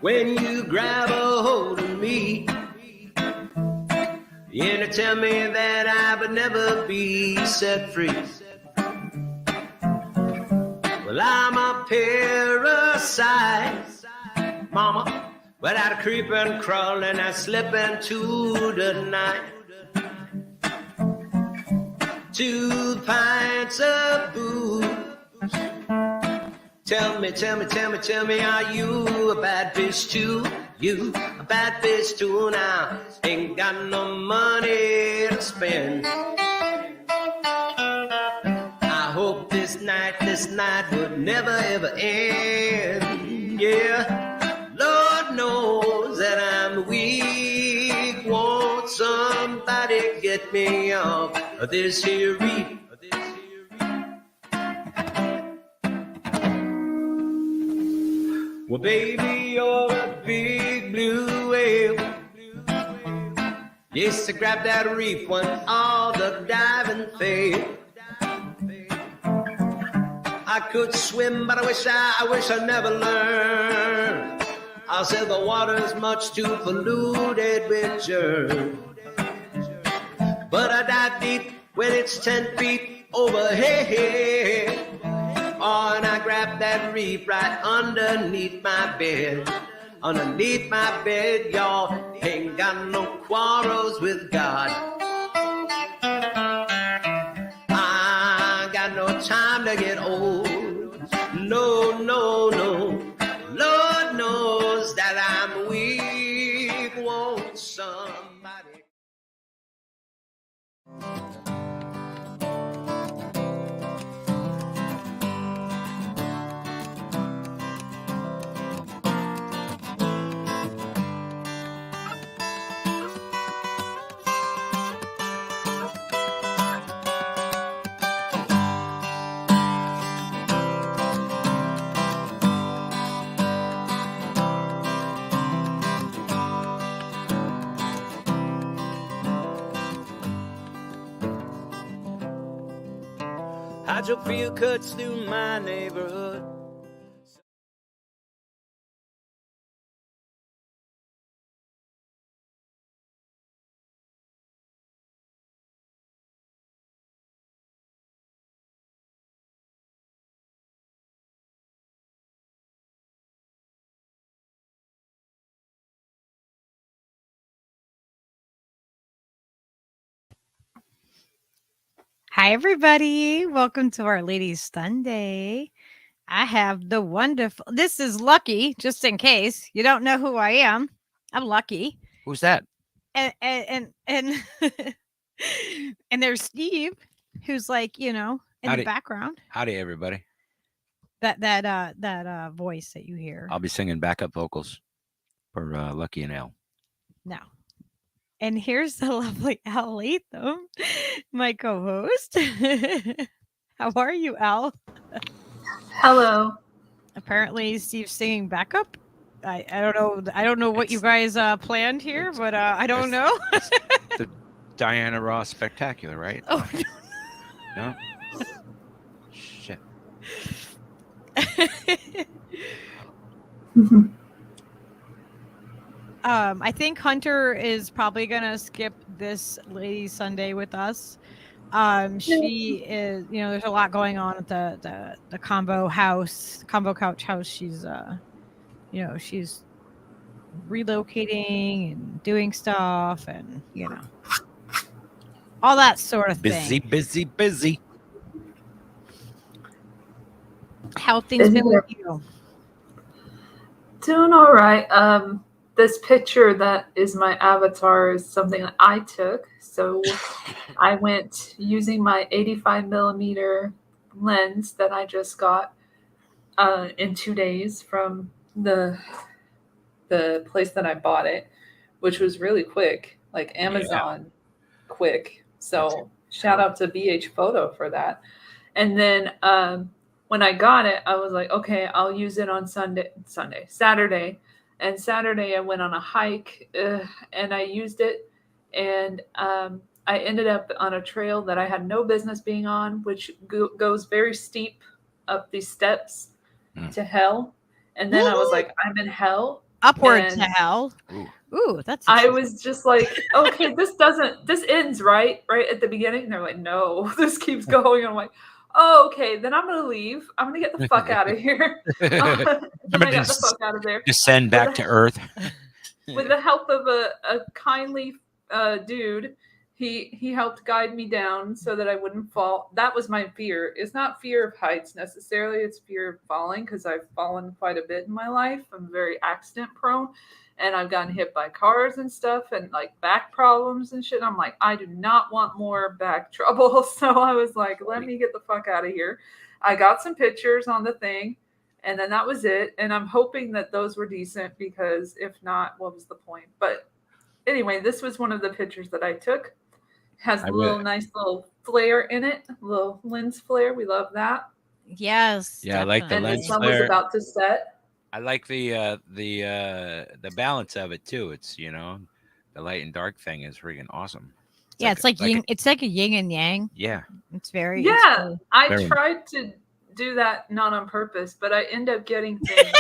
when you grab a hold of me. And to tell me that I would never be set free. Well, I'm a parasite, mama, without a creeping, crawling, and slipping to the night. 2 pints of booze. Tell me, are you a bad bitch too? You a bad bitch too now? Ain't got no money to spend. I hope this night would never ever end. Yeah, Lord knows that I'm weak. Won't somebody get me off of this here reef? Well, baby, you're a big blue whale. Yes, I grabbed that reef when all the diving failed. I could swim, but I wish I never learned. I said the water's much too polluted with germs. But I dive deep when it's 10 feet overhead. Oh, and I grabbed that reef right underneath my bed. Underneath my bed, y'all. Ain't got no quarrels with God. I got no time to get old. No, no, no. Lord knows that I'm weak. Won't somebody... Hydrofield cuts through my neighborhood. Hi, everybody. Welcome to our Ladies Sunday. I have the wonderful, this is Lucky, just in case you don't know who I am. I'm Lucky. Who's that? And and there's Steve, who's like, in the background. Howdy, everybody. That voice that you hear. I'll be singing backup vocals for Lucky and Elle. No. And here's the lovely Elle Latham, my co-host. How are you, Elle? Hello. Apparently, Steve's singing backup. I don't know. I don't know what you guys planned here, but I don't know. The Diana Ross spectacular, right? Oh no. Shit. I think Hunter is probably gonna skip this Ladies Sunday with us. She is, there's a lot going on at the combo couch house. She's she's relocating and doing stuff and all that sort of thing. Busy. How things been with you? Doing all right. This picture that is my avatar is something that I took. So I went using my 85mm lens that I just got in 2 days from the place that I bought it, which was really quick, like Amazon quick. So shout out to BH Photo for that. And then when I got it, I was like, okay, I'll use it on Saturday. And Saturday I went on a hike and I used it. And I ended up on a trail that I had no business being on, which goes very steep up these steps to hell. And then I was like, I'm in hell. Upward to And hell. Ooh. Ooh, that's I interesting. was just like, okay, this ends right at the beginning. And they're like, no, this keeps going. And I'm like, oh, okay, then I'm going to leave. I'm going to get the fuck out of here. And I'm I gonna got the fuck out of there. descend back to Earth. With the help of a kindly dude, he helped guide me down so that I wouldn't fall. That was my fear. It's not fear of heights necessarily. It's fear of falling because I've fallen quite a bit in my life. I'm very accident prone, and I've gotten hit by cars and stuff, and like back problems and shit. I'm like, I do not want more back trouble. So I was like, let me get the fuck out of here. I got some pictures on the thing. And then that was it. And I'm hoping that those were decent because if not, what was the point? But anyway, this was one of the pictures that I took. Has a little nice little flare in it, little lens flare. We love that. Yes. Yeah, I like the And the lens sun was flare. about to set. I like the balance of it too. It's the light and dark thing is freaking awesome. It's like yin, it's like a yin and yang. Yeah. It's very I very- tried to do that not on purpose, but I end up getting things.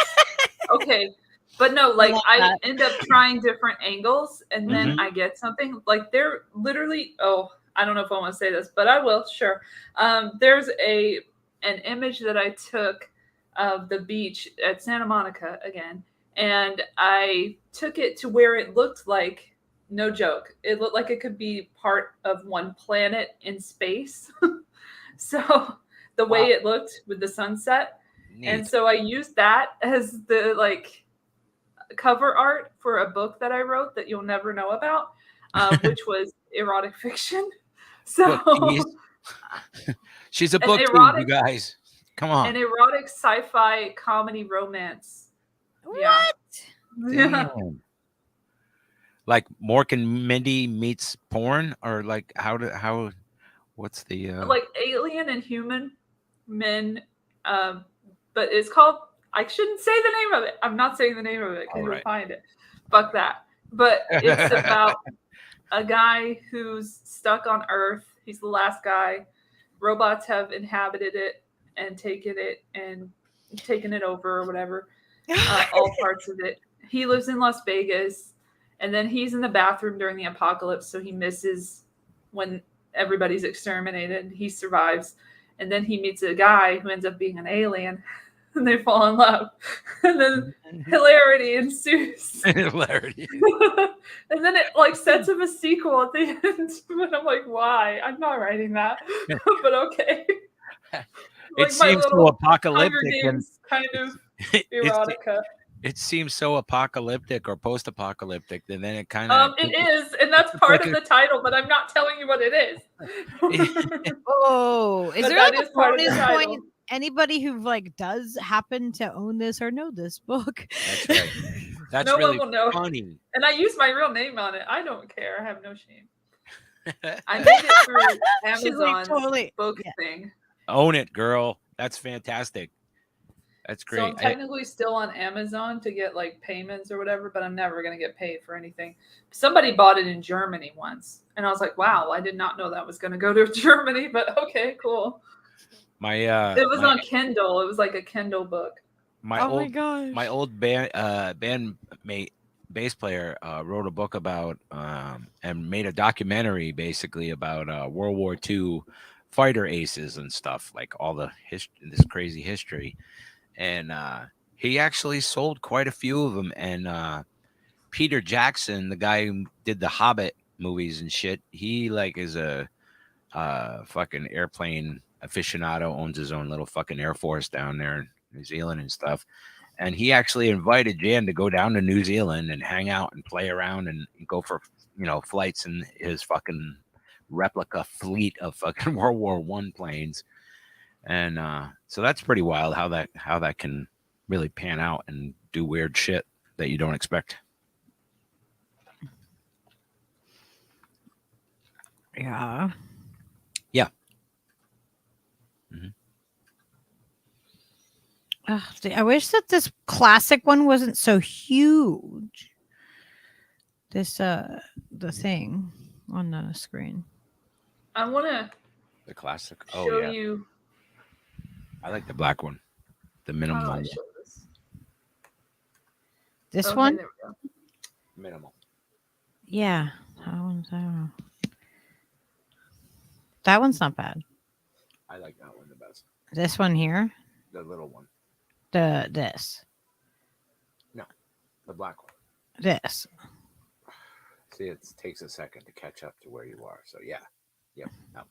Okay. But no, like I end up trying different angles and then I get something like they're literally, I don't know if I want to say this, but I will, sure. There's an image that I took of the beach at Santa Monica again, and I took it to where it looked like, no joke, it looked like it could be part of one planet in space. So the way it looked with the sunset. Neat. And so I used that as the like cover art for a book that I wrote that you'll never know about, which was erotic fiction. So she's a book erotic, you guys. Come on. an erotic sci-fi comedy romance. What? Yeah. Damn. Like Mork and Mindy meets porn, or like what's the Like alien and human men, but it's called, I shouldn't say the name of it. I'm not saying the name of it because you'll find it. Fuck that. But it's about a guy who's stuck on Earth. He's the last guy. Robots have inhabited it and taken it over or whatever. All parts of it. He lives in Las Vegas, and then he's in the bathroom during the apocalypse, so he misses when everybody's exterminated. He survives, and then he meets a guy who ends up being an alien, and they fall in love, and then hilarity ensues. hilarity? And then it like sets up a sequel at the end. But I'm like, why? I'm not writing that. But okay. It seems so apocalyptic and kind of erotica. It seems so apocalyptic or post-apocalyptic, and then it kind of it is, and that's part of the title, but I'm not telling you what it is. Oh, is But there that like is a part of the bonus title. point? Anybody who like does happen to own this or know this book? That's right. That's No really one will know. funny. And I use my real name on it. I don't care. I have no shame. I made it through Amazon's book thing. Own it, girl. That's fantastic. That's great. So I'm technically still on Amazon to get like payments or whatever, but I'm never going to get paid for anything. Somebody bought it in Germany once, and I was like, wow, I did not know that was going to go to Germany, but okay, cool. It was on Kindle. It was like a Kindle book. My old bandmate, bass player, wrote a book about and made a documentary basically about World War II fighter aces and stuff, like all the this crazy history. And he actually sold quite a few of them. And Peter Jackson, the guy who did the Hobbit movies and shit, he like is a fucking airplane aficionado, owns his own little fucking Air Force down there in New Zealand and stuff. And he actually invited Jan to go down to New Zealand and hang out and play around and go for, flights in his fucking replica fleet of fucking World War I planes. And so that's pretty wild how that can really pan out and do weird shit that you don't expect. Yeah. Yeah. I wish that this classic one wasn't so huge. This the thing on the screen. I want to The classic. show you. I like the black one. The minimum one. This Okay, one? there we go. Minimal. Yeah. That one's not bad. I like that one the best. This one here? The little one. This. No, the black one. This. See, it takes a second to catch up to where you are. So yeah, yep, that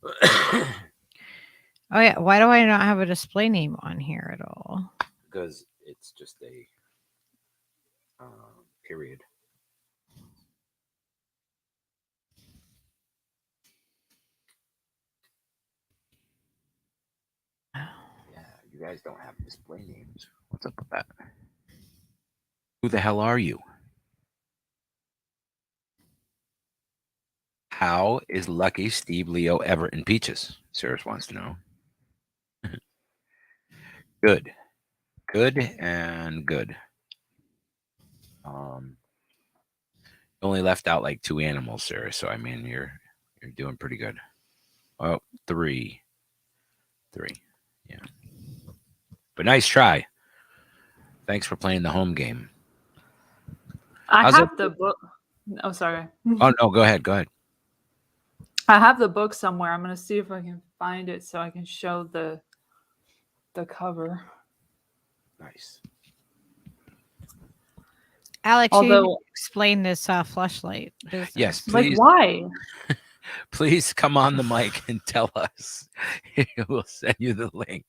one. Oh yeah. Why do I not have a display name on here at all? Because it's just a period. Yeah, you guys don't have display names. What's up with that? Who the hell are you? How is Lucky, Steve, Leo, Everett, and Peaches? Cyrus wants to know. Good. Good and good. Only left out like 2 animals, Cyrus. So I mean you're doing pretty good. Oh, 3. Yeah. But nice try. Thanks for playing the home game. I have the book. Oh, sorry. Oh no, go ahead. I have the book somewhere. I'm gonna see if I can find it so I can show the cover. Nice. Alex, you explain this fleshlight business. Yes, please. Like why? Please come on the mic and tell us. We'll send you the link.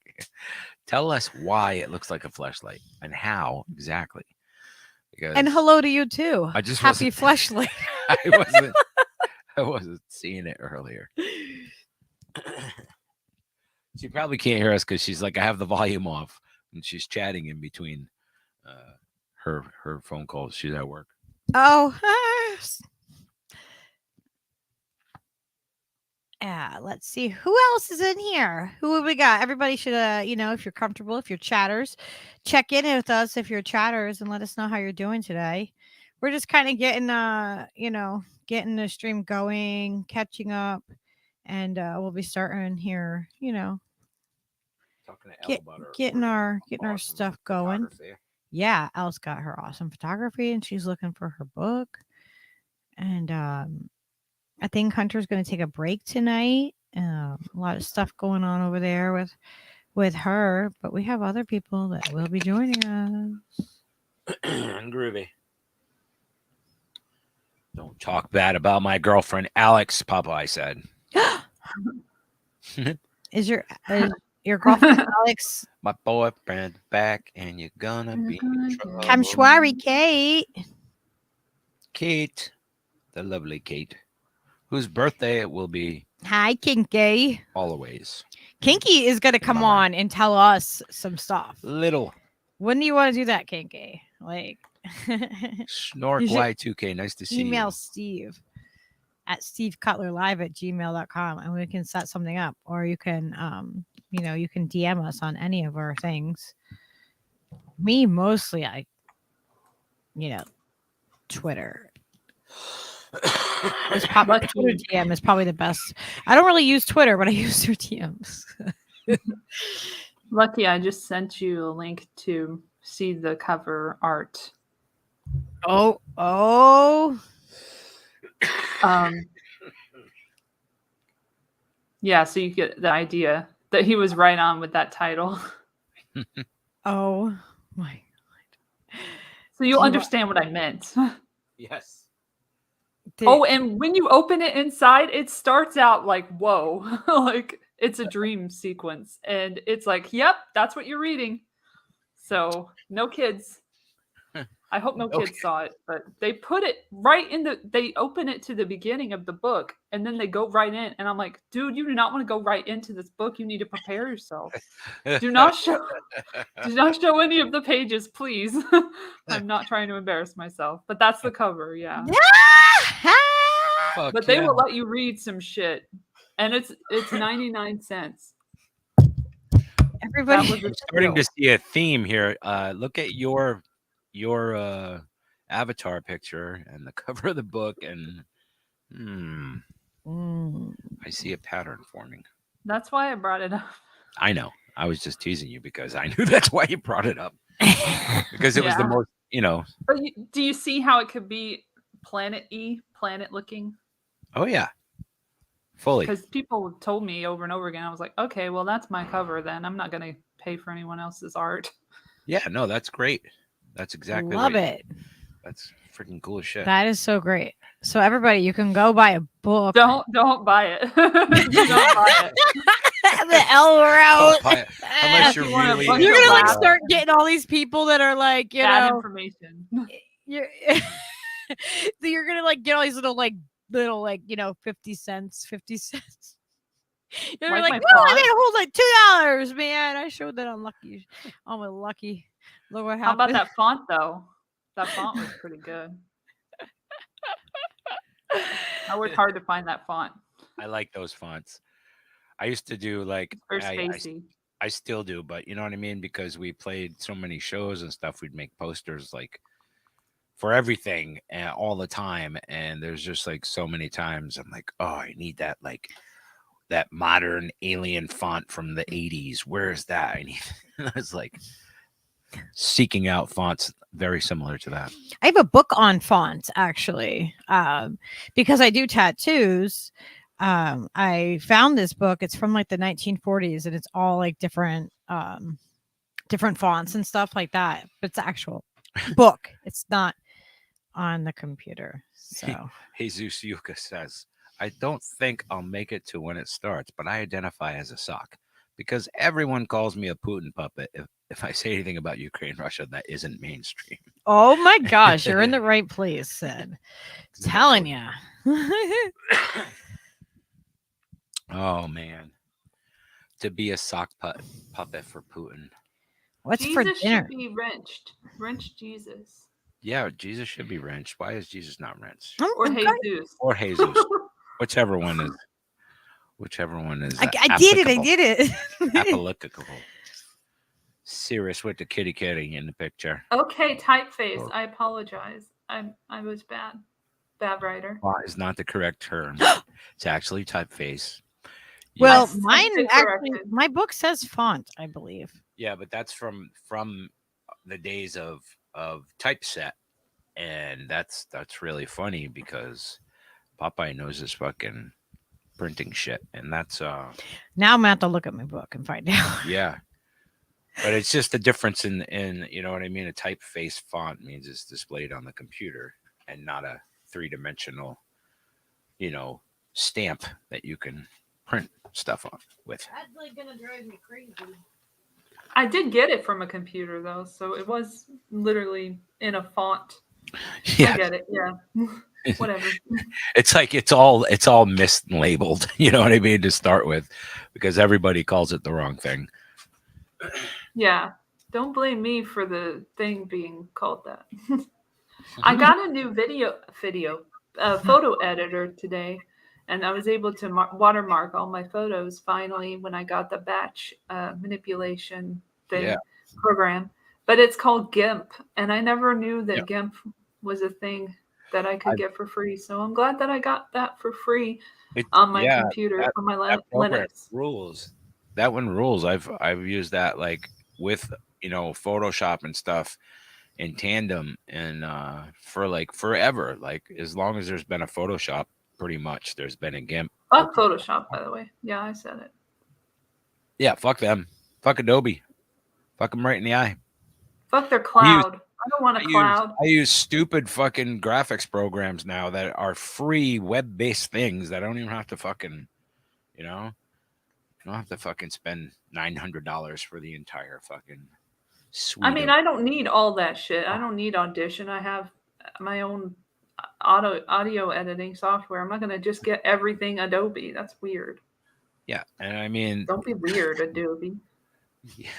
Tell us why it looks like a fleshlight and how exactly. Because and hello to you too. I just happy fleshlight. I wasn't seeing it earlier. She probably can't hear us because she's like, I have the volume off, and she's chatting in between her phone calls. She's at work. Oh, yeah. Let's see who else is in here. Who have we got? Everybody should, if you're comfortable, if you're chatters, check in with us if you're chatters and let us know how you're doing today. We're just kind of getting, getting the stream going, catching up, and we'll be starting here. Talking to Elle about getting our awesome stuff going. Yeah, Elle's got her awesome photography, and she's looking for her book. And I think Hunter's going to take a break tonight. A lot of stuff going on over there with her, but we have other people that will be joining us. Groovy. Don't talk bad about my girlfriend, Alex, Popeye said. Is your girlfriend Alex? My boyfriend back, and you're gonna be in trouble. Kamshwari Kate. Kate, the lovely Kate, whose birthday it will be. Hi, Kinky. Always. Kinky is going to come on and tell us some stuff. Little. When do you want to do that, Kinky? Like, Snork Y2K. Nice to see you. Email Steve at stevecutlerlive@gmail.com and we can set something up. Or you can, you can DM us on any of our things. Me, mostly, Twitter. Twitter DM is probably the best. I don't really use Twitter, but I use their DMs. Lucky, I just sent you a link to see the cover art. Oh. Yeah, so you get the idea that he was right on with that title. Oh my God. So you'll understand what I meant. Yes. And when you open it inside, it starts out like, whoa, like it's a dream sequence. And it's like, yep, that's what you're reading. So no kids. I hope no kids saw it, but they put it right they open it to the beginning of the book and then they go right in. And I'm like, dude, you do not want to go right into this book. You need to prepare yourself. Do not show any of the pages, please. I'm not trying to embarrass myself, but that's the cover. Yeah. But they will let you read some shit. And it's 99 cents. Everybody, I'm starting to see a theme here. Look at your avatar picture and the cover of the book, and I see a pattern forming. That's why I brought it up. I know. I was just teasing you because I knew that's why you brought it up. because it was the most, But do you see how it could be planet looking? Oh yeah, fully. Because people told me over and over again, I was like, okay, well, that's my cover then. I'm not going to pay for anyone else's art. Yeah, no, that's great. That's exactly Love it. That's freaking cool as shit. That is so great. So everybody, you can go buy a book. Don't buy it. Don't buy it. The L route. Unless you're wanna really. bunch You're of gonna like laughs. start getting all these people that are like, Bad information. you're so you're gonna like get all these little 50 cents. You're Like like, my no, I font? made a whole like $2, man. I showed that on Lucky. Oh my Lucky. Look what How about happened. that font though? That font was pretty good. I worked hard to find that font. I like those fonts. I used to do like Or spacey. I still do, but you know what I mean? Because we played so many shows and stuff, we'd make posters like for everything and all the time. And there's just like so many times I'm like, oh, I need that that modern alien font from the 80s. Where is that? I need I was like seeking out fonts very similar to that. I have a book on fonts actually, because I do tattoos. I found this book. It's from like the 1940s, and it's all like different fonts and stuff like that. But it's an actual book. It's not on the computer. So Jesus Yuka says, I don't think I'll make it to when it starts, but I identify as a sock because everyone calls me a Putin puppet if I say anything about Ukraine, Russia that isn't mainstream. oh my gosh, you're in the right place, Sid. Telling you. Oh man, to be a sock puppet for Putin. What's Jesus for dinner? should be wrenched. Wrench Jesus. Yeah, Jesus should be wrenched. Why is Jesus not wrenched? Or Jesus. Or Jesus, whichever one is. I did it. I did it. Applicable. Serious with the kitty in the picture. Okay, typeface. I apologize. I was bad. Bad writer. Font is not the correct term. It's actually typeface. Well, Yes. mine been actually, corrected. my book says font, I believe. Yeah, but that's from the days of typeset, and that's really funny because Popeye knows his fucking printing shit, and that's Now I'm gonna have to look at my book and find out. yeah. But it's just the difference in you know what I mean. A typeface font means it's displayed on the computer and not a 3-dimensional, stamp that you can print stuff on with. That's like gonna drive me crazy. I did get it from a computer though, so it was literally in a font. Yeah, I get it. Yeah. Whatever. it's like it's all mislabeled. You know what I mean to start with, because everybody calls it the wrong thing. Yeah. Don't blame me for the thing being called that. I got a new photo editor today, and I was able to watermark all my photos finally when I got the batch manipulation program. But it's called GIMP, and I never knew that GIMP was a thing that I could get for free. So I'm glad that I got that for free on my computer, on my Linux. Rules. That one rules. I've used that like with Photoshop and stuff in tandem, and for like forever, like as long as there's been a Photoshop, pretty much there's been a GIMP. Fuck Photoshop, by the way. Yeah, I said it. Yeah, fuck them. Fuck Adobe. Fuck them right in the eye. Fuck their cloud. I don't want a cloud. I use stupid fucking graphics programs now that are free web-based things that I don't even have to fucking, I don't have to fucking spend $900 for the entire fucking suite. I mean, I don't need all that shit. I don't need Audition. I have my own audio editing software. I'm not going to just get everything Adobe. That's weird. Yeah, and I mean, don't be weird, Adobe. Yeah,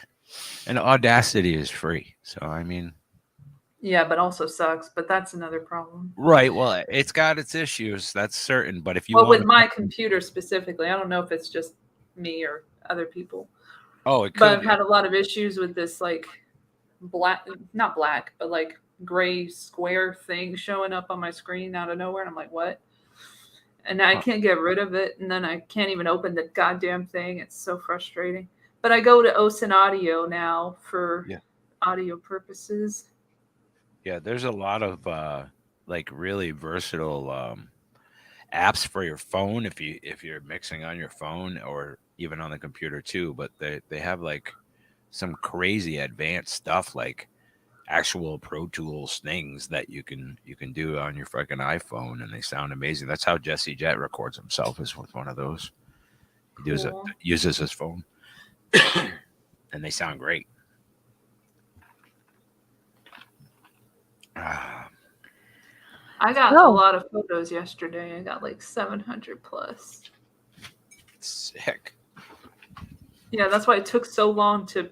and Audacity is free, so I mean. Yeah, but also sucks. But that's another problem. Right. Well, it's got its issues. That's certain. But if you with my computer specifically, I don't know if it's just me or other people. Oh, it could. But I've had a lot of issues with this, like not black, but like gray square thing showing up on my screen out of nowhere, and I'm like, what? And I can't get rid of it, and then I can't even open the goddamn thing. It's so frustrating. But I go to Ocean Audio now for audio purposes. Yeah, there's a lot of like really versatile apps for your phone if you're mixing on your phone or even on the computer too. But they have like some crazy advanced stuff like actual Pro Tools things that you can do on your fucking iPhone, and they sound amazing. That's how Jesse Jet records himself, is with one of those. He Cool. uses his phone, and they sound great. I got a lot of photos yesterday. I got like 700 plus. Sick. Yeah, that's why it took so long to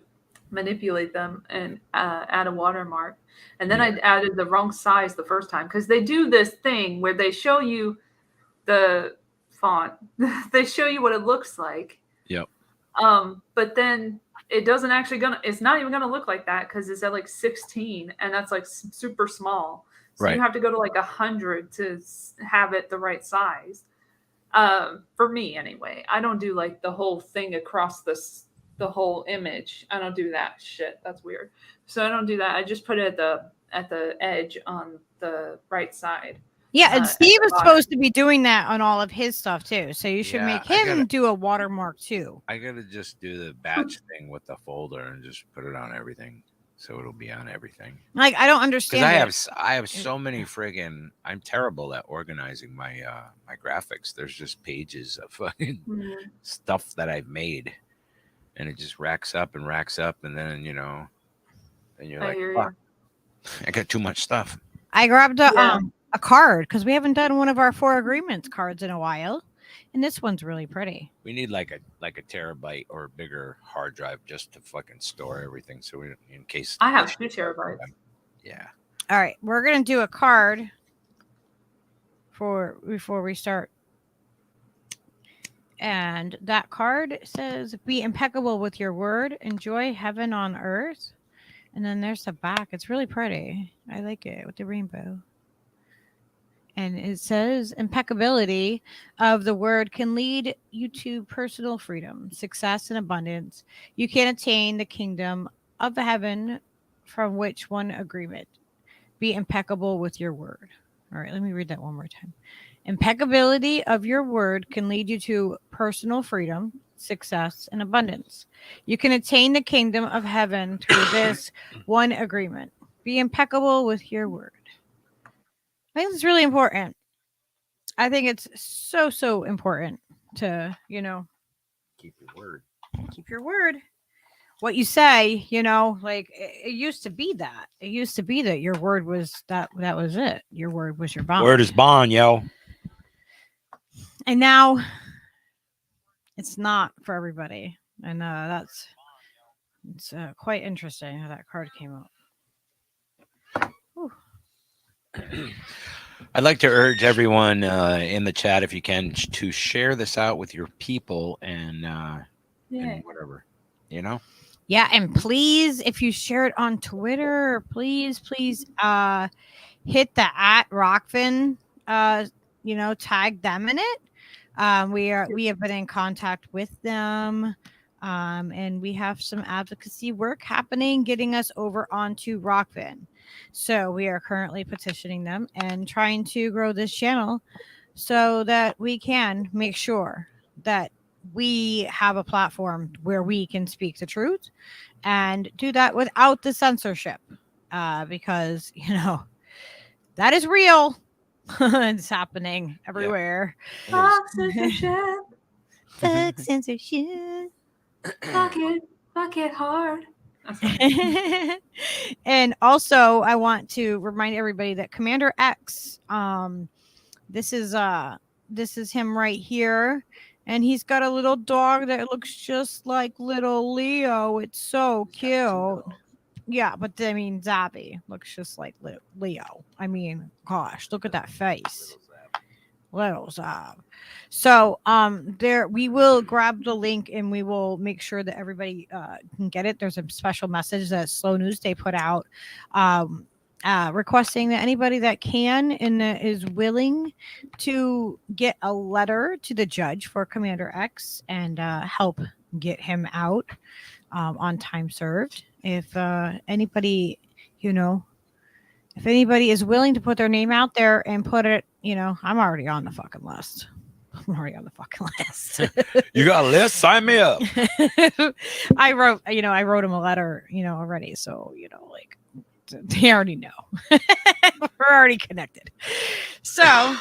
manipulate them and add a watermark. And then I added the wrong size the first time because they do this thing where they show you the font. They show you what it looks like. Yep. But then it doesn't actually it's not even gonna look like that because it's at like 16 and that's like super small. So you have to go to like 100 to have it the right size. For me anyway, I don't do like the whole thing across the whole image. I don't do that shit. That's weird. So I don't do that. I just put it at the edge on the right side. Yeah, and Steve is supposed to be doing that on all of his stuff too. So you should make him do a watermark too. I gotta just do the batch thing with the folder and just put it on everything, so it'll be on everything. Like I don't understand. I have so many friggin'. I'm terrible at organizing my my graphics. There's just pages of fucking stuff that I've made, and it just racks up, and then and you're like, fuck, I got too much stuff. I grabbed a card because we haven't done one of our 4 agreements cards in a while, and this one's really pretty. We need like a terabyte or bigger hard drive just to fucking store everything, so in case. I have 2 terabytes. Yeah. All right, we're gonna do a card before we start, and that card says, "Be impeccable with your word. Enjoy heaven on earth." And then there's the back. It's really pretty. I like it with the rainbow. And it says, impeccability of the word can lead you to personal freedom, success, and abundance. You can attain the kingdom of the heaven from which one agreement. Be impeccable with your word. All right, let me read that one more time. Impeccability of your word can lead you to personal freedom, success, and abundance. You can attain the kingdom of heaven through this one agreement. Be impeccable with your word. I think it's really important. I think it's so important to, keep your word. Keep your word. What you say, like it used to be that. It used to be that your word was that was it. Your word was your bond. Word is bond, yo. And now it's not for everybody. And it's quite interesting how that card came out. Whew. I'd like to urge everyone in the chat, if you can, to share this out with your people and whatever, Yeah, and please, if you share it on Twitter, please hit the @Rockfin, tag them in it. We have been in contact with them, and we have some advocacy work happening, getting us over onto Rockfin. So we are currently petitioning them and trying to grow this channel so that we can make sure that we have a platform where we can speak the truth and do that without the censorship, because that is real. It's happening everywhere. Fuck censorship. Fuck censorship. Fuck it hard. And also, I want to remind everybody that Commander X, this is him right here, and he's got a little dog that looks just like little Leo. It's so cute. Yeah, but I mean, Zabby looks just like Leo. I mean, gosh, look at that face. Little Zab. So we will grab the link and we will make sure that everybody can get it. There's a special message that Slow News Day put out, requesting that anybody that can and is willing to get a letter to the judge for Commander X and help get him out. on time served. If anybody, if anybody is willing to put their name out there and put it, I'm already on the fucking list. I'm already on the fucking list. You got a list? Sign me up. I wrote him a letter, already. So, like they already know. We're already connected. So,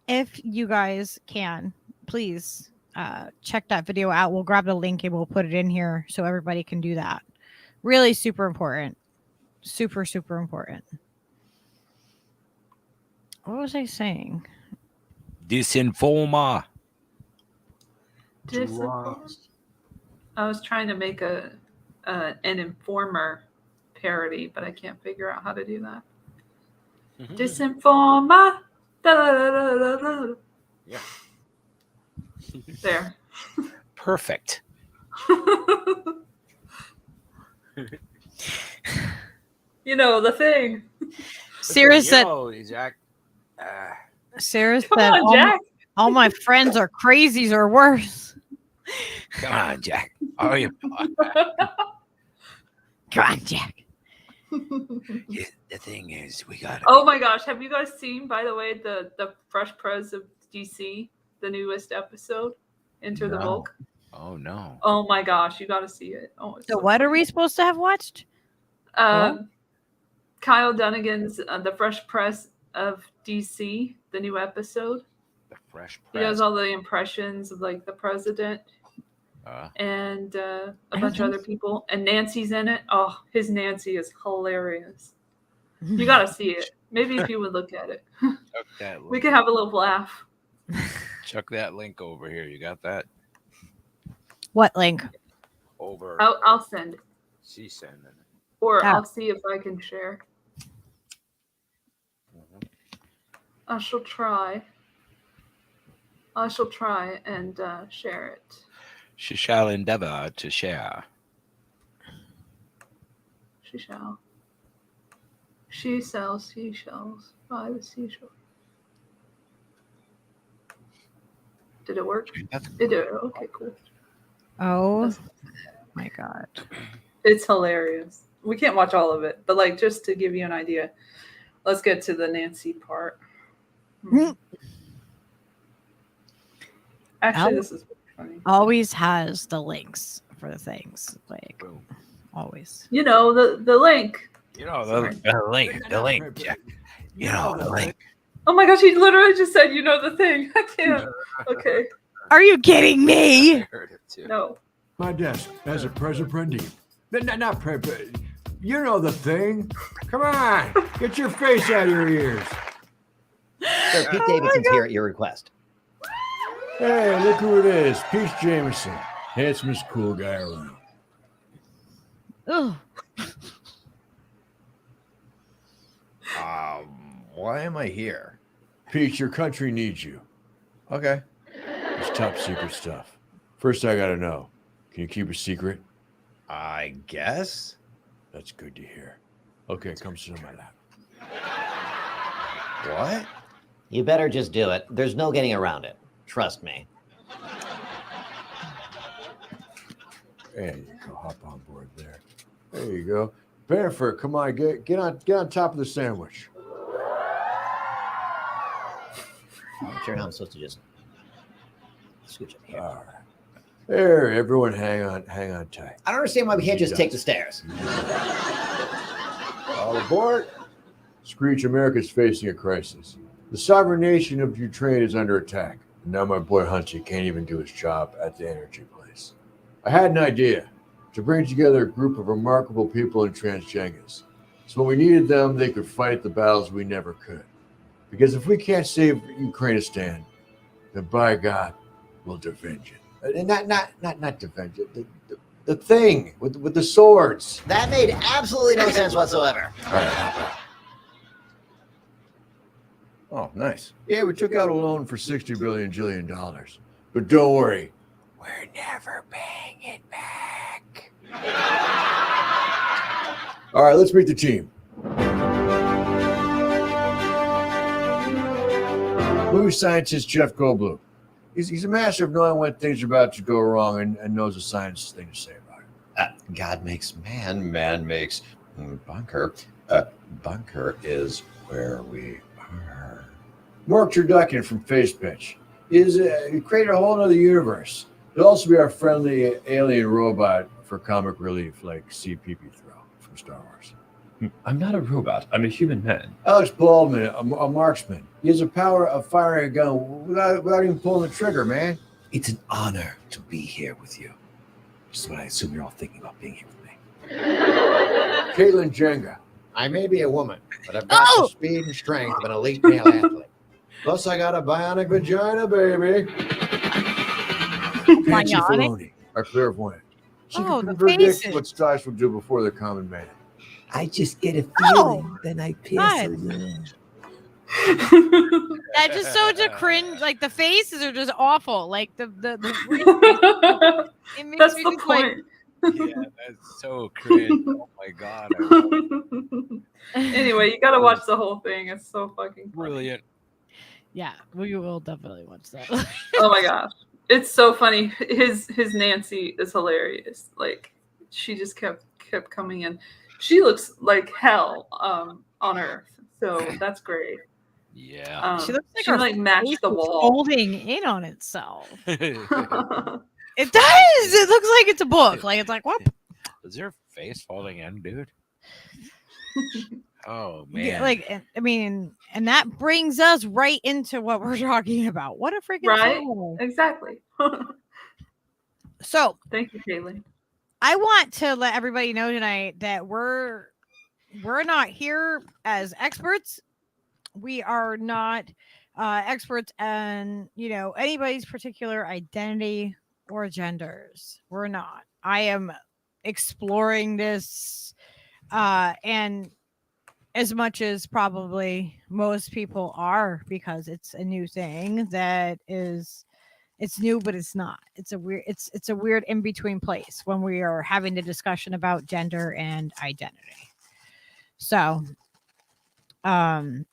if you guys can, please check that video out. We'll grab the link and we'll put it in here so everybody can do that. Really super important. Super, super important. What was I saying? Disinformer. I was trying to make an informer parody, but I can't figure out how to do that. Disinformer. Yeah. There. Perfect. The thing. Sarah said, Jack. Sarah Come said, on, Jack. all my friends are crazies or worse. Come on, Jack. Oh, you. Come on, Jack. The thing is, we got. Oh my gosh, have you guys seen, by the way, the Fresh Pres of DC, the newest episode, Enter the Volk? Oh no. Oh my gosh, you got to see it. Oh, So what are we supposed to have watched? Kyle Dunnigan's The Fresh Press of DC, the new episode. The Fresh He Press. does all the impressions of like the president and a bunch of other people. And Nancy's in it. Oh, his Nancy is hilarious. You got to see it. Maybe if you would look at it. We could have a little laugh. Chuck that link over here. You got that? What link? Over. I'll send it. She's sending it. Or I'll see if I can share. I shall try and share it. She shall endeavor to share. She shall. She sells seashells by the seashore. Did it work? It did. Okay, cool. Oh my God. It's hilarious. We can't watch all of it, but like just to give you an idea, let's get to the Nancy part. Actually, this is funny. Always has the links for the things. Like always. The link. The link, Jack. The link. Oh my gosh, he literally just said, the thing. I can't. Okay. Are you kidding me? I heard it too. No. My desk as a present apprentice. Not present. You know the thing. Come on. Get your face out of your ears. So Pete Davidson's here at your request. Hey, look who it is. Pete Jameson. Handsomest cool guy around. Ugh. Why am I here? Pete, your country needs you. Okay. It's top secret stuff. First, I gotta know. Can you keep a secret? I guess. That's good to hear. Okay, come sit on my lap. What? You better just do it. There's no getting around it. Trust me. There you go. Hop on board there. There you go. Bennifer, come on, get on top of the sandwich. I'm sure how I'm supposed to just scooch up here. All right. There, everyone hang on tight. I don't understand why we can't just take the stairs. All aboard. Screech, America's facing a crisis. The sovereign nation of Ukraine is under attack. And now my boy Hunty can't even do his job at the energy place. I had an idea to bring together a group of remarkable people in Transgengas. So when we needed them, they could fight the battles we never could. Because if we can't save Ukrainistan, then by God, we'll defend it. And not defend it. The thing with the swords. That made absolutely no sense whatsoever. All right. Oh, nice. Yeah, we took out a loan for $60 billion. But don't worry, we're never paying it back. All right, let's meet the team. Movie scientist Jeff Goldblum. He's a master of knowing when things are about to go wrong and knows the science thing to say about it. God makes man, man makes bunker. Bunker is where we are. Mark Turducken from Face Pitch. He created a whole other universe. He'll also be our friendly alien robot for comic relief, like CPP Throw from Star Wars. I'm not a robot. I'm a human man. Alex Baldwin, a marksman. He has the power of firing a gun without even pulling the trigger, man. It's an honor to be here with you. Which is what I assume you're all thinking about being here with me. Caitlin Jenga. I may be a woman, but I've got the speed and strength of an elite male athlete. Plus, I got a bionic vagina, baby. Nancy Filoni, our clairvoyant. She can predict what stars will do before the common man. I just get a feeling, then I pass along. That just so to cringe. Like the faces are just awful. Like the it makes That's me the just point. Yeah, that's so cringe. Oh my god. Anyway, you gotta watch the whole thing. It's so fucking funny. Brilliant. Yeah, we will definitely watch that. Oh my gosh, it's so funny. His Nancy is hilarious. Like she just kept coming in. She looks like hell on Earth, so that's great. Yeah. She looks like she her like matched face the is wall. folding in on itself. It does. It looks like it's a book. Like it's like what? Is your face folding in, dude? Oh man. Yeah, like I mean, and that brings us right into what we're talking about. What a freaking Right? show. Exactly. So Thank you, Caitlin. I want to let everybody know tonight that we're not here as experts. We are not experts in anybody's particular identity or genders. We're not. I am exploring this, and as much as probably most people are, because it's a new thing that is. It's new, but it's not. It's a weird in between place when we are having the discussion about gender and identity. So, I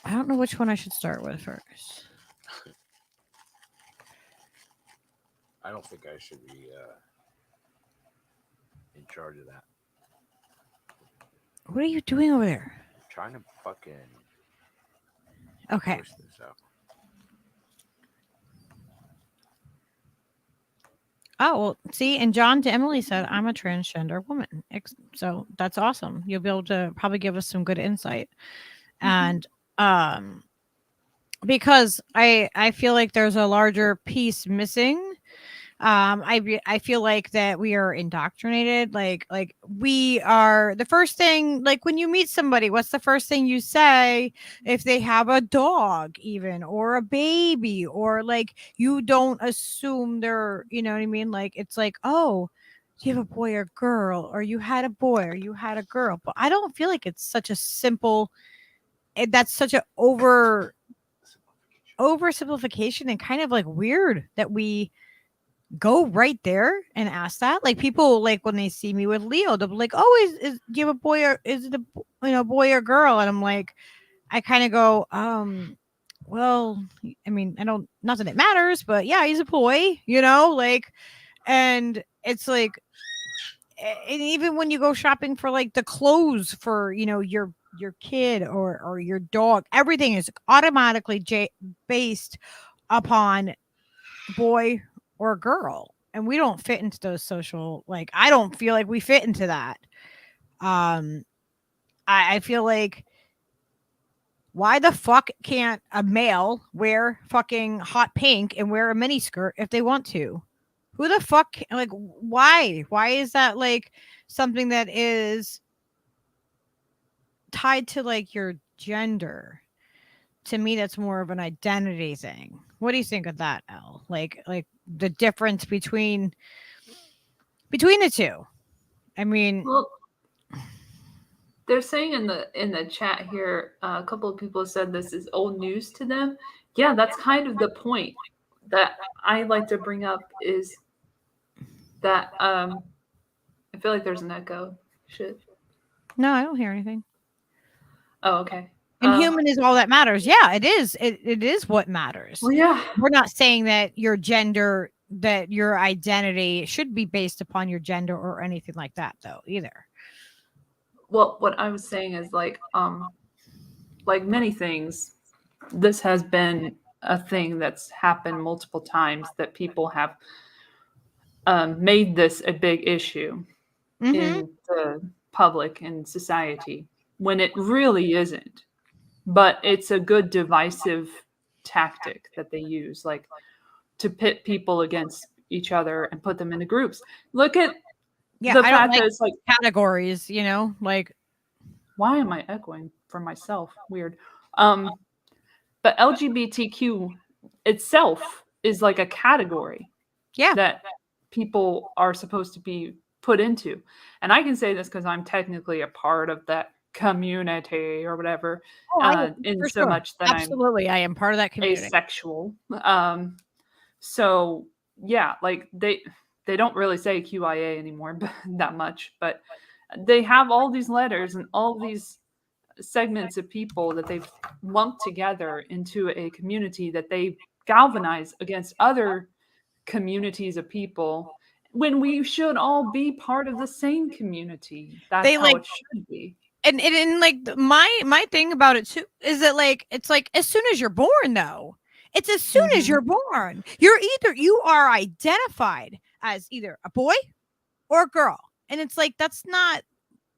don't know which one I should start with first. I don't think I should be in charge of that. What are you doing over there? I'm trying to fucking Okay. push this out. Oh, well, see, and John to Emily said, I'm a transgender woman. So that's awesome. You'll be able to probably give us some good insight. And because I feel like there's a larger piece missing. I feel like that we are indoctrinated. Like we are the first thing, like when you meet somebody, what's the first thing you say if they have a dog even or a baby, or like you don't assume they're, you know what I mean? Like it's like, oh, you have a boy or girl, or you had a boy or you had a girl. But I don't feel like it's such a simple, that's such an oversimplification and kind of like weird that we go right there and ask that. Like people, like when they see me with Leo, they'll be like, oh, is do you have a boy, or is it a boy or girl? And I'm like, I kind of go, well, I mean, I don't, not that it matters, but yeah, he's a boy, like, and it's like, and even when you go shopping for like the clothes for, your kid or your dog, everything is automatically based upon boy or girl, and we don't fit into those social, like I don't feel like we fit into that. I feel like, why the fuck can't a male wear fucking hot pink and wear a mini skirt if they want to? Who the fuck, like, why is that like something that is tied to like your gender? To me, that's more of an identity thing. What do you think of that, Elle? Like the difference between the two. I mean, Well, they're saying in the chat here, a couple of people said this is old news to them. Yeah, that's kind of the point that I like to bring up, is that I feel like there's an echo. Shit. no, I don't hear anything. Oh, okay. And human is all that matters. Yeah, it is. It is what matters. Well, yeah. We're not saying that your gender, that your identity should be based upon your gender or anything like that, though, either. Well, what I was saying is like many things, this has been a thing that's happened multiple times, that people have made this a big issue in the public and society when it really isn't. But it's a good divisive tactic that they use, like to pit people against each other and put them into groups. Look at the fact that it's like categories, you know, like, why am I echoing for myself? Weird. But LGBTQ itself is like a category that people are supposed to be put into. And I can say this because I'm technically a part of that community or whatever, in so much that absolutely I am part of that community. Asexual. So yeah, like they don't really say QIA anymore that much, but they have all these letters and all these segments of people that they've lumped together into a community that they galvanize against other communities of people, when we should all be part of the same community. That's how it should be. And like my thing about it too is that like it's like as soon as you're born, though, it's as soon as you're born, you are identified as either a boy or a girl, and it's like that's not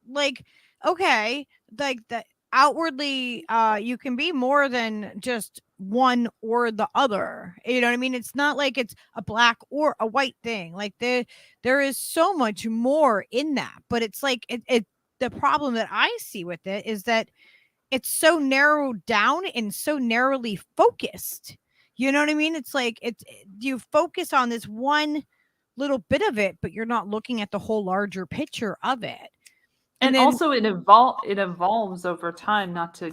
like okay, like that outwardly you can be more than just one or the other, you know what I mean? It's not like it's a black or a white thing. Like there is so much more in that, but it's like it the problem that I see with it is that it's so narrowed down and so narrowly focused. You know what I mean? It's like you focus on this one little bit of it, but you're not looking at the whole larger picture of it. And then, also it evolves over time, not to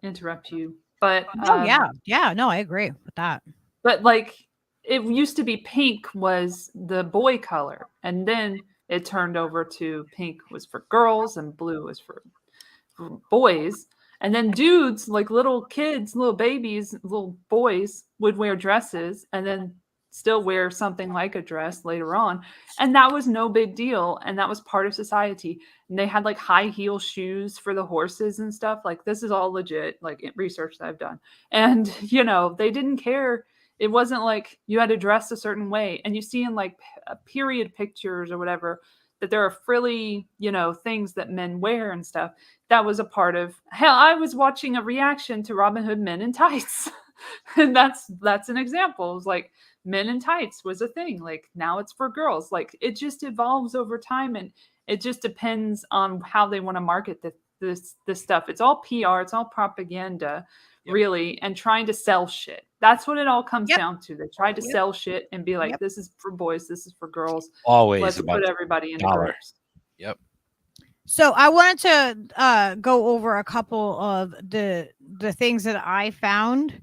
interrupt you, but no, I agree with that. But like it used to be pink was the boy color, and then it turned over to pink was for girls and blue was for boys. And then dudes, like little kids, little babies, little boys would wear dresses and then still wear something like a dress later on. And that was no big deal. And that was part of society. And they had like high heel shoes for the horses and stuff. Like this is all legit, like research that I've done. And, you know, they didn't care. It wasn't like you had to dress a certain way. And you see in like period pictures or whatever, that there are frilly, you know, things that men wear and stuff. That was a part of, hell, I was watching a reaction to Robin Hood Men in Tights. And that's an example. It was like men in tights was a thing. Like now it's for girls. Like it just evolves over time, and it just depends on how they want to market this stuff. It's all PR, it's all propaganda, really, and trying to sell shit. That's what it all comes down to. They try to sell shit and be like, this is for boys, this is for girls. Always let's about put everybody in dollar. groups. Yep. So I wanted to go over a couple of the things that I found.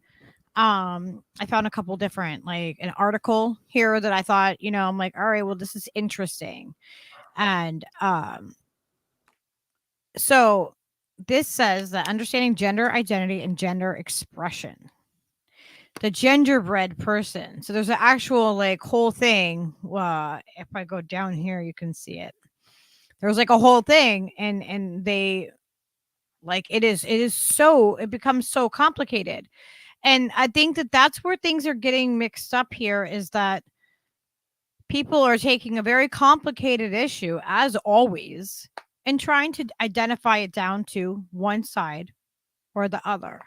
I found a couple different, like an article here that I thought, you know, I'm like, all right, well, this is interesting. And so this says that understanding gender identity and gender expression, the genderbread person. So there's an actual like whole thing. If I go down here, you can see it. There's like a whole thing, and they like it becomes so complicated. And I think that that's where things are getting mixed up here, is that people are taking a very complicated issue, as always, and trying to identify it down to one side or the other.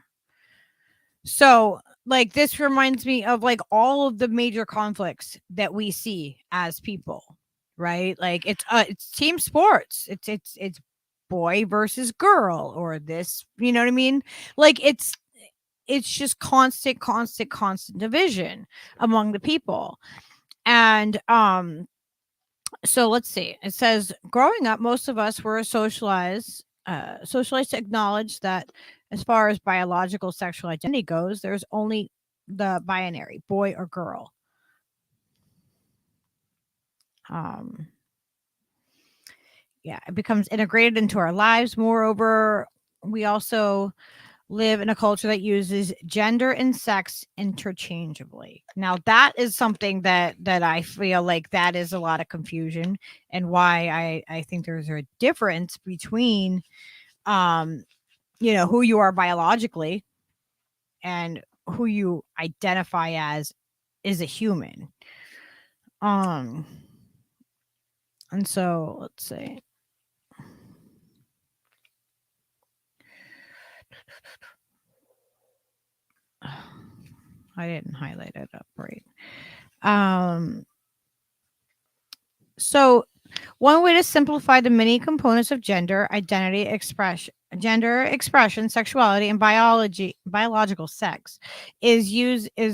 So, like, this reminds me of like all of the major conflicts that we see as people, right? Like it's team sports. It's boy versus girl, or this, you know what I mean? Like it's just constant division among the people. And so let's see. It says, growing up, most of us were socialized to acknowledge that as far as biological sexual identity goes, there's only the binary, boy or girl. It becomes integrated into our lives. Moreover, we also live in a culture that uses gender and sex interchangeably. Now that is something that I feel like that is a lot of confusion, and why I think there's a difference between who you are biologically and who you identify as is a human. And so let's see. I didn't highlight it up right. So one way to simplify the many components of gender expression, sexuality, and biological sex is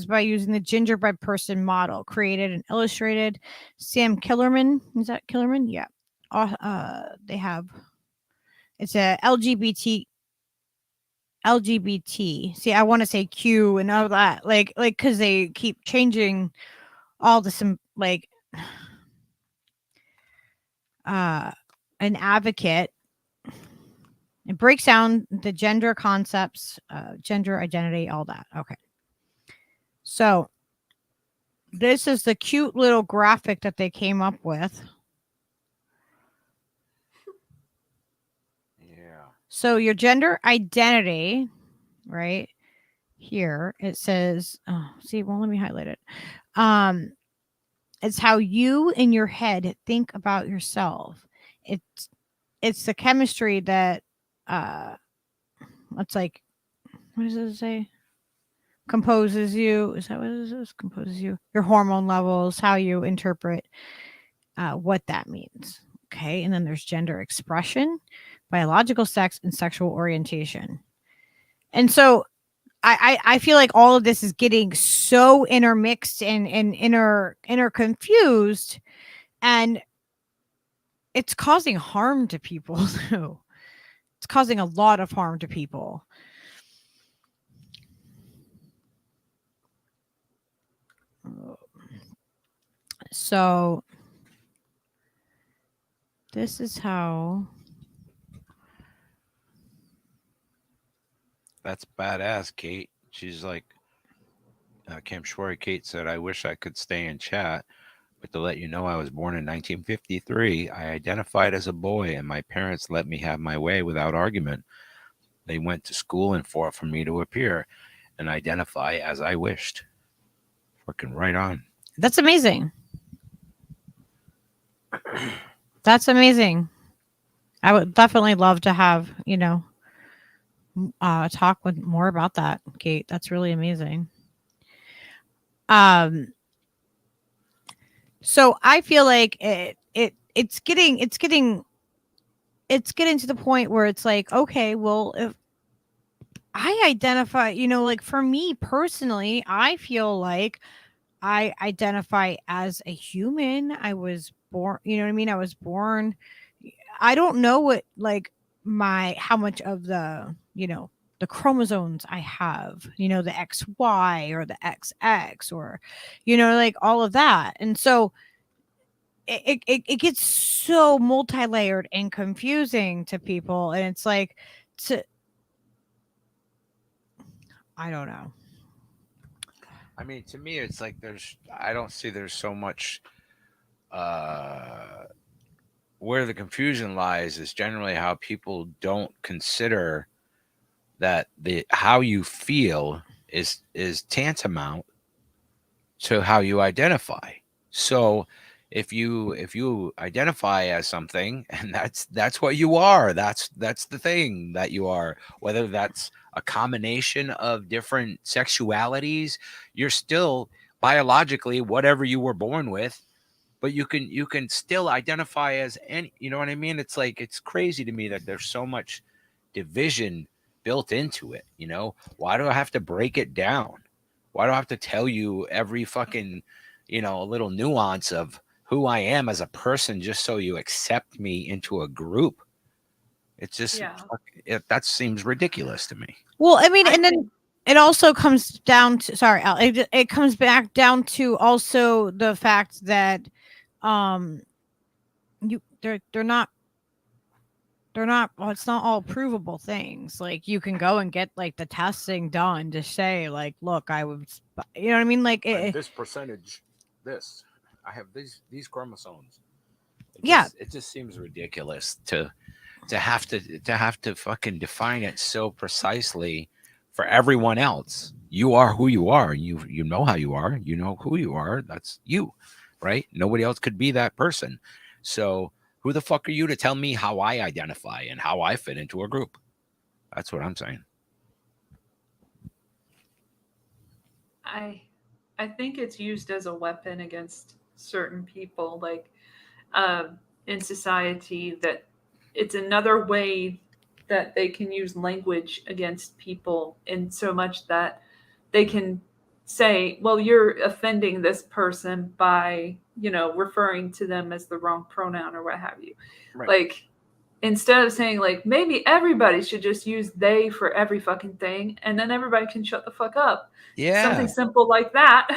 by using the gingerbread person model created and illustrated. Sam Killerman, is that Killerman? Yeah. They have, it's a LGBT. See, I want to say Q and all that, like because they keep changing all the an advocate. It breaks down the gender concepts, gender identity, all that. Okay. So this is the cute little graphic that they came up with. Yeah. So your gender identity, right here, it says, oh, see, well, let me highlight it. It's how you in your head think about yourself. It's the chemistry that it's like, what does it say? Composes you. Is that what it is? Composes you. Your hormone levels, how you interpret what that means. Okay. And then there's gender expression, biological sex, and sexual orientation. And so I feel like all of this is getting so intermixed and inter confused, and it's causing harm to people too. It's causing a lot of harm to people. So this is how. That's badass, Kate. She's like, Camp Shwari Kate said, I wish I could stay in chat, but to let you know, I was born in 1953. I identified as a boy, and my parents let me have my way without argument. They went to school and fought for me to appear and identify as I wished. Working right on. That's amazing. That's amazing. I would definitely love to have, talk with more about that, Kate. That's really amazing. So I feel like it's getting to the point where it's like, okay, well, if I identify, like for me personally, I feel like I identify as a human. I was born, you know what I mean? I was born. I don't know what how much of the, the chromosomes I have, the XY or the XX or, all of that. And so it gets so multi-layered and confusing to people. And it's like, I don't know. I mean, to me, it's like I don't see there's so much, where the confusion lies is generally how people don't consider that how you feel is tantamount to how you identify. So if you identify as something, and that's what you are, that's the thing that you are, whether that's a combination of different sexualities, you're still biologically whatever you were born with, but you can still identify as any, you know what I mean? It's like, it's crazy to me that there's so much division built into it. Why do I have to break it down? Why do I have to tell you every fucking, a little nuance of who I am as a person just so you accept me into a group? It's just, that seems ridiculous to me. Well, I mean, and then it also comes down to, sorry, Al, it comes back down to also the fact that they're they're not. Well, it's not all provable things. Like you can go and get like the testing done to say like, look, I was, you know what I mean? Like this percentage, this I have these chromosomes. It just seems ridiculous to have to fucking define it so precisely for everyone else. You are who you are. You know how you are. You know who you are. That's you, right? Nobody else could be that person. So who the fuck are you to tell me how I identify and how I fit into a group? That's what I'm saying. I think it's used as a weapon against certain people, like in society, that it's another way that they can use language against people, in so much that they can say, well, you're offending this person by, referring to them as the wrong pronoun or what have you. Right. Like, instead of saying like, maybe everybody should just use they for every fucking thing, and then everybody can shut the fuck up. Yeah. Something simple like that.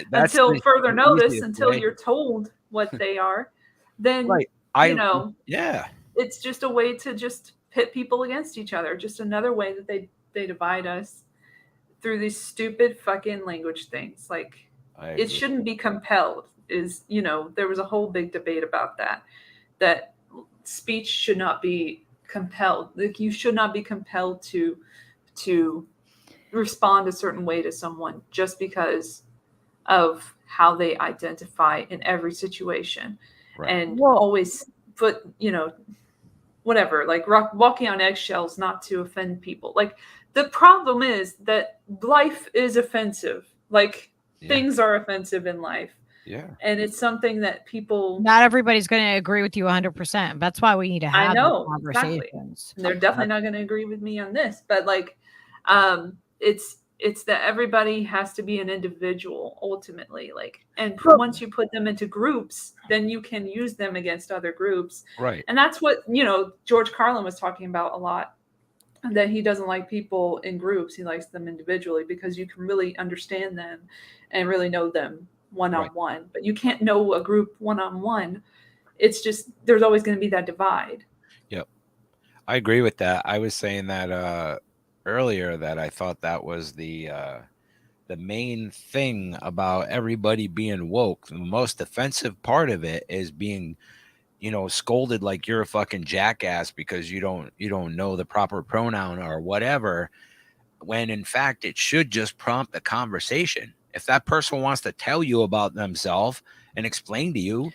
That's until the further notice, easiest until way. You're told what they are, then, Right. Yeah. it's just a way to just pit people against each other. Just another way that they divide us through these stupid fucking language things. Like, it shouldn't be compelled. There was a whole big debate about that speech should not be compelled. Like, you should not be compelled to respond a certain way to someone just because of how they identify in every situation. Right. And always put, whatever, like walking on eggshells not to offend people. Like, the problem is that life is offensive. Like, things are offensive in life. Yeah. And it's something that people... Not everybody's going to agree with you 100%. That's why we need to have these conversations. Exactly. They're definitely not going to agree with me on this. But, like, it's that everybody has to be an individual ultimately. Like, and once you put them into groups, then you can use them against other groups. Right. And that's what, George Carlin was talking about a lot, that he doesn't like people in groups. He likes them individually, because you can really understand them and really know them one-on-one. Right. But you can't know a group one-on-one. It's just, there's always going to be that divide. Yep. I agree with that. I was saying that earlier, that I thought that was the main thing about everybody being woke. The most offensive part of it is being, scolded like you're a fucking jackass because you don't know the proper pronoun or whatever, when in fact it should just prompt a conversation. If that person wants to tell you about themselves and explain to you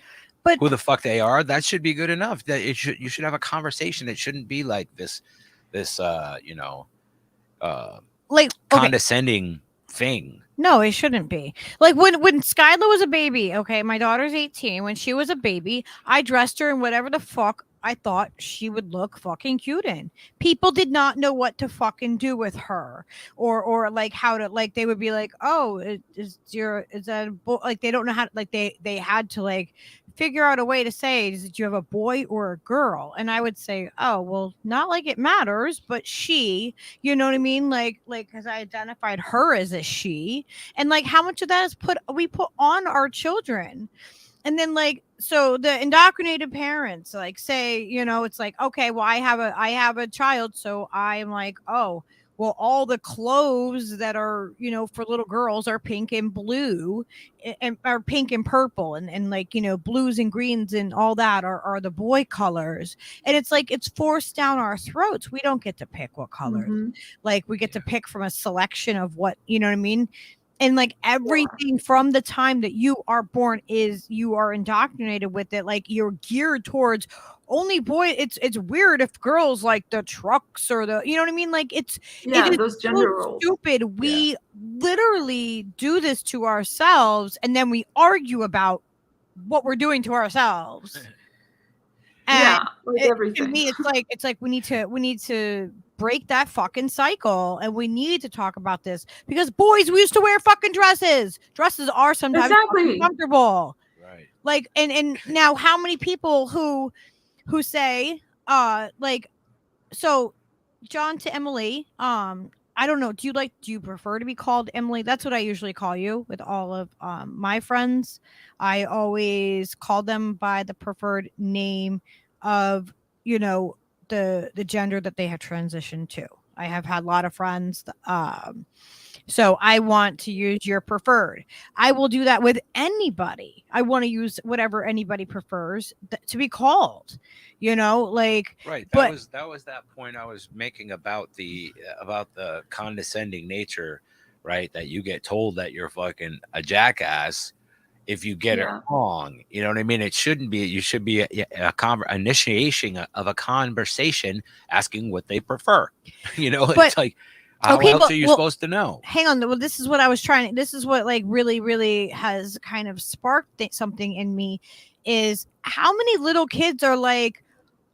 who the fuck they are, that should be good enough. That you should have a conversation. It shouldn't be like this condescending thing. No, it shouldn't be. Like when Skylar was a baby, okay, my daughter's 18. When she was a baby, I dressed her in whatever the fuck I thought she would look fucking cute in. People did not know what to fucking do with her, or like how to, like, they would be like, oh, is that a boy? Like, they don't know how to, like, they had to like figure out a way to say, did you have a boy or a girl? And I would say, oh, well, not like it matters, but she, you know what I mean? Like, because I identified her as a she, and like how much of that is we put on our children. And then, like, so the indoctrinated parents, like, say, it's like, okay, well, I have a child, so I'm like, oh, well, all the clothes that are, for little girls are pink and blue, and are pink and purple, and like, blues and greens and all that are the boy colors. And it's like, it's forced down our throats. We don't get to pick what colors. Mm-hmm. Like, we get to pick from a selection of what, you know what I mean? And like everything from the time that you are born you are indoctrinated with it. Like, you're geared towards only boy. It's weird if girls like the trucks or the, you know what I mean? Like, it is those gender roles. Stupid. We literally do this to ourselves, and then we argue about what we're doing to ourselves. And like everything. To me, it's like we need to break that fucking cycle, and we need to talk about this, because boys, we used to wear fucking dresses. Dresses are sometimes comfortable, right? Like, and now how many people who say like, so John to Emily, I don't know, do you prefer to be called Emily? That's what I usually call you with all of my friends. I always call them by the preferred name of, the gender that they have transitioned to. I have had a lot of friends. So I want to use your preferred. I will do that with anybody. I want to use whatever anybody prefers to be called. Like Right. But That was that point I was making about the condescending nature, right? That you get told that you're fucking a jackass if you get it wrong. You know what I mean? It shouldn't be. You should be initiation of a conversation, asking what they prefer. It's like, how else are you supposed to know? Hang on. Well, this is what I was trying. This is what like really, really has kind of sparked something in me. Is how many little kids are like,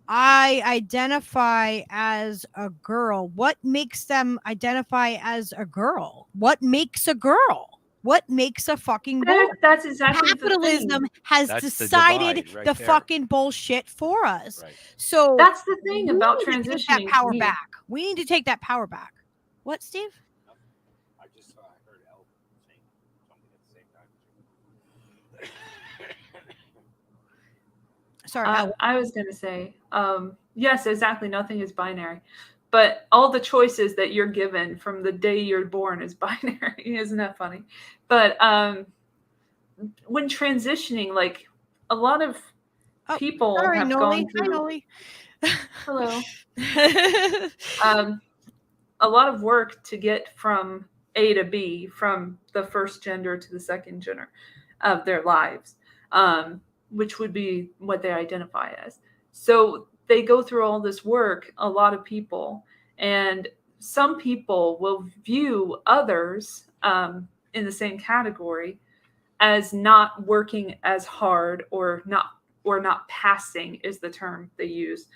I identify as a girl. What makes them identify as a girl? What makes a girl? What makes a fucking boy? That's exactly capitalism has decided the fucking bullshit for us. Right. So that's the thing about transitioning. That power back. We need to take that power back. What, Steve? I just heard Elle saying something at the same time. Sorry, I was going to say, yes, exactly. Nothing is binary, but all the choices that you're given from the day you're born is binary. Isn't that funny? But when transitioning, like a lot of people have gone through. Hello. A lot of work to get from A to B, from the first gender to the second gender of their lives, which would be what they identify as. So they go through all this work, a lot of people, and some people will view others in the same category as not working as hard or not passing is the term they use.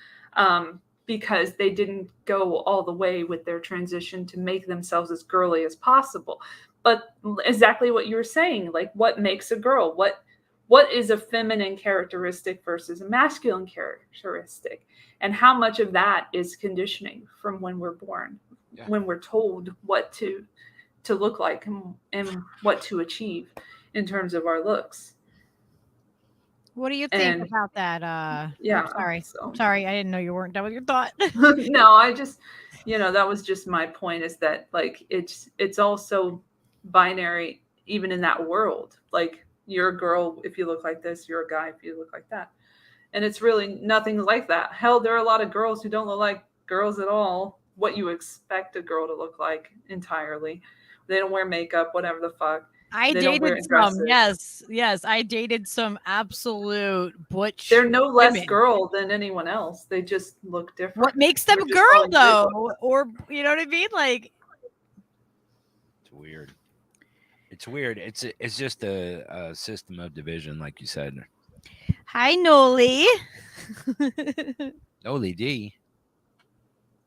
Because they didn't go all the way with their transition to make themselves as girly as possible. But exactly what you were saying, like what makes a girl? What is a feminine characteristic versus a masculine characteristic? And how much of that is conditioning from when we're born, when we're told what to look like and what to achieve in terms of our looks. What do you think about that? Yeah. Sorry, I didn't know you weren't done with your thought. No, I just, that was just my point, is that like it's also binary even in that world. Like you're a girl if you look like this, you're a guy if you look like that. And it's really nothing like that. Hell, there are a lot of girls who don't look like girls at all. What you expect a girl to look like entirely. They don't wear makeup, whatever the fuck. I dated some. Yes. I dated some absolute butch. They're no less girl than anyone else. They just look different. What makes them a girl, though? Or you know what I mean? Like, it's weird. It's weird. It's just a system of division, like you said. Hi, Noli. Noli D.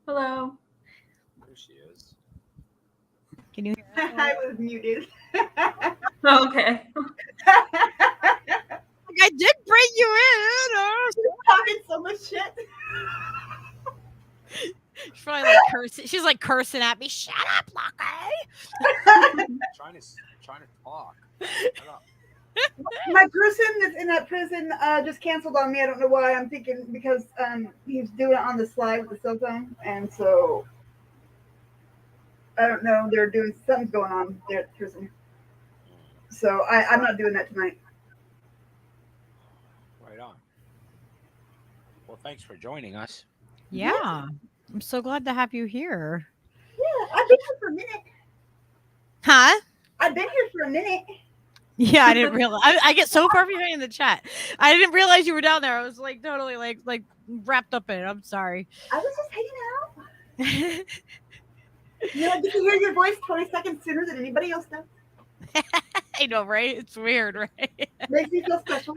Hello. There she is. Can you hear me? I was muted. Okay. I did bring you in. Talking so much shit. She's probably like cursing. She's like cursing at me. Shut up, Lucky. trying to talk. My person that's in that prison just canceled on me. I don't know why. I'm thinking because he's doing it on the slide with the cell phone, and so I don't know. They're doing something's going on there at the prison. So I'm not doing that tonight. Right on. Well, thanks for joining us. Yeah. I'm so glad to have you here. Yeah, I've been here for a minute. Huh? I've been here for a minute. Yeah, I didn't realize. I get so far behind in the chat. I didn't realize you were down there. I was like totally like wrapped up in it. I'm sorry. I was just hanging out. I get to hear your voice 20 seconds sooner than anybody else does. I know, right? It's weird, right? Makes me feel special.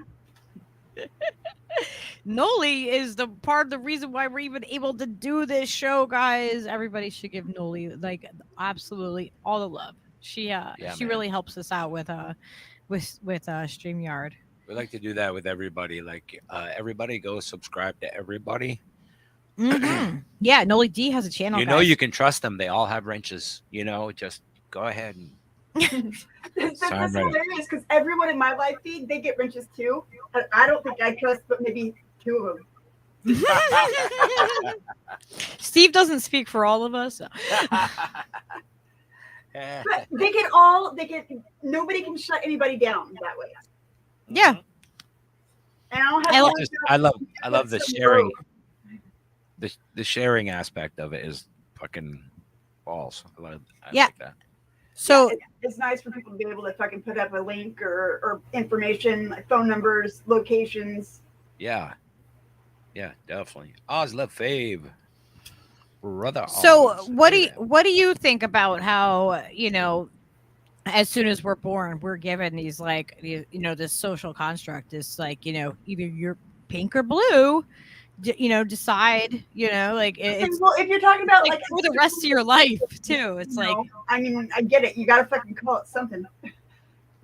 Noli is the part of the reason why we're even able to do this show, guys. Everybody should give Noli like absolutely all the love. She really helps us out with StreamYard. We like to do that with everybody. Like everybody go subscribe to everybody. Mm-hmm. Yeah, Noli D has a channel. You can trust them. They all have wrenches. Just go ahead and That's hilarious because everyone in my live feed, they get wrenches too. I don't think I trust, but maybe two of them. Steve doesn't speak for all of us. But nobody can shut anybody down that way. Yeah. And I don't have I love the sharing. The sharing aspect of it is fucking balls. I like that. So it's nice for people to be able to fucking put up a link or information, like phone numbers, locations. Yeah. Yeah, definitely. Oz love fave. Brother. So Oz. what do you think about how, as soon as we're born, we're given these like this social construct, this like, either you're pink or blue, decide, like it's well, if you're talking about like for the rest of your life too, it's like, I mean, I get it. You got to fucking call it something.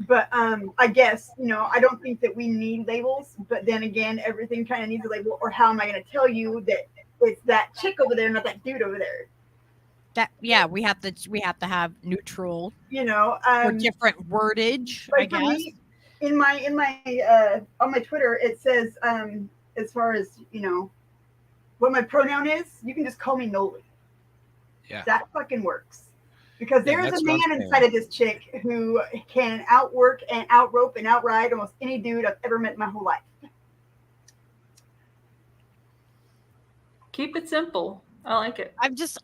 But I guess, I don't think that we need labels, but then again, everything kind of needs a label, or how am I going to tell you that it's that chick over there, not that dude over there? That, yeah, we have to have neutral, or different wordage, like I guess. me, in my on my Twitter, it says, as far as, what my pronoun is, you can just call me Noli. Yeah. That fucking works. Because Yeah, there is that's a what I'm man inside of this chick who can outwork and outrope and outride almost any dude I've ever met in my whole life. Keep it simple. I like it.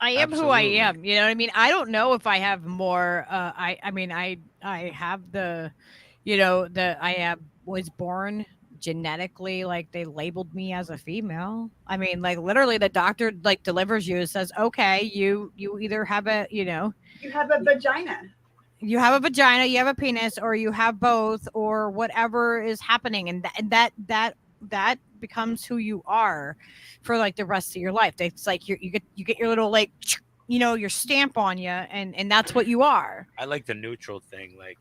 I am who I am. You know what I mean? I don't know if I have more. I have the, was born genetically, like they labeled me as a female. I mean, like literally the doctor like delivers you and says, okay, you either have a, you have a vagina. You have a vagina, you have a penis, or you have both, or whatever is happening. And that becomes who you are for like the rest of your life. It's like you get your little like, your stamp on you, and that's what you are. I like the neutral thing. Like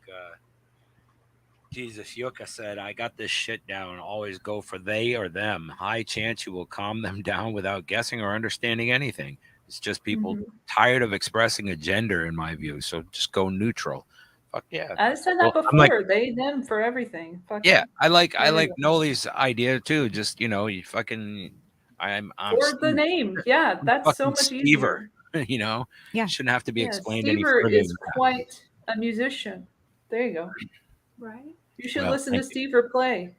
Jesus Yucca said, I got this shit down. Always go for they or them. High chance you will calm them down without guessing or understanding anything. It's just people tired of expressing a gender, in my view. So just go neutral. Fuck yeah. I said that before. They, them for everything. Fuck yeah. I like Noli's idea too. Just, you fucking I'm or the name. Yeah, that's so much easier. Yeah. Shouldn't have to be explained any Stever further. is quite a musician. There you go. Right. You should listen to Stever play.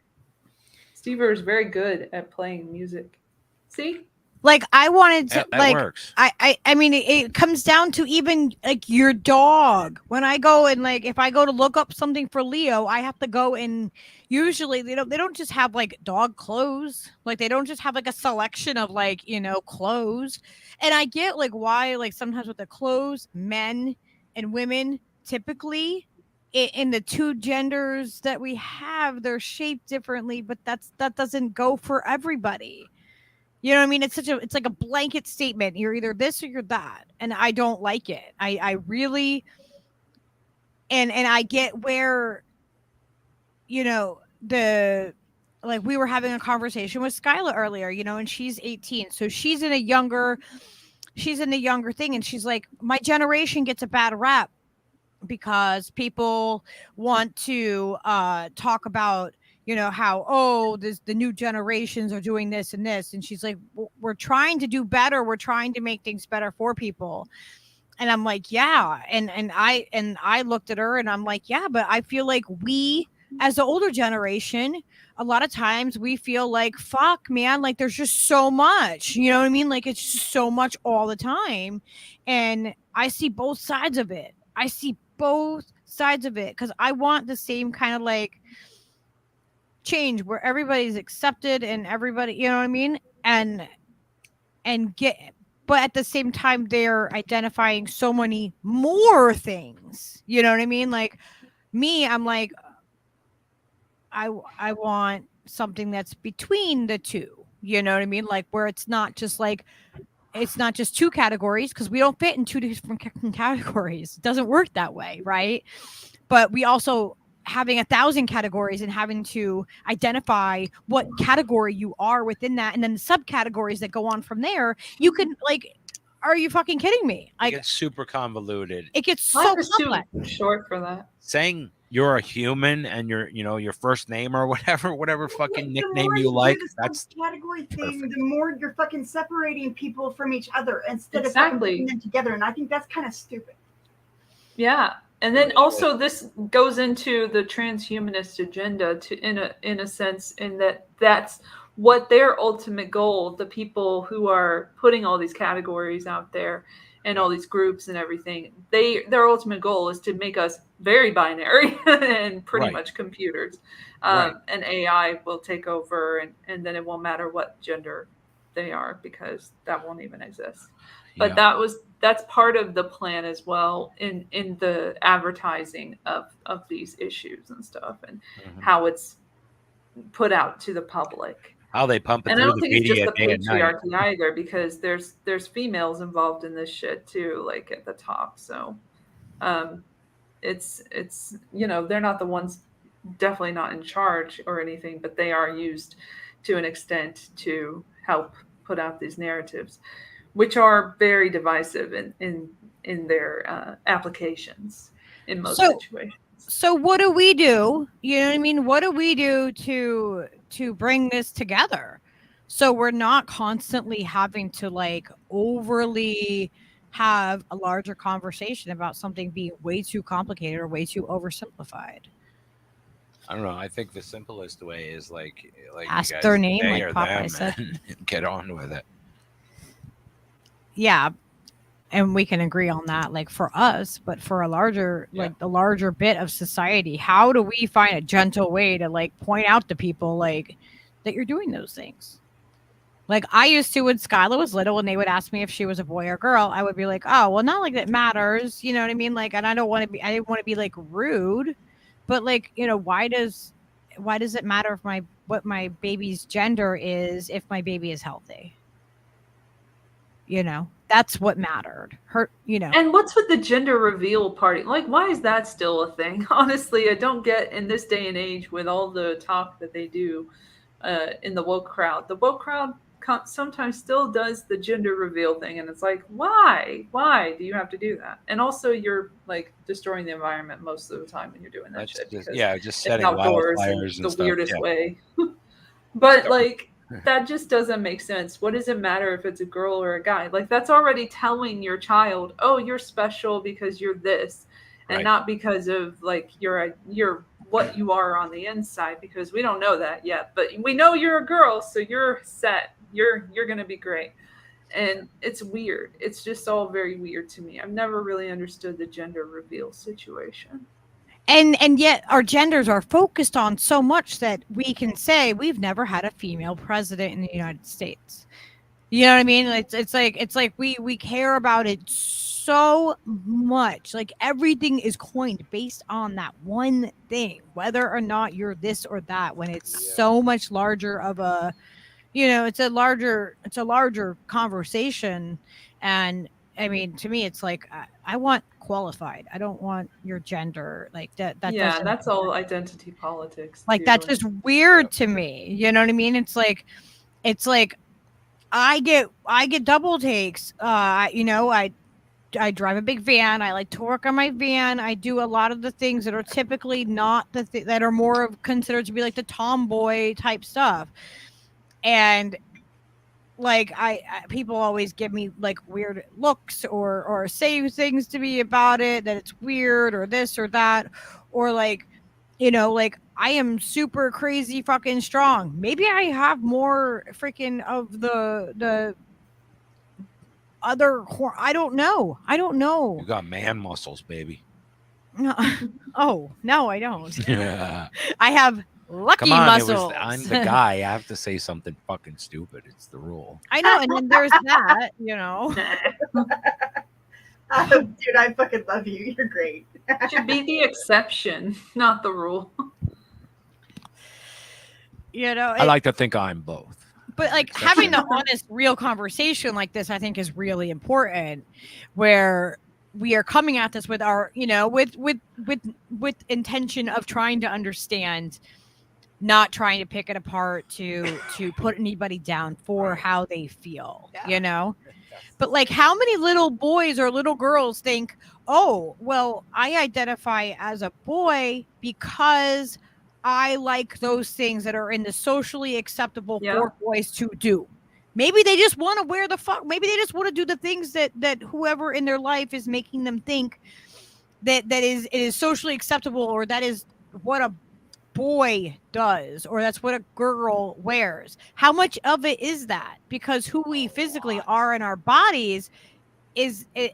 Stever is very good at playing music. See? Like I wanted to that like works. I mean it comes down to even like your dog. When I go and like if I go to look up something for Leo, I have to go and usually they don't just have like dog clothes. Like they don't just have like a selection of like, clothes. And I get like why like sometimes with the clothes, men and women typically in the two genders that we have, they're shaped differently, but that doesn't go for everybody. You know what I mean? It's like a blanket statement. You're either this or you're that. And I don't like it. I really, and I get where, like we were having a conversation with Skyla earlier, and she's 18. So she's in a younger thing. And she's like, my generation gets a bad rap because people want to talk about, how, the new generations are doing this and this. And she's like, we're trying to do better. We're trying to make things better for people. And I'm like, yeah. And I looked at her and I'm like, yeah, but I feel like we, as the older generation, a lot of times we feel like, fuck, man, like there's just so much, you know what I mean? Like it's just so much all the time. And I see both sides of it. Because I want the same kind of like change where everybody's accepted and everybody, you know what I mean? But at the same time, they're identifying so many more things. You know what I mean? Like me, I'm like, I want something that's between the two. You know what I mean? Like where it's not just two categories, because we don't fit in two different categories. It doesn't work that way, right? But we also having 1,000 categories and having to identify what category you are within that, and then the subcategories that go on from there. You can like, are you fucking kidding me? It gets super convoluted. It gets so complex. Too short for that. Saying you're a human and your first name or whatever fucking The nickname more you do like, this that's category thing, perfect. the more you're fucking separating people from each other instead of Exactly. putting them together. And I think that's kind of stupid. Yeah. And then also this goes into the transhumanist agenda in a sense, in that that's what their ultimate goal, the people who are putting all these categories out there and all these groups and everything, their ultimate goal is to make us very binary and pretty Right. much computers. Right. And AI will take over, and then it won't matter what gender they are, because that won't even exist. But Yeah. that's part of the plan as well in the advertising of these issues and stuff, and how it's put out to the public. How they pump it And I through don't the think it's just media the day and night. patriarchy either, because there's females involved in this shit too, like at the top. So it's they're not the ones, definitely not in charge or anything, but they are used to an extent to help put out these narratives, which are very divisive in their applications in most situations. So what do we do? You know what I mean? What do we do to bring this together, so we're not constantly having to like overly have a larger conversation about something being way too complicated or way too oversimplified? I don't know. I think the simplest way is like Ask you guys, their name, they like or Popeye them, said. and get on with it. Yeah, and we can agree on that, like for us, but for a larger, like the larger bit of society, how do we find a gentle way to like point out to people like that you're doing those things? Like I used to, when Skylar was little, and they would ask me if she was a boy or girl, I would be like, oh, well, not like that matters. You know what I mean? Like, and I didn't want to be like rude, but like, why does it matter if what my baby's gender is if my baby is healthy? That's what mattered. And what's with the gender reveal party? Like, why is that still a thing? Honestly, I don't get, in this day and age with all the talk that they do in the woke crowd. The woke crowd sometimes still does the gender reveal thing, and it's like, why do you have to do that? And also, you're like destroying the environment most of the time when you're doing that shit. Just setting outdoors wildfires and the stuff. weirdest way. But like, that just doesn't make sense. What does it matter if it's a girl or a guy? Like, that's already telling your child, oh, you're special because you're this, and not because of like you're what you are on the inside, because we don't know that yet. But we know you're a girl, so you're set. You're gonna be great. And it's weird. It's just all very weird to me. I've never really understood the gender reveal situation. And yet our genders are focused on so much that we can say we've never had a female president in the United States. You know what I mean? It's like we care about it so much. Like everything is coined based on that one thing, whether or not you're this or that, when it's so much larger of a, it's a larger conversation. And I mean, to me, it's like, I want qualified. I don't want your gender, like that. Yeah, that's all identity politics. Like, that's just weird to me. You know what I mean? It's like I get double takes. I drive a big van. I like to work on my van. I do a lot of the things that are typically not that are more of considered to be like the tomboy type stuff. And like people always give me like weird looks or say things to me about it, that it's weird or this or that, or like, like I am super crazy fucking strong. Maybe I have more freaking of the other I don't know. You got man muscles, baby. No. Oh no, I don't. Yeah. I have lucky Come on, muscles. I'm the guy. I have to say something fucking stupid. It's the rule. I know, and then there's that, Dude, I fucking love you. You're great. Should be the exception, not the rule. I like to think I'm both. But like having the honest, real conversation like this, I think is really important, where we are coming at this with our, with intention of trying to understand, not trying to pick it apart to put anybody down for how they feel, But like, how many little boys or little girls think, oh, well, I identify as a boy because I like those things that are in the socially acceptable for boys to do. Maybe they just want to wear the fuck. Maybe they just want to do the things that whoever in their life is making them think that it is socially acceptable, or that is what a boy does, or that's what a girl wears. How much of it is that? Because who we physically are in our bodies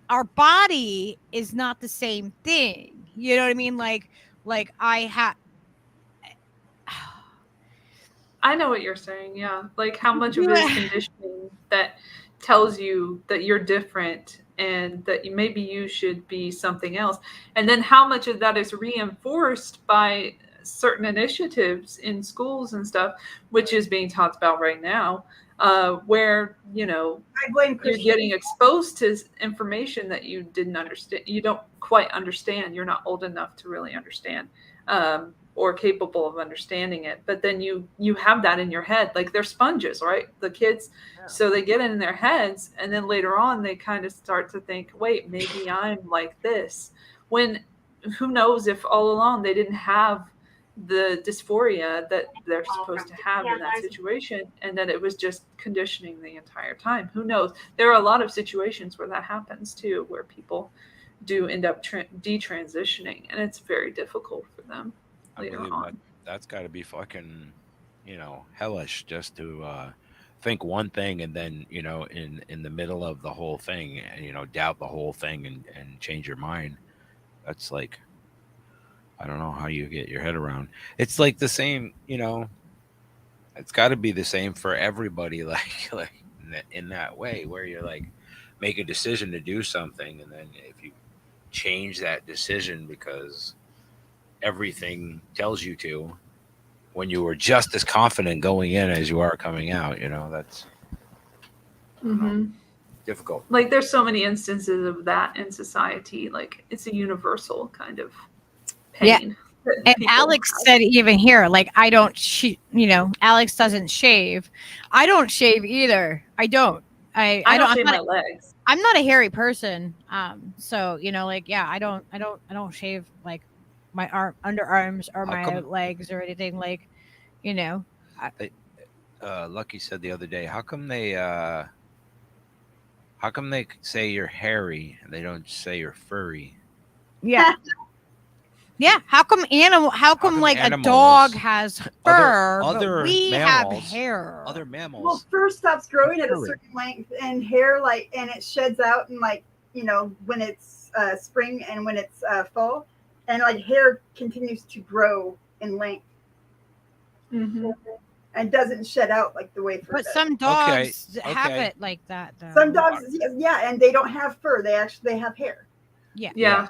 our body is not the same thing. You know what I mean? Like I know what you're saying. Yeah. Like how much of it is conditioning that tells you that you're different and that maybe you should be something else. And then how much of that is reinforced by certain initiatives in schools and stuff, which is being talked about right now, where, you're getting exposed to information that you didn't understand. You don't quite understand. You're not old enough to really understand. Or capable of understanding it, but then you have that in your head. Like they're sponges, right? The kids, so they get it in their heads, and then later on they kind of start to think, wait, maybe I'm like this, when who knows if all along they didn't have the dysphoria that they're supposed to have in that situation, and that it was just conditioning the entire time. Who knows? There are a lot of situations where that happens too, where people do end up detransitioning, and it's very difficult for them. That's got to be fucking, hellish, just to think one thing and then, in the middle of the whole thing, and doubt the whole thing and change your mind. That's like, I don't know how you get your head around. It's like the same, it's got to be the same for everybody, like in that way, where you're like, make a decision to do something, and then if you change that decision because everything tells you to, when you were just as confident going in as you are coming out, that's difficult. Like there's so many instances of that in society. Like it's a universal kind of pain. Yeah. And Alex said even here, like, Alex doesn't shave. I don't shave either. I don't shave my legs. I'm not a hairy person. So, I don't shave like my underarms or my legs or anything, like, Lucky said the other day, how come they say you're hairy and they don't say you're furry? Yeah. Yeah, how come like animals, a dog has fur, but we have hair? Other mammals. Well, fur stops growing at a certain length, and hair and it sheds out, and when it's spring and when it's fall, and like hair continues to grow in length, and doesn't shed out like the way fur does. But some dogs have it like that, though. Some dogs, and they don't have fur; they have hair. Yeah.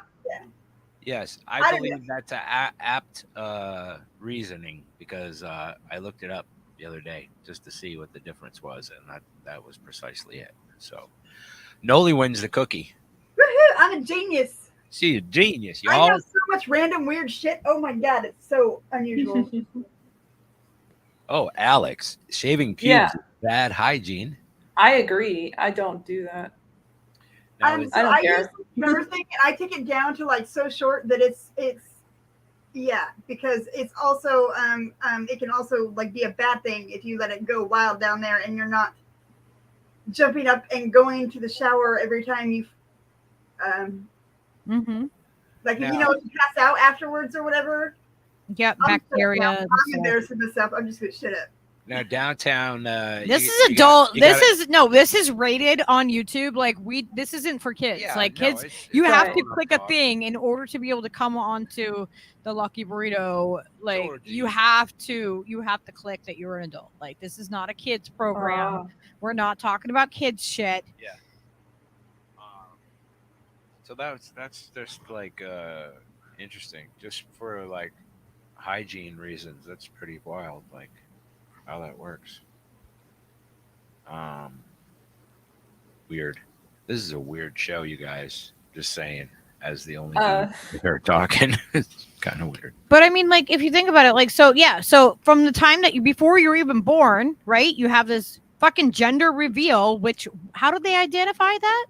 Yes, I believe that's an apt reasoning, because I looked it up the other day just to see what the difference was, and that was precisely it. So, Noli wins the cookie. Woohoo! I'm a genius. She's a genius, y'all. I know so much random weird shit. Oh my god, it's so unusual. Oh, Alex, shaving pubes is bad hygiene. I agree. I don't do that. I don't care. Remember thinking I take it down to like so short that it's because it's also it can also like be a bad thing if you let it go wild down there and you're not jumping up and going to the shower every time you like if you pass out afterwards or whatever. Yeah, bacteria. I'm embarrassing myself. I'm just gonna shut up. Now downtown, this is adult. This is rated on YouTube. Like this isn't for kids. Kids, you have to click a thing in order to be able to come onto the Lucky Burrito. Like you have to click that you're an adult. Like this is not a kids program. We're not talking about kids shit. Yeah. So that's just like interesting, just for like hygiene reasons. That's pretty wild. Like how that works. Weird. This is a weird show, you guys. Just saying, as the only they're talking. It's kind of weird. But I mean, like, if you think about it, like, so from the time that before you're even born, right? You have this fucking gender reveal, which how do they identify that?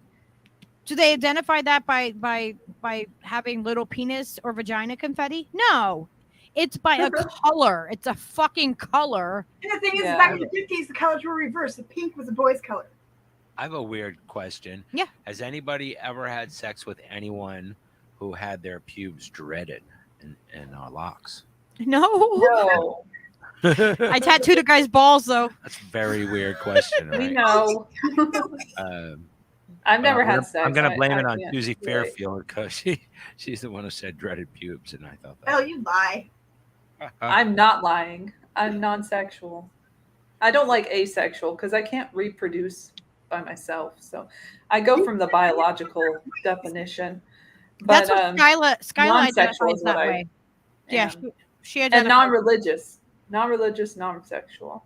Do they identify that by having little penis or vagina confetti? No. It's by a color. It's a fucking color. And the thing is, back in the 50s, the colors were reversed. The pink was a boy's color. I have a weird question. Yeah. Has anybody ever had sex with anyone who had their pubes dreaded and locks? No. I tattooed a guy's balls though. That's a very weird question, right? We know. I've never had sex. I'm gonna blame it on can't Susie relate. Fairfield because she's the one who said dreaded pubes, and I thought that. Oh, you lie. I'm not lying. I'm non-sexual. I don't like asexual because I can't reproduce by myself. So I go from the biological definition. But, That's what Skyla non-sexual identifies is what that I way. Yeah, she and identifies. non-religious, non-sexual.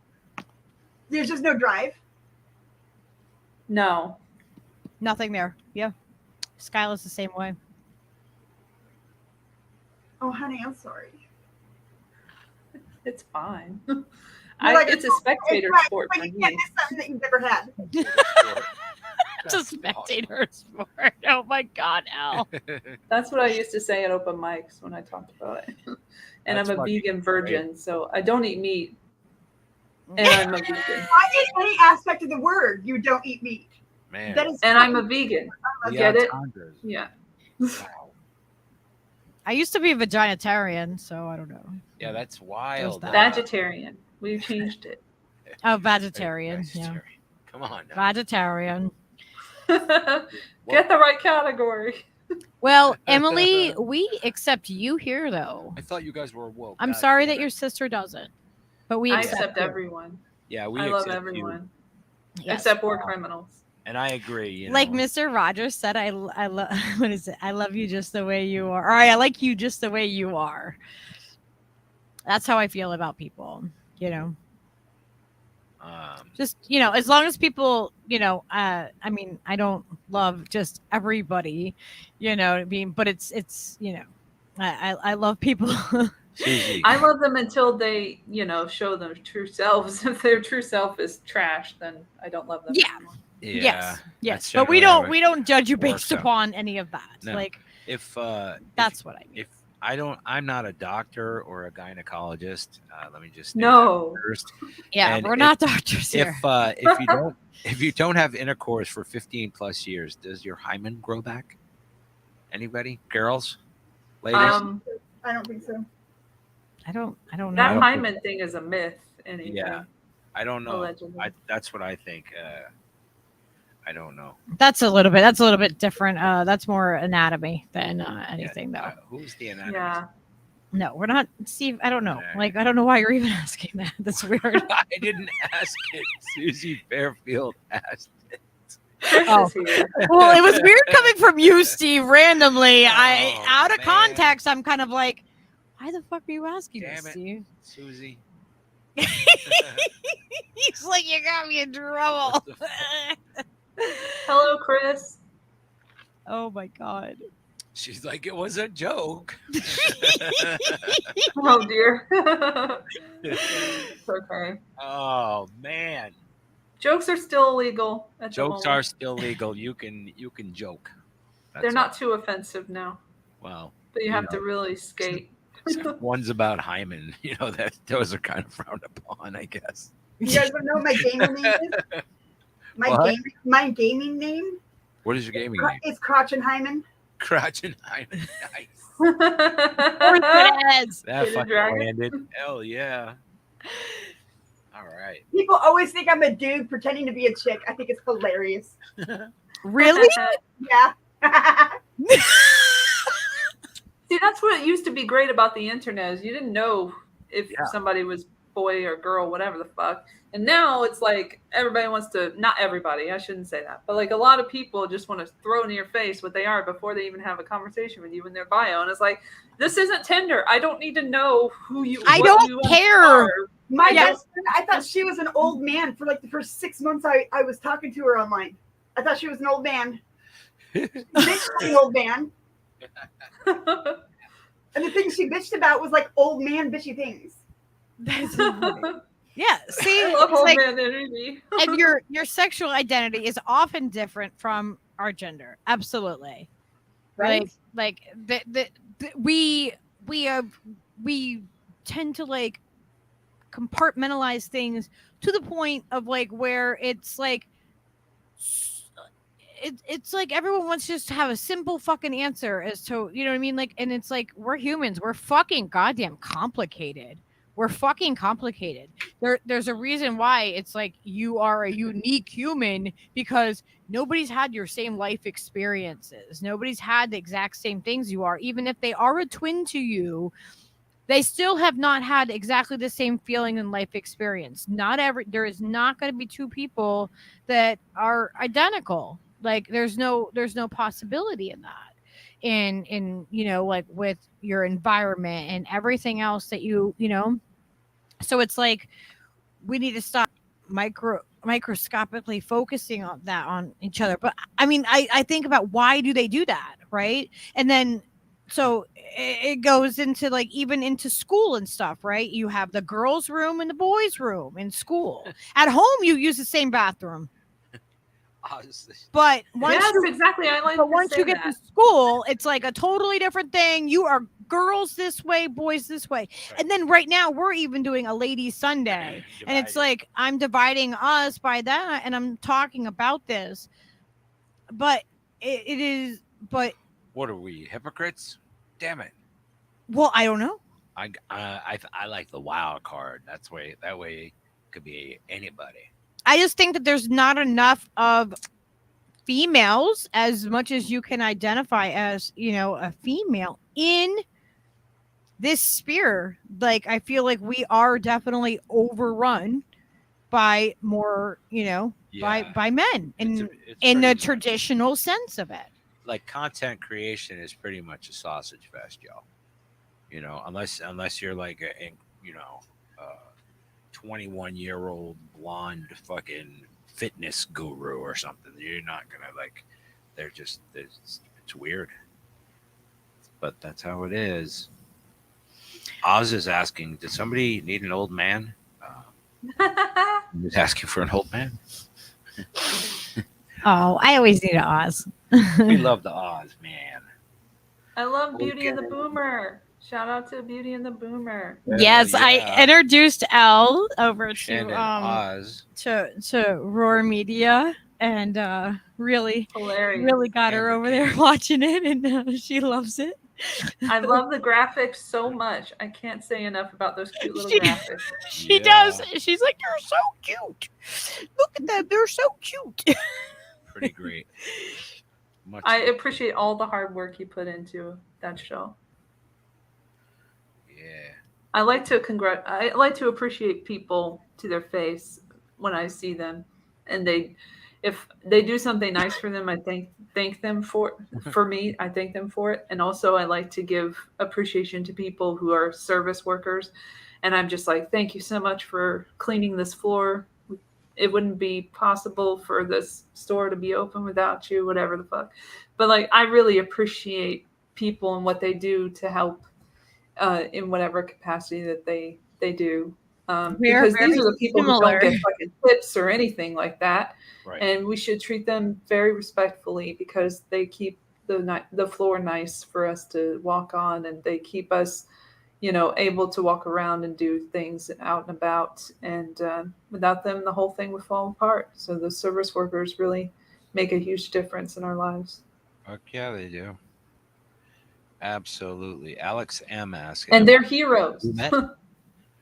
There's just no drive. No. Nothing there. Yeah. Skyla's the same way. Oh, honey, I'm sorry. It's fine. Like, it's a spectator sport for you me. can't miss something that you've never had. It's a spectator sport. Oh my God, Al. That's what I used to say at open mics when I talked about it. And That's I'm a fucking vegan virgin, so I don't eat meat. And I'm a vegan. I eat any aspect of the word. You don't eat meat. Man. That is And I'm a vegan. Get it? Yeah. I used to be a vaginitarian, so I don't know. Yeah, that's wild. Vegetarian. We've changed it. Oh, vegetarian. Yeah. Come on now. Vegetarian. Get the right category. Well, Emily, we accept you here, though. I thought you guys were woke. I'm sorry that your sister doesn't, but we I accept accept you. everyone. Yeah, we I love accept everyone. Yes. Except war criminals. And I agree. You Like know. Mr. Rogers said, I love what is it? I love you just the way you are. Or I like you just the way you are. That's how I feel about people, you know. Just, you know, as long as people, you know, I mean, I don't love just everybody, you know what I mean? But it's, you know, I love people. I love them until they, you know, show their true selves. If their true self is trash, then I don't love them anymore. Yes. that's But we generally don't judge you works based out. upon any of that. No. Like if that's what I mean. If I'm not a doctor or a gynecologist. Let me just No. first. Yeah, And we're not doctors here. If you don't have intercourse for 15 plus years, does your hymen grow back? Anybody? Girls? Ladies? I don't think so. I don't know. That hymen thing is a myth. Anyway. Yeah. I don't know. Allegedly. That's what I think. I don't know. That's a little bit different. That's more anatomy than anything, though. Who's the anatomy? Yeah. No, we're not. Steve, I don't know. Like, I don't know why you're even asking that. That's weird. I didn't ask it. Susie Fairfield asked it. Oh. Well, it was weird coming from you, Steve, randomly. Out of context, I'm kind of like, why the fuck are you asking Damn this, it, Steve? Susie. He's like, you got me in trouble. Hello, Chris. Oh my God. She's like, it was a joke. Oh dear. It's okay. Oh man. Jokes are still illegal. At the Jokes moment. are still legal. You can joke. They're not too offensive now, Well, but you have to really skate. one's about hymen. You know that those are kind of frowned upon, I guess. You guys don't know what my gaming name is? What? My gaming name? What is your gaming name? It's Crotch and Hyman. Crotch and hymen. Nice. That Hidden fucking dragon. landed. Hell yeah. All right. People always think I'm a dude pretending to be a chick. I think it's hilarious. Really? Yeah. See, that's what used to be great about the internet is you didn't know if somebody was boy or girl, whatever the fuck. And now it's like everybody wants to, not everybody, I shouldn't say that, but like a lot of people just want to throw in your face what they are before they even have a conversation with you in their bio. And it's like, this isn't Tinder. I don't need to know who you I what don't you care. are. My Yeah. best friend, I thought she was an old man for like the first 6 months I was talking to her online. I thought she was an old man. Bitched like an old man. And the things she bitched about was like old man bitchy things. That's so funny. Yeah, see, I love it's old like, man energy. and your sexual identity is often different from our gender. Absolutely. Right? Like we tend to like compartmentalize things to the point of like where it's like it's like everyone wants just to have a simple fucking answer as to, you know what I mean? Like, and it's like, we're humans. We're fucking goddamn complicated. We're fucking complicated. There's a reason why it's like you are a unique human, because nobody's had your same life experiences. Nobody's had the exact same things you are. Even if they are a twin to you, they still have not had exactly the same feeling and life experience. There is not going to be two people that are identical. Like there's no possibility in that. In you know, like with your environment and everything else that you know. So it's like we need to stop microscopically focusing on that on each other. But I mean, I think about, why do they do that, right? And then so it goes into like even into school and stuff, right? You have the girls' room and the boys' room in school. At home, you use the same bathroom. But once exactly. I like. But once you get to school, it's like a totally different thing. You are girls this way, boys this way. Right. And then right now we're even doing a ladies' Sunday. And it's like I'm dividing us by that, and I'm talking about this. But it is what are we, hypocrites? Damn it. Well, I don't know. I like the wild card. That way it could be anybody. I just think that there's not enough of females, as much as you can identify as, you know, a female in this sphere. Like, I feel like we are definitely overrun by more, you know, by men in the traditional sense of it. Like, content creation is pretty much a sausage fest, y'all. You know, unless you're like a 21-year-old blonde fucking fitness guru or something. You're not gonna like. It's weird, but that's how it is. Oz is asking, does somebody need an old man? He's asking for an old man. Oh, I always need an Oz. We love the Oz, man. I love Beauty and the Boomer. Shout out to Beauty and the Boomer. Yes, yeah. I introduced Elle over to Oz to Roar Media, and really got her over there watching it, and she loves it. I love the graphics so much. I can't say enough about those cute little graphics. She does. She's like, "You're so cute. Look at them. They're so cute." Pretty great. I appreciate all the hard work you put into that show. Yeah. I like to appreciate people to their face when I see them, and if they do something nice for them, I thank them for me. I thank them for it, and also I like to give appreciation to people who are service workers, and I'm just like, thank you so much for cleaning this floor. It wouldn't be possible for this store to be open without you, whatever the fuck. But like, I really appreciate people and what they do to help in whatever capacity that they do. Because these are the people who don't get fucking tips or anything like that. Right. And we should treat them very respectfully, because they keep the floor nice for us to walk on, and they keep us, you know, able to walk around and do things out and about. And without them, the whole thing would fall apart. So the service workers really make a huge difference in our lives. Fuck yeah, they do. Absolutely. Alex M. asks. And they're heroes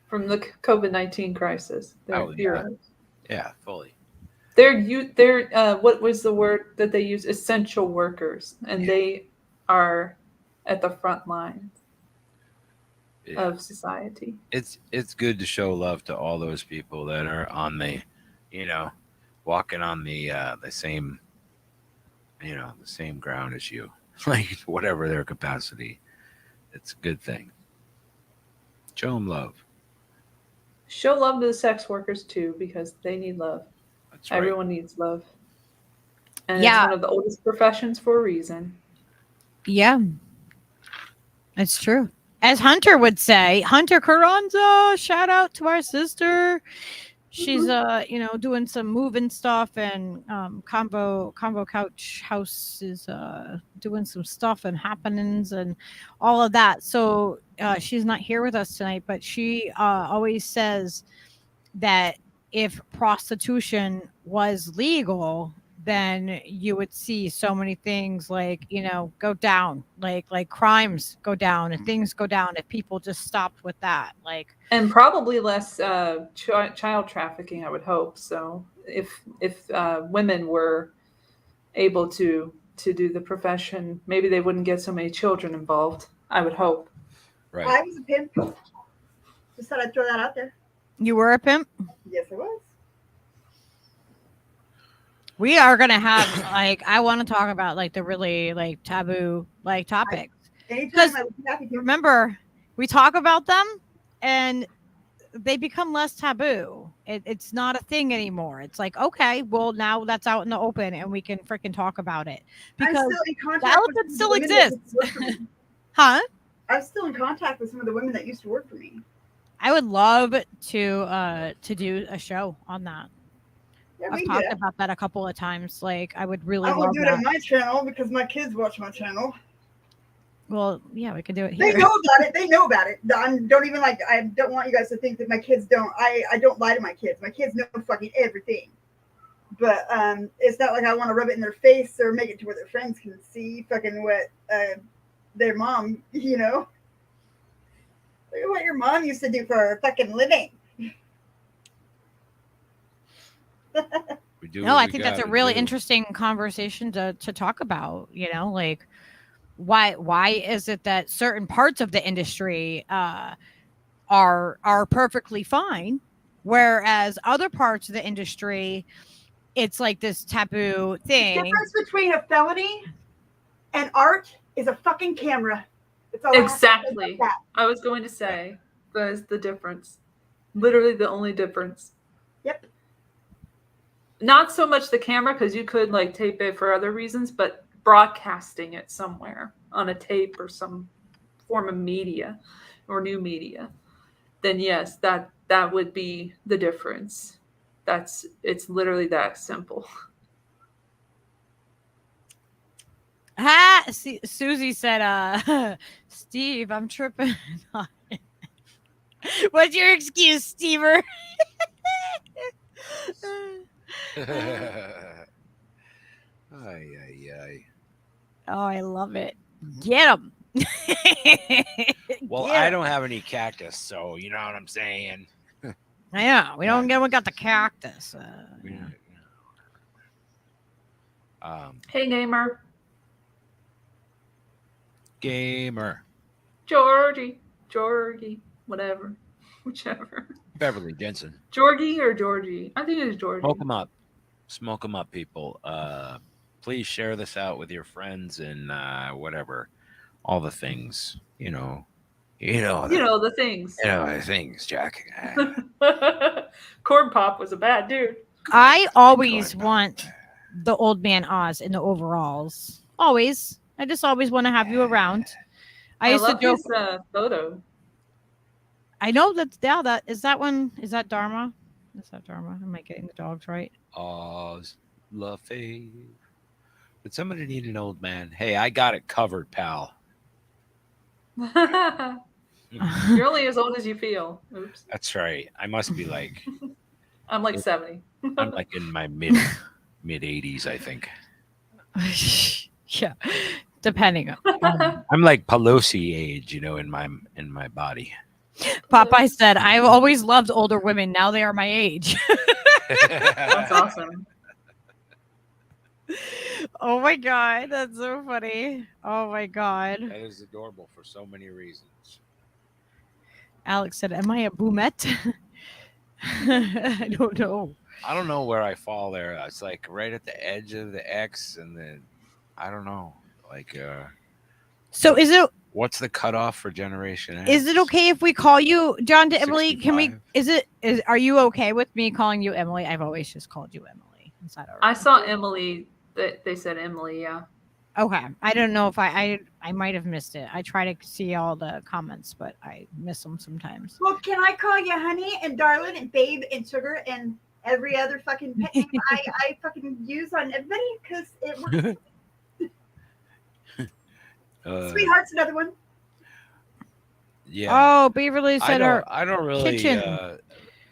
from the COVID-19 crisis. They're heroes. Yeah, fully. They're what was the word that they use? Essential workers. And they are at the front line of society. It's good to show love to all those people that are on the, you know, walking on the same, you know, the same ground as you, like whatever their capacity. It's a good thing. Show them love. Show love to the sex workers too, because they need love. That's right. Everyone needs love. And it's one of the oldest professions for a reason. Yeah. It's true. As Hunter would say, Hunter Carranza, shout out to our sister. She's doing some moving stuff, and Combo Couch House is doing some stuff and happenings and all of that. So she's not here with us tonight, but she always says that if prostitution was legal, then you would see so many things like, go down, like crimes go down and things go down if people just stopped with that. Like, and probably less child trafficking, I would hope. So if women were able to do the profession, maybe they wouldn't get so many children involved. I would hope. Right. I was a pimp. Just thought I'd throw that out there. You were a pimp? Yes, I was. We are gonna have I want to talk about the really taboo topics. Because remember, we talk about them and they become less taboo. It's not a thing anymore. It's like, okay, well, now that's out in the open and we can freaking talk about it. Because the elephant still exists. Huh? I'm still in contact with some of the women that used to work for me. I would love to do a show on that. Yeah, I've talked about that a couple of times. I would really I love won't do it that. on my channel because my kids watch my channel. Well, yeah, we can do it here. They know about it. They know about it. I don't want you guys to think that my kids don't. I don't lie to my kids. My kids know fucking everything. But it's not like I want to rub it in their face or make it to where their friends can see fucking what their mom, Look at what your mom used to do for her fucking living. I think that's a really interesting conversation to talk about. Why is it that certain parts of the industry are perfectly fine, whereas other parts of the industry, it's like this taboo thing. The difference between a felony and art is a fucking camera. That's all Exactly. I was going to say that's the difference. Literally the only difference. Yep. Not so much the camera, because you could tape it for other reasons, but broadcasting it somewhere on a tape or some form of media or new media, then yes, that would be the difference. It's literally that simple. Susie said, Steve, I'm tripping. What's your excuse, Stever? Oh, I love it. Get them. Well, I don't have any cactus, so you know what I'm saying. I know we got the cactus. Hey, gamer, Georgie, whatever, whichever. Beverly Jensen. Georgie or Georgie? I think it is Georgie. Smoke them up, people. Please share this out with your friends and whatever, all the things. You know the things. The things, Jack. Corn Pop was a bad dude. I always want the old man Oz in the overalls. Always. I just always want to have you around. I used love to joke. His photo. I know that is that one. Is that Dharma? Is that Dharma? Am I getting the dogs right? Oz, La Fave. Did somebody need an old man? Hey, I got it covered, pal. You're only as old as you feel. Oops. That's right. I must be I'm 70. I'm in my mid 80s, I think. Yeah, depending on. I'm like Pelosi age, in my body. Popeye said, "I've always loved older women. Now they are my age." That's awesome. Oh my god, that's so funny. Oh my god. That is adorable for so many reasons. Alex said, "Am I a boomette?" I don't know. I don't know where I fall there. It's right at the edge of the X, and then I don't know. So is it? What's the cutoff for Generation X? Is it okay if we call you John to Emily? 65? Can we? Are you okay with me calling you Emily? I've always just called you Emily. I saw Emily. They said Emily. Yeah. Okay. I don't know if I might have missed it. I try to see all the comments, but I miss them sometimes. Well, can I call you honey and darling and babe and sugar and every other fucking pet name I fucking use on everybody? Because it works. Sweetheart's another one. Yeah. Oh, Beverly said I don't really kitchen.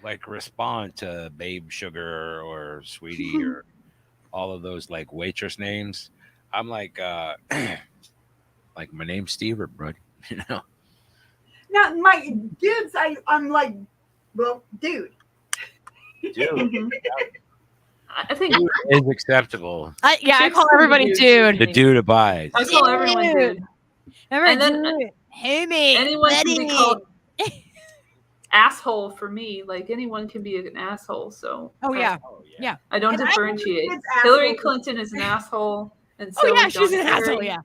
like respond to Babe Sugar or Sweetie or all of those like waitress names. I'm like like my name's Steve, bro. You know. Now my dudes, I'm like, well, dude. Dude. I think Dude is acceptable. I call everybody dude. The dude abides. I call everyone dude. And then homie, anyone can be buddy. called asshole for me. Like anyone can be an asshole. So Oh yeah. I don't And I differentiate. think it's Hillary asshole. Clinton is an asshole, and so Oh yeah, is she's John an asshole. Kerry Yeah.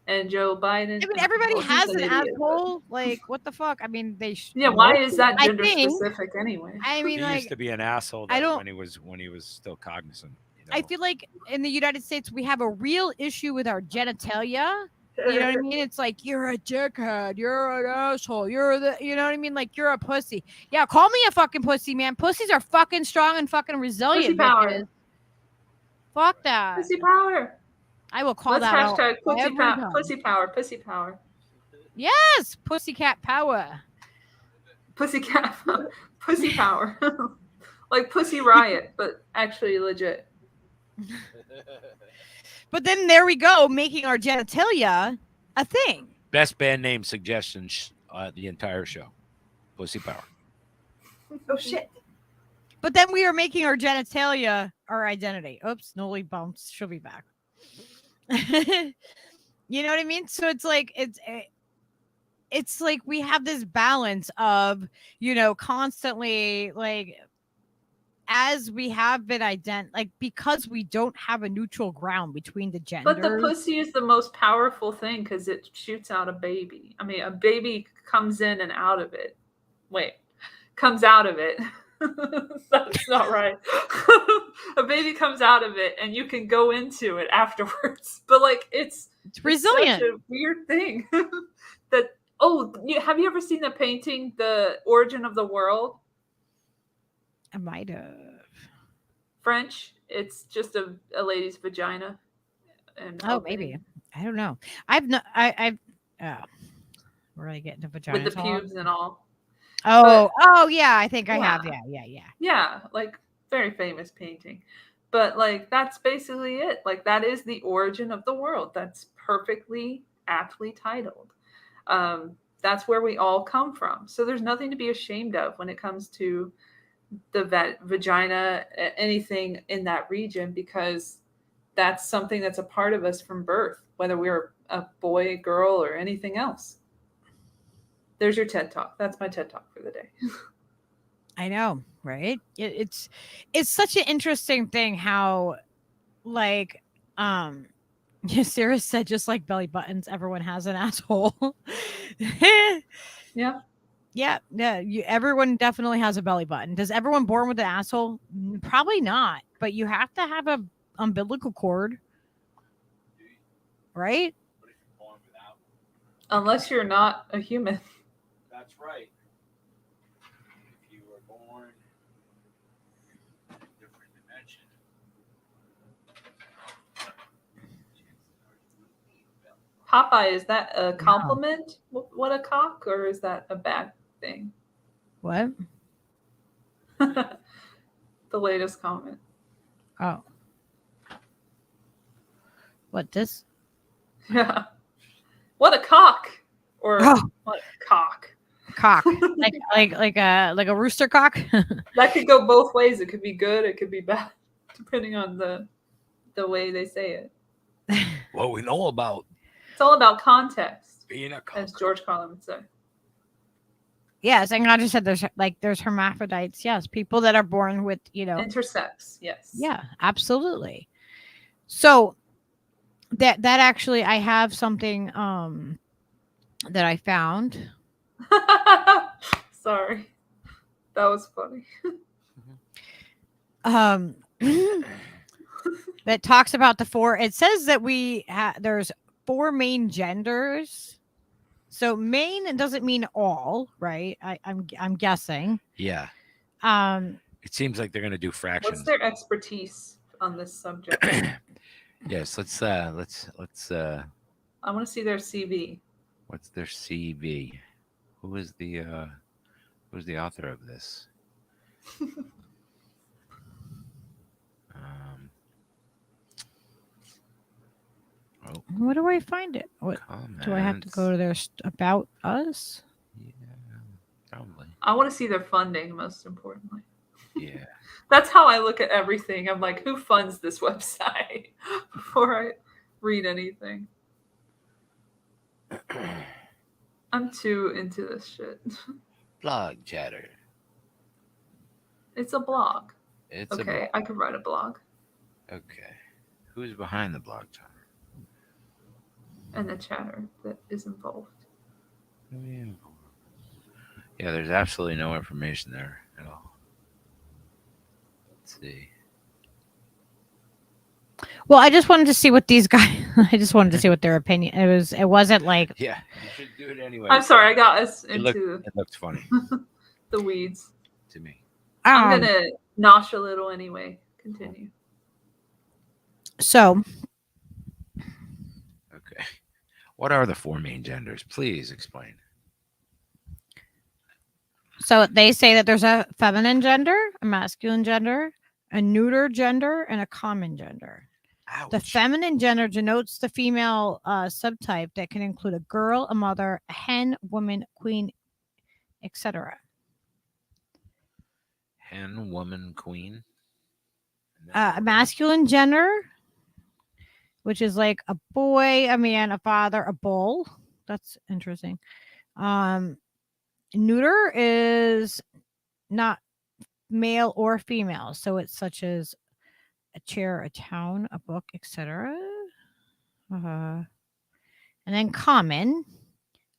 and Joe Biden. I mean, everybody Well, he's has an idiot, but- asshole. Like, what the fuck? I mean, they. Yeah, why is that I gender think- specific anyway? I mean, He like, used to be an asshole I though, don't- when he was still cognizant. You know? I feel like in the United States we have a real issue with our genitalia. You know what I mean? It's like you're a dickhead, you're an asshole, you're the, you know what I mean? Like you're a pussy. Yeah, call me a fucking pussy, man. Pussies are fucking strong and fucking resilient. Pussy power. bitches. Fuck that. Pussy power. I will call Let's that out hashtag pussy, every power. time. Pussy power. Pussy power. Yes, pussycat power. Pussycat. Pussy power. Like Pussy Riot, but actually legit. But then there we go, making our genitalia a thing. Best band name suggestions the entire show. Pussy Power. Oh shit. But then we are making our genitalia our identity. Oops, Noli bounced. She'll be back. You know what I mean? So it's like it's like we have this balance of, you know, constantly like as we have been like because we don't have a neutral ground between the genders. But the pussy is the most powerful thing because it shoots out a baby. I mean, a baby comes in and out of it. Wait, comes out of it. That's not right. A baby comes out of it and you can go into it afterwards. But like it's resilient. Such a weird thing. That have you ever seen the painting The Origin of the World? I might have. French. It's just a lady's vagina. And Maybe. I don't know. We're gonna get into vaginas. with the pubes and all. Oh yeah, I think I have. Yeah. Yeah, like very famous painting. But like that's basically it. Like that is the origin of the world. That's perfectly aptly titled. That's where we all come from. So there's nothing to be ashamed of when it comes to the vagina, anything in that region, because that's something that's a part of us from birth, whether we're a boy, girl, or anything else. There's your TED Talk. That's my TED Talk for the day. I know, right? It's such an interesting thing how, like, Sarah said, just like belly buttons, everyone has an asshole. Yeah. Yeah. Everyone definitely has a belly button. Does everyone born with an asshole? Probably not. But you have to have a umbilical cord, right? Unless you're not a human. That's right. If you were born in a different dimension. Popeye, is that a compliment? What a cock, or is that a bad thing? What? The latest comment. Oh. What, this? Yeah. What a cock. Or what a cock. Cock. like a rooster cock? That could go both ways. It could be good, it could be bad, depending on the way they say it. What we know about It's all about context, being a as George Carlin would say. Yes, and I just said there's hermaphrodites. Yes, people that are born with, Intersex. Yes. Yeah, absolutely. So that actually, I have something that I found. Sorry, that was funny. that talks about the four. It says that there's 4 main genders. So main doesn't mean all, right? I'm guessing. Yeah. Um, It seems like they're gonna do fractions. What's their expertise on this subject? Yes, let's I want to see their CV. what's their CV? Who's the author of this? Where do I find it? What do I have to go to their about us? Yeah, probably. I want to see their funding, most importantly. Yeah. That's how I look at everything. I'm like, who funds this website before I read anything? I'm too into this shit. Blog chatter. It's a blog. It's okay. I could write a blog. Okay. Who's behind the blog chatter? And the chatter that is involved. Yeah, there's absolutely no information there at all. Let's see. Well, I just wanted to see what these guys. I just wanted to see what their opinion. It wasn't like. Yeah, you should do it anyway. I'm sorry, I got us into. It looked funny. The weeds. To me. I'm gonna nosh a little anyway. Continue. So. Okay. What are the 4 main genders? Please explain. So they say that there's a feminine gender, a masculine gender, a neuter gender, and a common gender. Ouch. The feminine gender denotes the female subtype that can include a girl, a mother, a hen, woman, queen, etc. Hen, woman, queen. A masculine gender, which is like a boy, a man, a father, a bull. That's interesting. Neuter is not male or female, so it's such as a chair, a town, a book, etc. And then common,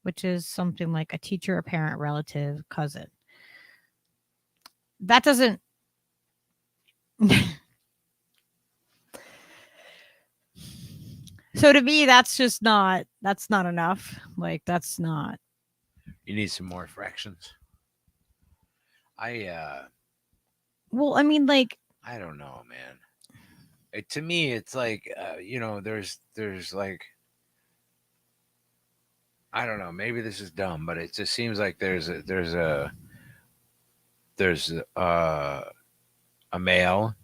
which is something like a teacher, a parent, relative, cousin. That doesn't. So to me, that's not enough. Like, that's not. You need some more fractions. Well, I mean, like, I don't know, man. To me, it's like, there's like, I don't know. Maybe this is dumb, but it just seems like there's a male,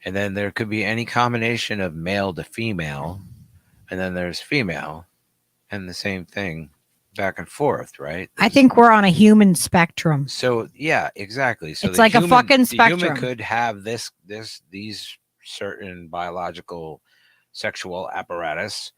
and then there could be any combination of male to female, and then there's female, and the same thing back and forth, right? I think we're on a human spectrum. So yeah, exactly. So it's like a fucking spectrum. The human could have these certain biological sexual apparatus,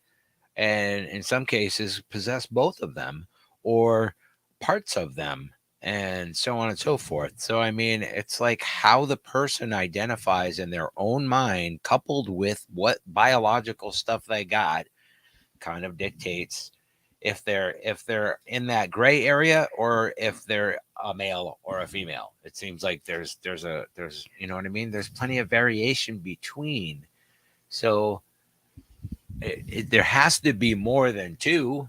and in some cases possess both of them or parts of them, and so on and so forth. So I mean, it's like how the person identifies in their own mind, coupled with what biological stuff they got, kind of dictates if they're in that gray area or if they're a male or a female. It seems like there's you know what I mean? There's plenty of variation between. So there has to be more than 2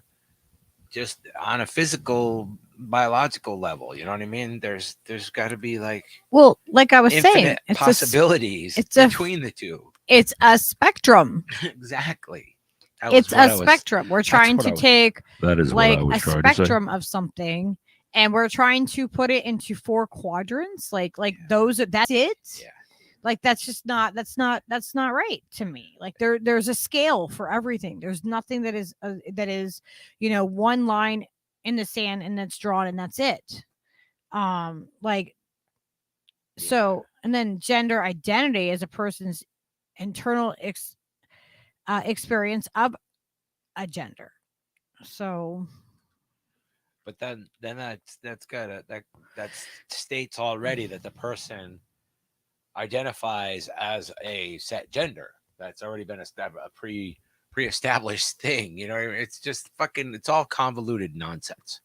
just on a physical biological level. You know what I mean? There's got to be like, well, like I was saying, it's possibilities between the 2. It's a spectrum. Exactly. It's a spectrum. We're trying to take like a spectrum of something, and we're trying to put it into 4 quadrants. Like those. That's it. Yeah. Like that's not right to me. Like there's a scale for everything. There's nothing that is one line in the sand and that's drawn and that's it. So, and then gender identity is a person's internal experience of a gender. So, but then that states already that the person identifies as a set gender. That's already been a pre-established thing. You know, it's just it's all convoluted nonsense.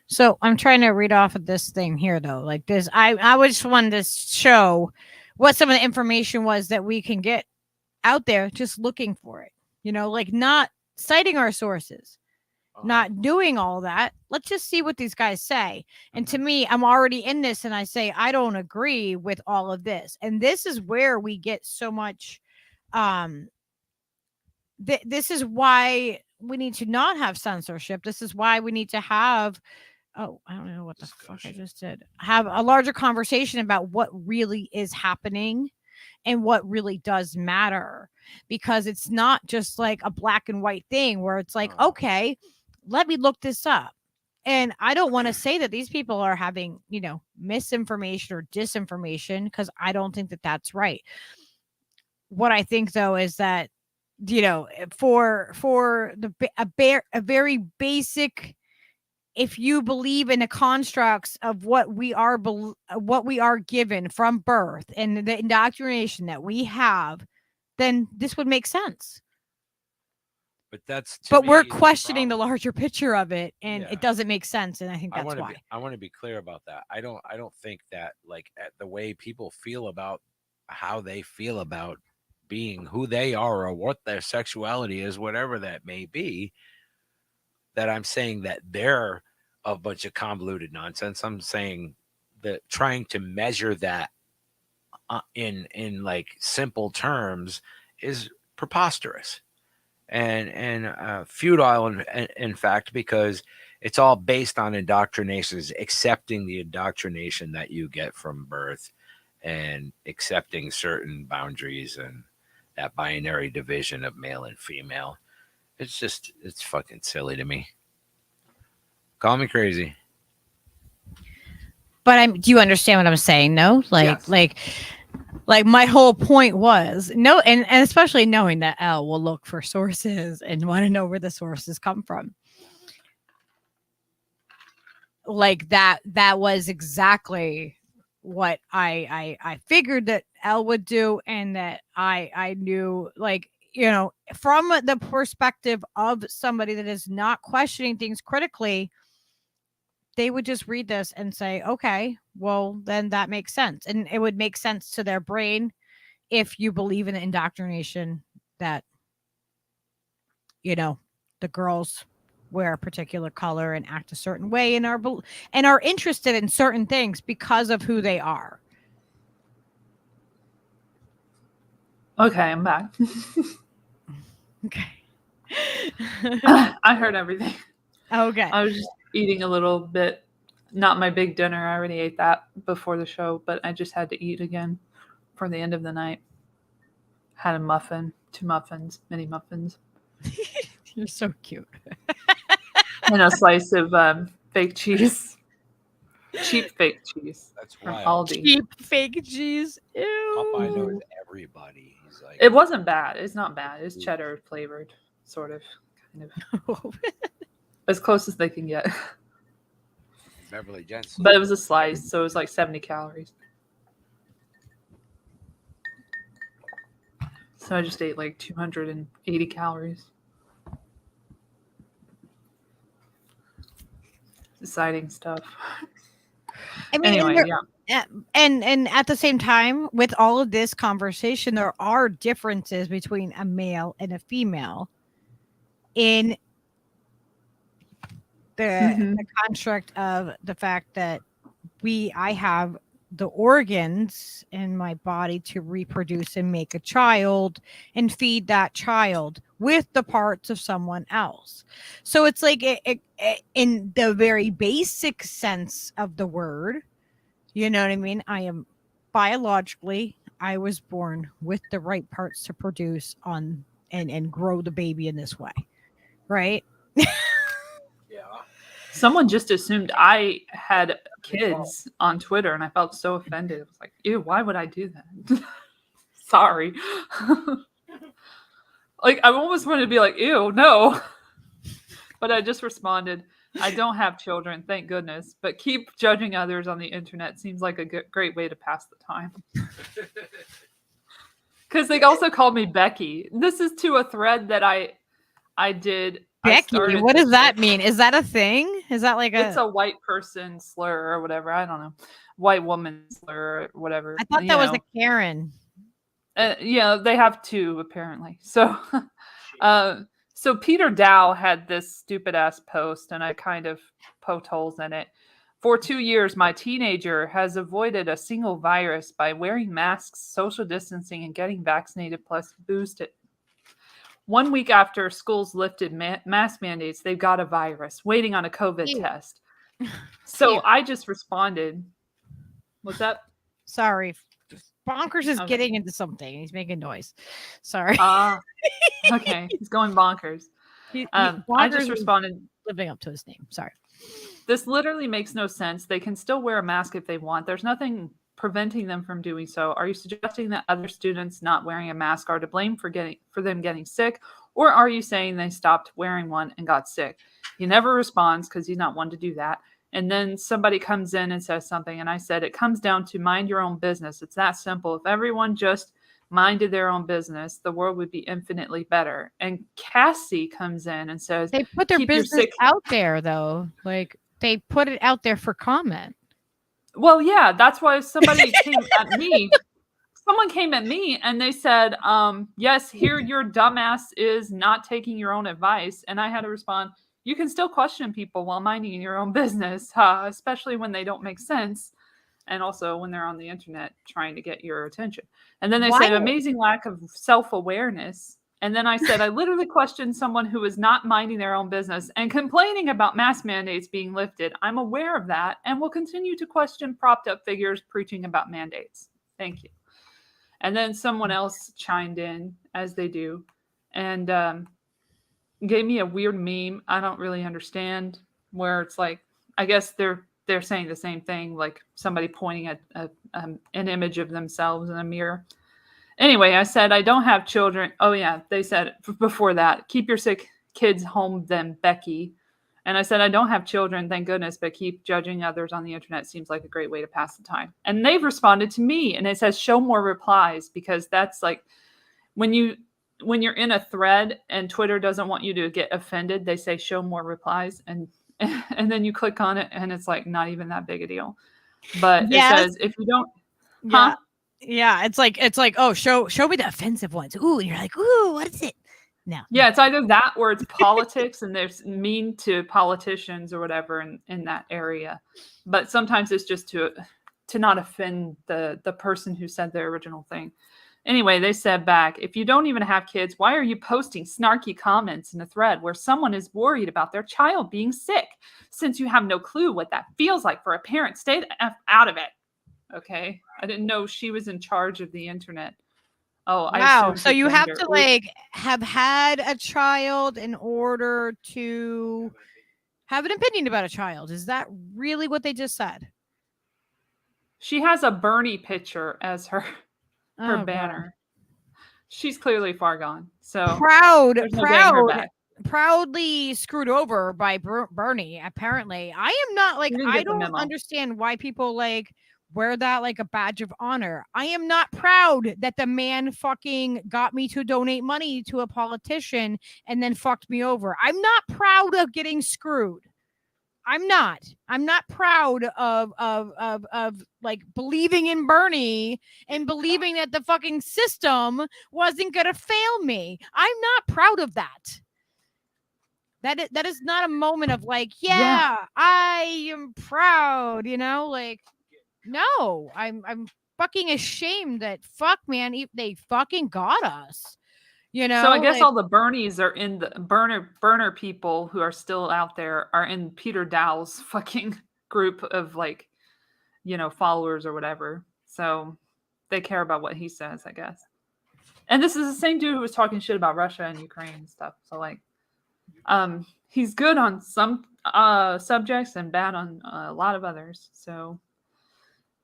So I'm trying to read off of this thing here, though. Like this, I just wanted to show what some of the information was that we can get out there just looking for it, like not citing our sources, not doing all that. Let's just see what these guys say. And to me, I'm already in this and I say, I don't agree with all of this. And this is where we get so much, this is why we need to not have censorship. This is why we need to have, I don't know what the fuck I just did. Have a larger conversation about what really is happening and what really does matter, because it's not just like a black and white thing where it's like, okay, let me look this up. And I don't want to say that these people are having, misinformation or disinformation, because I don't think that that's right. What I think though is that, for a very basic, if you believe in the constructs of what we are given from birth and the indoctrination that we have, then this would make sense. But we're questioning the larger picture of it, and it doesn't make sense. And I think that's why. I want to be clear about that. I don't think that the way people feel about how they feel about being who they are or what their sexuality is, whatever that may be, that I'm saying that they're a bunch of convoluted nonsense. I'm saying that trying to measure that in like simple terms is preposterous and futile in fact, because it's all based on indoctrinations, accepting the indoctrination that you get from birth and accepting certain boundaries and that binary division of male and female. It's fucking silly to me. Call me crazy. But do you understand what I'm saying? No, Yes. Like my whole point was no, and especially knowing that Elle will look for sources and want to know where the sources come from. Like that was exactly what I figured that Elle would do, and that I knew, from the perspective of somebody that is not questioning things critically, they would just read this and say, okay, well, then that makes sense. And it would make sense to their brain if you believe in the indoctrination that, the girls wear a particular color and act a certain way and are interested in certain things because of who they are. Okay, I'm back. Okay. I heard everything. Okay. I was just eating a little bit. Not my big dinner. I already ate that before the show, but I just had to eat again for the end of the night. Had a muffin, 2 muffins, mini muffins. You're so cute. And a slice of fake cheese. Cheap fake cheese. That's from wild. Aldi. Cheap fake cheese. Ew. Popeye knows everybody. He's like, It wasn't bad. It's not bad. It's cheddar flavored, sort of, kind of. As close as they can get. Beverly Jensen. But it was a slice, so it was like 70 calories. So I just ate like 280 calories. Exciting stuff. I mean, Anyway, yeah. And at the same time, with all of this conversation, there are differences between a male and a female in the construct of the fact that I have the organs in my body to reproduce and make a child and feed that child with the parts of someone else. So it's like in the very basic sense of the word, you know what I mean? I am biologically, I was born with the right parts to produce on and grow the baby in this way. Right? someone just assumed I had kids on Twitter, and I felt so offended. It was like, ew, why would I do that? Sorry. Like, I almost wanted to be like, ew, no. But I just responded, I don't have children, thank goodness. But keep judging others on the internet seems like a great way to pass the time. Because they also called me Becky. This is to a thread that I did. Becky, what does that mean? Is that a thing? Is that like It's a white person slur or whatever. I don't know. White woman slur or whatever. I thought that was a Karen. Yeah, they have two apparently. So, so Peter Dow had this stupid ass post, and I kind of poked holes in it. For 2 years, my teenager has avoided a single virus by wearing masks, social distancing, and getting vaccinated plus boosted. 1 week after schools lifted mask mandates, they've got a virus, waiting on a COVID test. So I just responded. What's up? Sorry. Bonkers is getting into something. He's making noise. Sorry. Okay. He's going bonkers. I just responded. Living up to his name. Sorry. This literally makes no sense. They can still wear a mask if they want. There's nothing preventing them from doing so. Are you suggesting that other students not wearing a mask are to blame for them getting sick? Or are you saying they stopped wearing one and got sick? He never responds because he's not one to do that. And then somebody comes in and says something. And I said, it comes down to mind your own business. It's that simple. If everyone just minded their own business, the world would be infinitely better. And Cassie comes in and says, they put their business out there, though. Like, they put it out there for comment. Well, yeah, that's why somebody came at me. Someone came at me and they said, yes, here your dumbass is not taking your own advice. And I had to respond, you can still question people while minding your own business, especially when they don't make sense. And also when they're on the internet trying to get your attention. And then they said, amazing lack of self-awareness. And then I said, I literally questioned someone who is not minding their own business and complaining about mask mandates being lifted. I'm aware of that and will continue to question propped up figures preaching about mandates. Thank you. And then someone else chimed in, as they do, and gave me a weird meme I don't really understand, where it's like, I guess they're saying the same thing, like somebody pointing at an image of themselves in a mirror. Anyway, I said, I don't have children. Oh, yeah, they said before that, keep your sick kids home then, Becky. And I said, I don't have children, thank goodness, but keep judging others on the internet seems like a great way to pass the time. And they've responded to me, and it says, show more replies, because that's like when you're in a thread and Twitter doesn't want you to get offended, they say, show more replies. And then you click on it, and it's like not even that big a deal. But it says, if you don't, Yeah, it's like, oh, show me the offensive ones. Ooh, and you're like, ooh, what is it? No. Yeah, it's either that or it's politics and there's mean to politicians or whatever in that area. But sometimes it's just to not offend the person who said the original thing. Anyway, they said back, if you don't even have kids, why are you posting snarky comments in a thread where someone is worried about their child being sick? Since you have no clue what that feels like for a parent, stay the F out of it. Okay. I didn't know she was in charge of the internet. Oh, wow. So you have to like have had a child in order to have an opinion about a child. Is that really what they just said? She has a Bernie picture as her banner. God. She's clearly far gone. So proudly screwed over by Bernie. Apparently, I am not like, I don't understand why people like wear that like a badge of honor. I am not proud that the man fucking got me to donate money to a politician and then fucked me over. I'm not proud of getting screwed. I'm not proud of like believing in Bernie and believing that the fucking system wasn't going to fail me. I'm not proud of that. That is not a moment of like, yeah, I am proud, you know, like, no, I'm fucking ashamed that man, they fucking got us, you know. So I guess all the Bernies are in the burner people who are still out there are in Peter Dow's fucking group of like, you know, followers or whatever. So they care about what he says, I guess. And this is the same dude who was talking shit about Russia and Ukraine and stuff. So like, he's good on some subjects and bad on a lot of others. So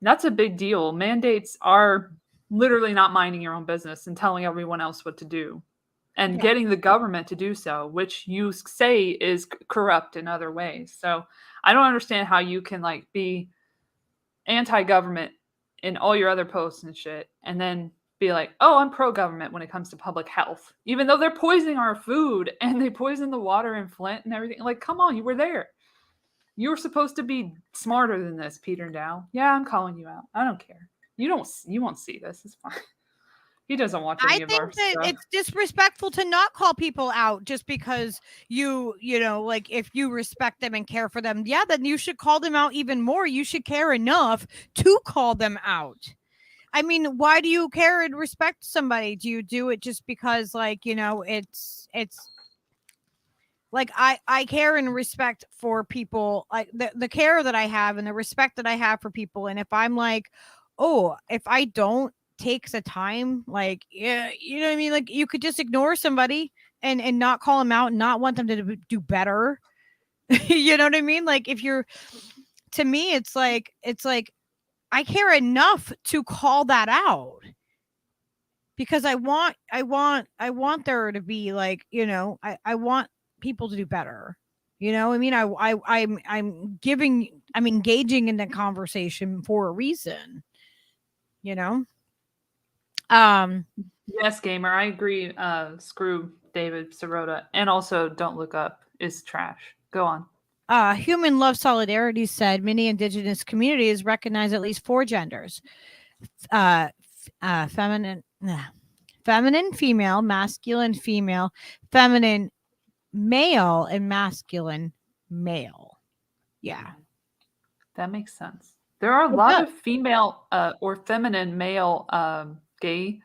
that's a big deal. Mandates are literally not minding your own business and telling everyone else what to do and getting the government to do so, which you say is corrupt in other ways. So I don't understand how you can like be anti-government in all your other posts and shit and then be like, oh, I'm pro-government when it comes to public health, even though they're poisoning our food and they poison the water in Flint and everything. Like, come on, you were there. You were supposed to be smarter than this, Peter Dow. Yeah, I'm calling you out. I don't care. You won't see this. It's fine. He doesn't watch I any of our think that stuff. it's disrespectful to not call people out just because you know, like if you respect them and care for them, yeah, then you should call them out even more. You should care enough to call them out. I mean, why do you care and respect somebody? Do you do it just because, like, you know, it's like I care and respect for people, like the care that I have and the respect that I have for people. And if I'm like, oh, if I don't take the time, like, yeah, you know what I mean? Like, you could just ignore somebody and not call them out and not want them to do better. You know what I mean? Like, if you're, to me, it's like I care enough to call that out because I want there to be, like, you know, I want people to do better. You know, I mean, I'm engaging in the conversation for a reason. You know. Yes, gamer, I agree. Screw David Sirota, and also Don't Look Up is trash. Go on. Human Love Solidarity said many indigenous communities recognize at least 4 genders: feminine, female, masculine, female, feminine, male, and masculine, male. Yeah, that makes sense. There are a lot of female or feminine male gay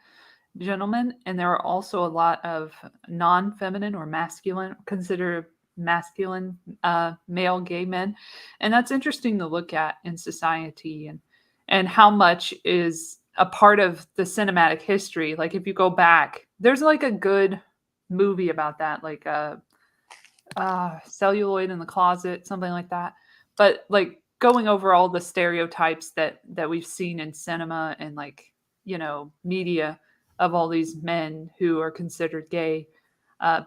gentlemen, and there are also a lot of non-feminine or masculine, considered masculine male gay men, and that's interesting to look at in society, and how much is a part of the cinematic history. Like, if you go back, there's like a good movie about that, like Celluloid in the Closet, something like that. But like going over all the stereotypes that we've seen in cinema and, like, you know, media of all these men who are considered gay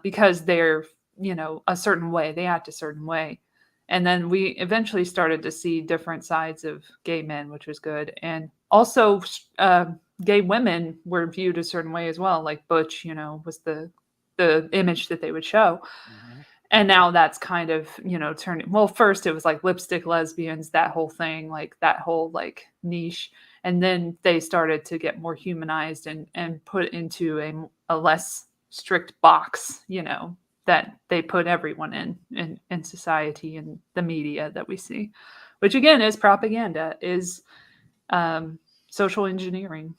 because they're, you know, a certain way, they act a certain way. And then we eventually started to see different sides of gay men, which was good. And also gay women were viewed a certain way as well. Like butch, you know, was the image that they would show. Mm-hmm. And now that's kind of, you know, turning. Well, first it was like lipstick lesbians, that whole thing, like that whole like niche. And then they started to get more humanized and put into a less strict box, you know, that they put everyone in society and the media that we see, which again is propaganda, is social engineering.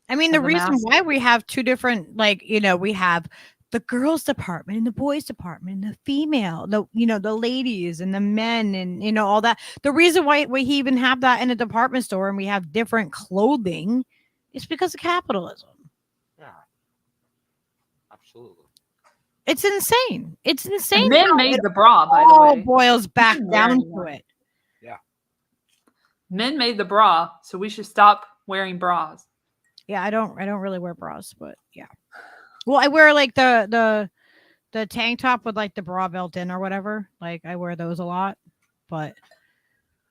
I mean, the reason why we have 2 different, like, you know, we have the girls department and the boys department, and the female, you know, the ladies and the men, and, you know, all that. The reason why we even have that in a department store and we have different clothing is because of capitalism. Yeah, absolutely. It's insane. It's insane. And men made the bra, by the way. Boils back down to it. Yeah. Men made the bra, so we should stop wearing bras. Yeah, I don't really wear bras, but yeah. Well, I wear like the tank top with like the bra built in or whatever. Like, I wear those a lot, but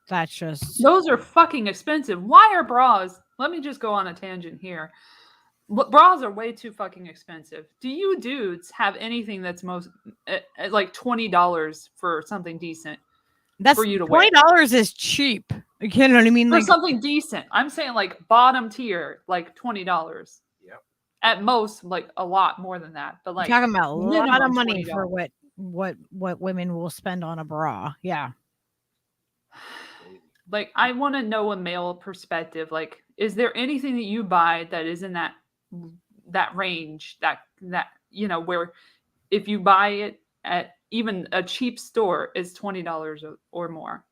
that's just, those are fucking expensive. Why are bras? Let me just go on a tangent here. Bras are way too fucking expensive. Do you dudes have anything that's most like $20 for something decent? That's for you to wear. $20 is cheap. You know what I mean? For like something decent. I'm saying like bottom tier, like $20. Yep. At most, like a lot more than that. But like, you're talking about a lot of money $20. for what women will spend on a bra. Yeah. Like, I want to know a male perspective. Like, is there anything that you buy that is in that range, that you know, where if you buy it at even a cheap store is $20 or more?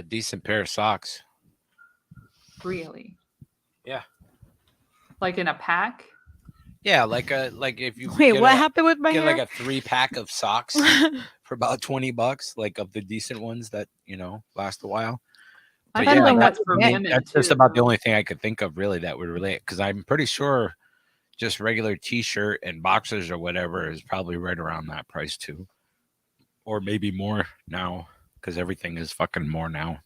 Decent pair of socks. Really? Yeah. Like in a pack? Yeah, like if you wait, what happened with my get hair? like a 3-pack of socks for about $20, like of the decent ones that, you know, last a while. But I yeah, think that's for women. That's just about the only thing I could think of really that would relate, because I'm pretty sure just regular t-shirt and boxers or whatever is probably right around that price too, or maybe more now, because everything is fucking more now.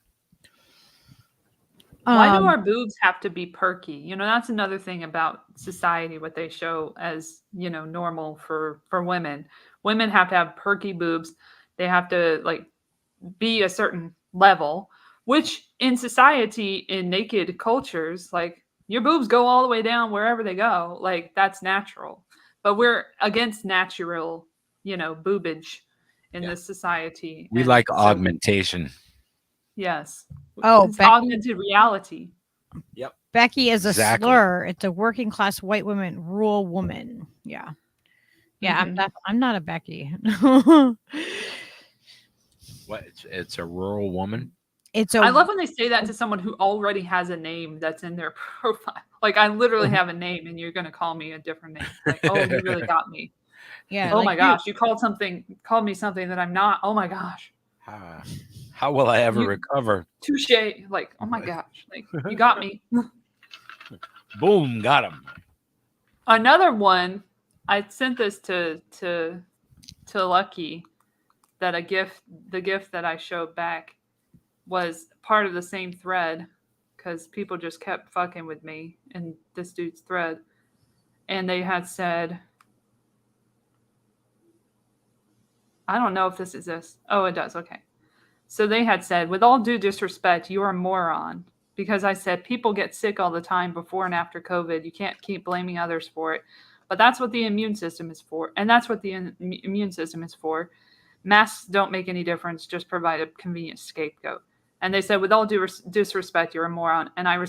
Why do our boobs have to be perky? You know, that's another thing about society, what they show as, you know, normal for women. Women have to have perky boobs. They have to like be a certain level, which in society, in naked cultures, like your boobs go all the way down wherever they go. Like, that's natural. But we're against natural, boobage in this society. We And like so, augmentation. yes. Oh, It's Becky, augmented reality. Yep. Becky is Exactly. a slur. It's a working class white woman, rural woman. Yeah. Yeah, I'm not a Becky. What? It's a rural woman. I love when they say that to someone who already has a name that's in their profile. Like, I literally have a name and you're going to call me a different name. Like, oh, you really got me. Yeah. Oh like my gosh, you called me something that I'm not. Oh my gosh. How will I ever recover? Touche. Like, oh my gosh. Like, you got me. Boom, got him. Another one, I sent this to Lucky, that the gift that I showed back was part of the same thread, because people just kept fucking with me in this dude's thread. And they had said, I don't know if this is this. Oh, it does. Okay. So they had said, with all due disrespect, you're a moron. Because I said, people get sick all the time before and after COVID. You can't keep blaming others for it. But that's what the immune system is for. And that's what the immune system is for. Masks don't make any difference. Just provide a convenient scapegoat. And they said, with all due disrespect, you're a moron. And I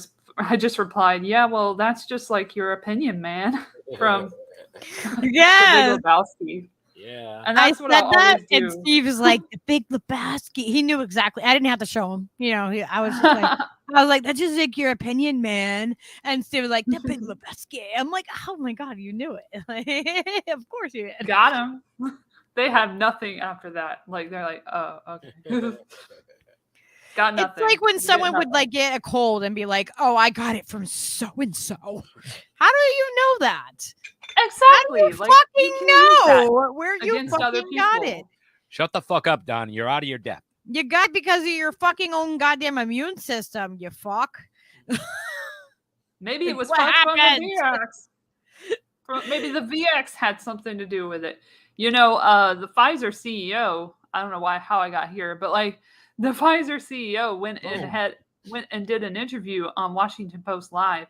just replied, yeah, well, that's just like your opinion, man. From yeah. The Big Lebowski. Yeah. And that's what I always do. And Steve was like, the Big Lebowski. He knew exactly. I didn't have to show him. I was just like, that's just like your opinion, man. And Steve was like, the Big Lebowski. I'm like, oh my God, you knew it. Of course you did. Got him. They have nothing after that. Like, they're like, oh, okay. Got nothing. It's like when someone would like get a cold and be like, oh, I got it from so and so. How do you know that? Exactly. How do you fucking know where you fucking got it? Shut the fuck up, Don. You're out of your depth. You got because of your fucking own goddamn immune system, you fuck. Maybe it was from the VX. Maybe the VX had something to do with it. The Pfizer CEO, I don't know how I got here, but like the Pfizer CEO went and did an interview on Washington Post Live.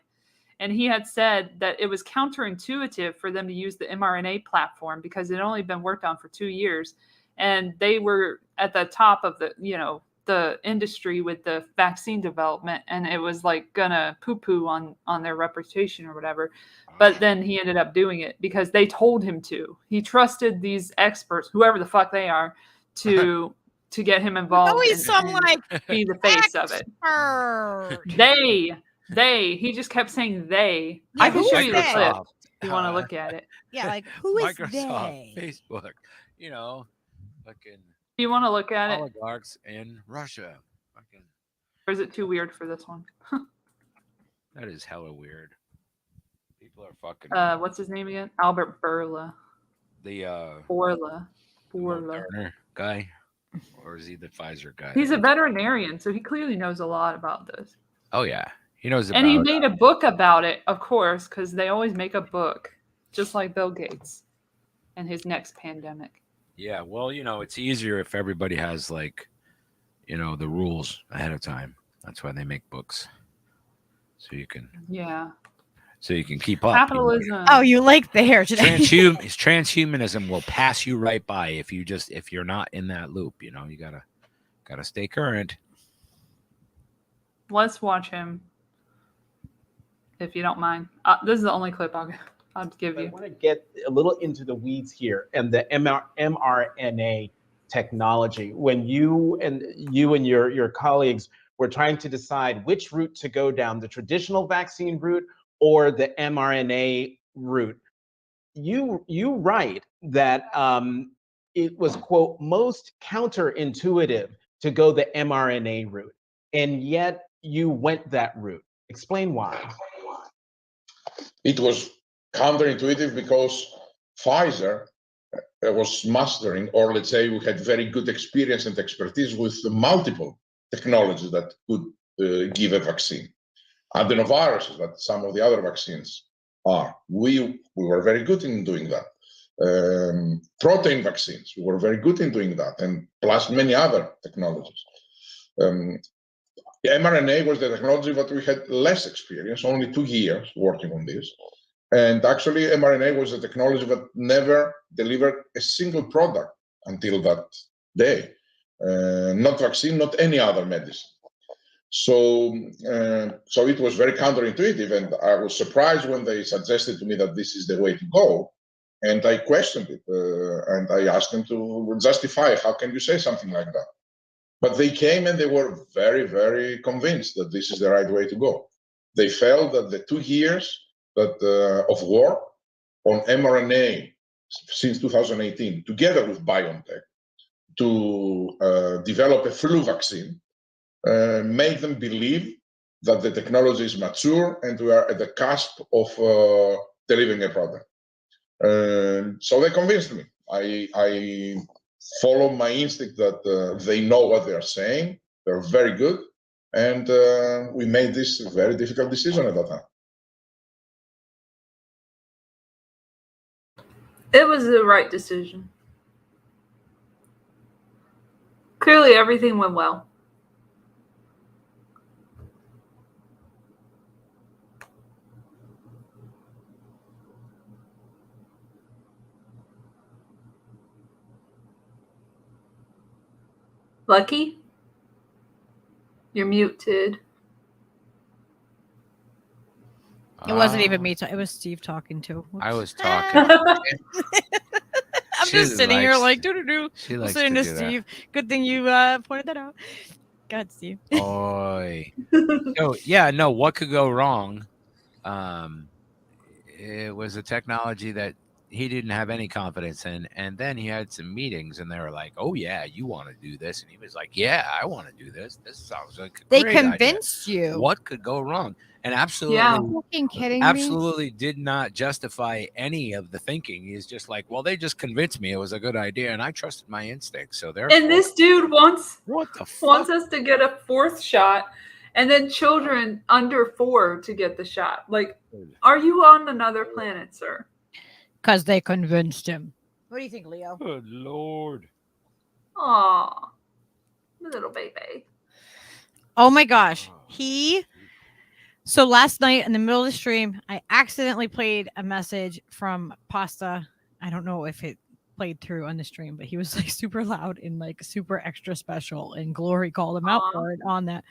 And he had said that it was counterintuitive for them to use the mRNA platform because it had only been worked on for 2 years. And they were at the top of the industry with the vaccine development. And it was like gonna poo-poo on their reputation or whatever. But then he ended up doing it because they told him to. He trusted these experts, whoever the fuck they are, to get him involved. Always be the face of it. He just kept saying they. Yeah, I can show you the clip Microsoft. if you want to look at it. Yeah, like who is Microsoft, they? Facebook, fucking You want to look at it? oligarchs in Russia. Fucking. Or is it too weird for this one? That is hella weird. People are fucking. What's his name again? Albert Bourla. The Bourla Turner guy, or is he the Pfizer guy? He's a veterinarian, so he clearly knows a lot about this. Oh yeah, he knows about. And he made a book about it, of course, because they always make a book, just like Bill Gates and his next pandemic. Yeah, well, it's easier if everybody has the rules ahead of time. That's why they make books, so you can. Yeah. So you can keep up. Capitalism. Oh, you like the hair today. Transhumanism will pass you right by if you're not in that loop. You gotta stay current. Let's watch him, if you don't mind. This is the only clip I'll give you. I want to get a little into the weeds here and the mRNA technology. When you and your colleagues were trying to decide which route to go down, the traditional vaccine route or the mRNA route, you write that it was, quote, most counterintuitive to go the mRNA route, and yet you went that route. Explain why. It was counterintuitive because Pfizer was mastering, or let's say we had very good experience and expertise with the multiple technologies that could give a vaccine. Adenoviruses, that some of the other vaccines are. We were very good in doing that. Protein vaccines, we were very good in doing that, and plus many other technologies. mRNA was the technology that we had less experience, only 2 years working on this. And actually, mRNA was a technology that never delivered a single product until that day. Not vaccine, not any other medicine. So it was very counterintuitive, and I was surprised when they suggested to me that this is the way to go. And I questioned it, and I asked them to justify, how can you say something like that? But they came and they were very, very convinced that this is the right way to go. They felt that the 2 years of work on mRNA since 2018, together with BioNTech, to develop a flu vaccine, made them believe that the technology is mature and we are at the cusp of delivering a product. So they convinced me. I follow my instinct that they know what they are saying. They're very good. And we made this very difficult decision at that time. It was the right decision. Clearly, everything went well. Lucky? You're muted. It wasn't even me. It was Steve talking too. I was talking. I'm just sitting here like doo-doo-doo. She likes Listening to to do Steve. Good thing you pointed that out. God, Steve. Oy. So yeah, no. What could go wrong? It was a technology that he didn't have any confidence in, and then he had some meetings, and they were like, "Oh yeah, you want to do this?" And he was like, "Yeah, I want to do this. This sounds like a They great idea." convinced you. What could go wrong? And absolutely, Yeah. Fucking kidding me? absolutely did not justify any of the thinking. He's just like, "Well, they just convinced me it was a good idea, and I trusted my instincts." So therefore, And this dude wants fuck? us to get a 4th shot, and then children under 4 to get the shot. Like, are you on another planet, sir? Because they convinced him. What do you think, Leo? Good Lord. Aw, little baby. Oh my gosh. So last night in the middle of the stream, I accidentally played a message from Pasta. I don't know if it played through on the stream, but he was like super loud and like super extra special, and Glory called him out for it on that.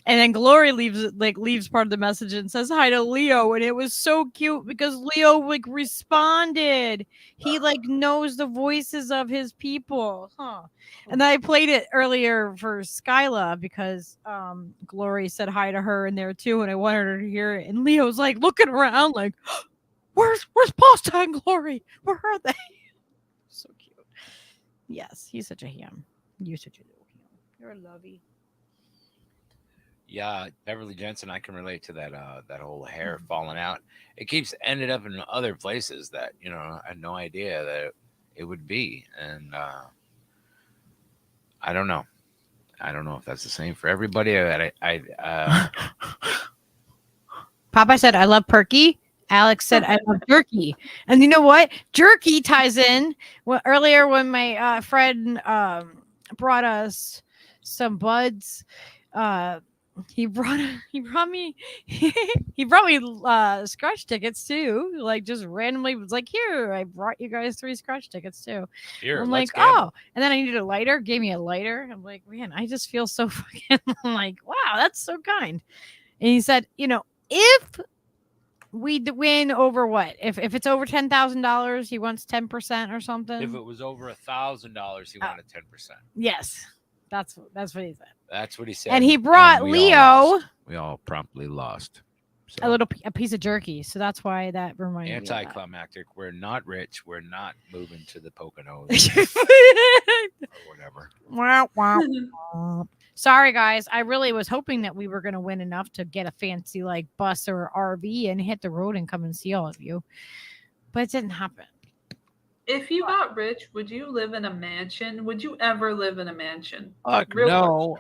And then Glory leaves part of the message and says hi to Leo, and it was so cute because Leo like responded. He like knows the voices of his people, And I played it earlier for Skyla because Glory said hi to her in there too, and I wanted her to hear it. And Leo's like looking around like, where's Pasta and Glory? Where are they? So cute. Yes, he's such a ham. You're such a little ham. You're a lovey. Yeah, Beverly Jensen, I can relate to that that whole hair falling out. It keeps ended up in other places that, you know, I had no idea that it would be. And I don't know. I don't know if that's the same for everybody. Popeye said, I love Perky. Alex said, I love jerky. And you know what? Jerky ties in. Well, earlier when my friend brought us some buds, he brought me scratch tickets too. Like just randomly was like, here, I brought you guys 3 scratch tickets too. Here, I'm let's like, gamble. oh, and then I needed a lighter, gave me a lighter. I'm like, man, I just feel so fucking like, wow, that's so kind. And he said, you know, if we win over what? If it's over $10,000, he wants 10% or something. If it was over $1,000, he wanted 10%. Yes, that's what he said. That's what he said. And he brought Leo we all promptly lost. a piece of jerky, so that's why that reminded me. Anticlimactic. We're not rich. We're not moving to the Poconos or whatever. Wow, wow. Sorry, guys. I really was hoping that we were going to win enough to get a fancy like bus or RV and hit the road and come and see all of you, but it didn't happen. If you got rich, would you live in a mansion? Would you ever live in a mansion? No.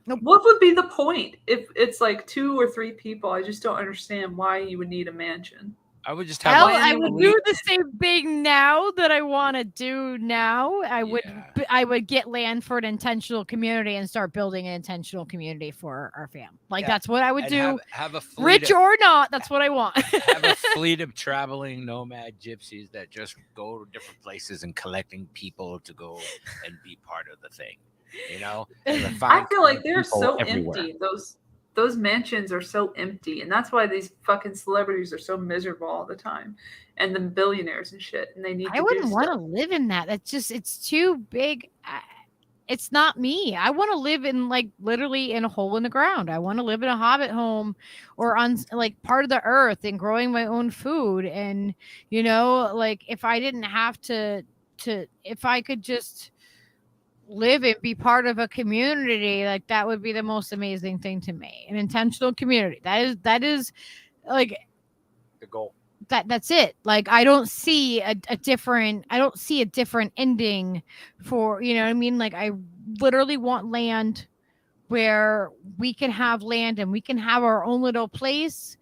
What would be the point if it's like 2 or 3 people? I just don't understand why you would need a mansion. I would just Hell, have. I would do the same thing now that I want to do now. I would get land for an intentional community and start building an intentional community for our fam. Like that's what I would do. Have a fleet rich or not, that's what I want. have a fleet of traveling nomad gypsies that just go to different places and collecting people to go and be part of the thing. You know, I feel like they're so empty. Those mansions are so empty, and that's why these fucking celebrities are so miserable all the time, and the billionaires and shit. And they need. I wouldn't want to live in that. That's just it's too big. It's not me. I want to live in like literally in a hole in the ground. I want to live in a hobbit home or on like part of the earth and growing my own food. And you know, like if I didn't have to if I could just live and be part of a community, like that would be the most amazing thing to me. An intentional community. That is like the goal. That's it. Like I don't see a different ending for, you know what I mean? Like I literally want land where we can have land and we can have our own little place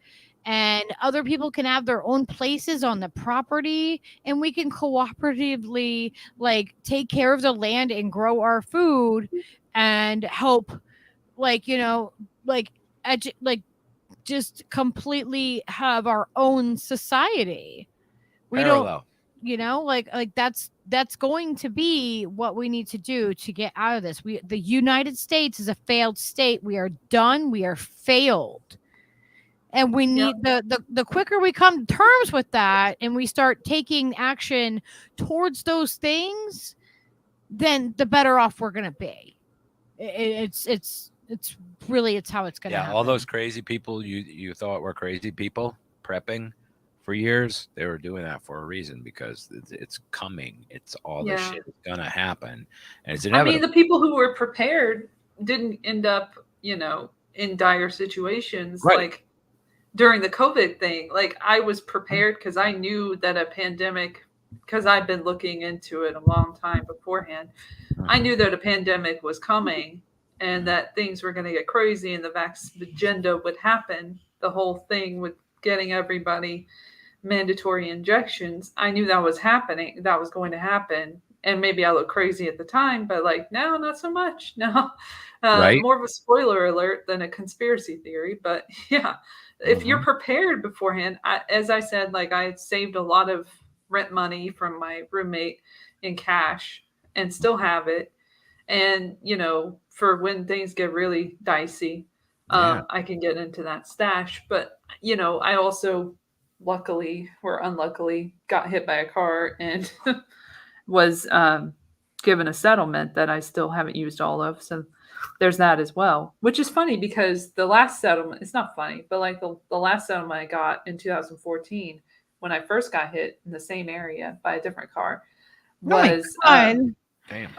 and other people can have their own places on the property and we can cooperatively like take care of the land and grow our food and help like, you know, like just completely have our own society. We don't, you know, like that's going to be what we need to do to get out of this. The United States is a failed state. We are done. We are failed. And we need the quicker we come to terms with that and we start taking action towards those things, then the better off we're going to be. It's really, it's how it's going to happen. All those crazy people you thought were crazy people prepping for years, they were doing that for a reason because it's coming. It's all this shit is going to happen. And it's inevitable. I mean, the people who were prepared didn't end up, you know, in dire situations like during the COVID thing. Like I was prepared because I knew that a pandemic, because I've been looking into it a long time beforehand. I knew that a pandemic was coming and that things were going to get crazy and the vax agenda would happen. The whole thing with getting everybody mandatory injections. I knew that was happening. That was going to happen. And maybe I look crazy at the time, but like now, not so much. Now, more of a spoiler alert than a conspiracy theory. But yeah, if you're prepared beforehand, as I said, like I saved a lot of rent money from my roommate in cash and still have it. And, you know, for when things get really dicey, I can get into that stash. But, you know, I also luckily or unluckily got hit by a car and was given a settlement that I still haven't used all of. So there's that as well, which is funny because the last settlement, it's not funny, but like the last settlement I got in 2014 when I first got hit in the same area by a different car was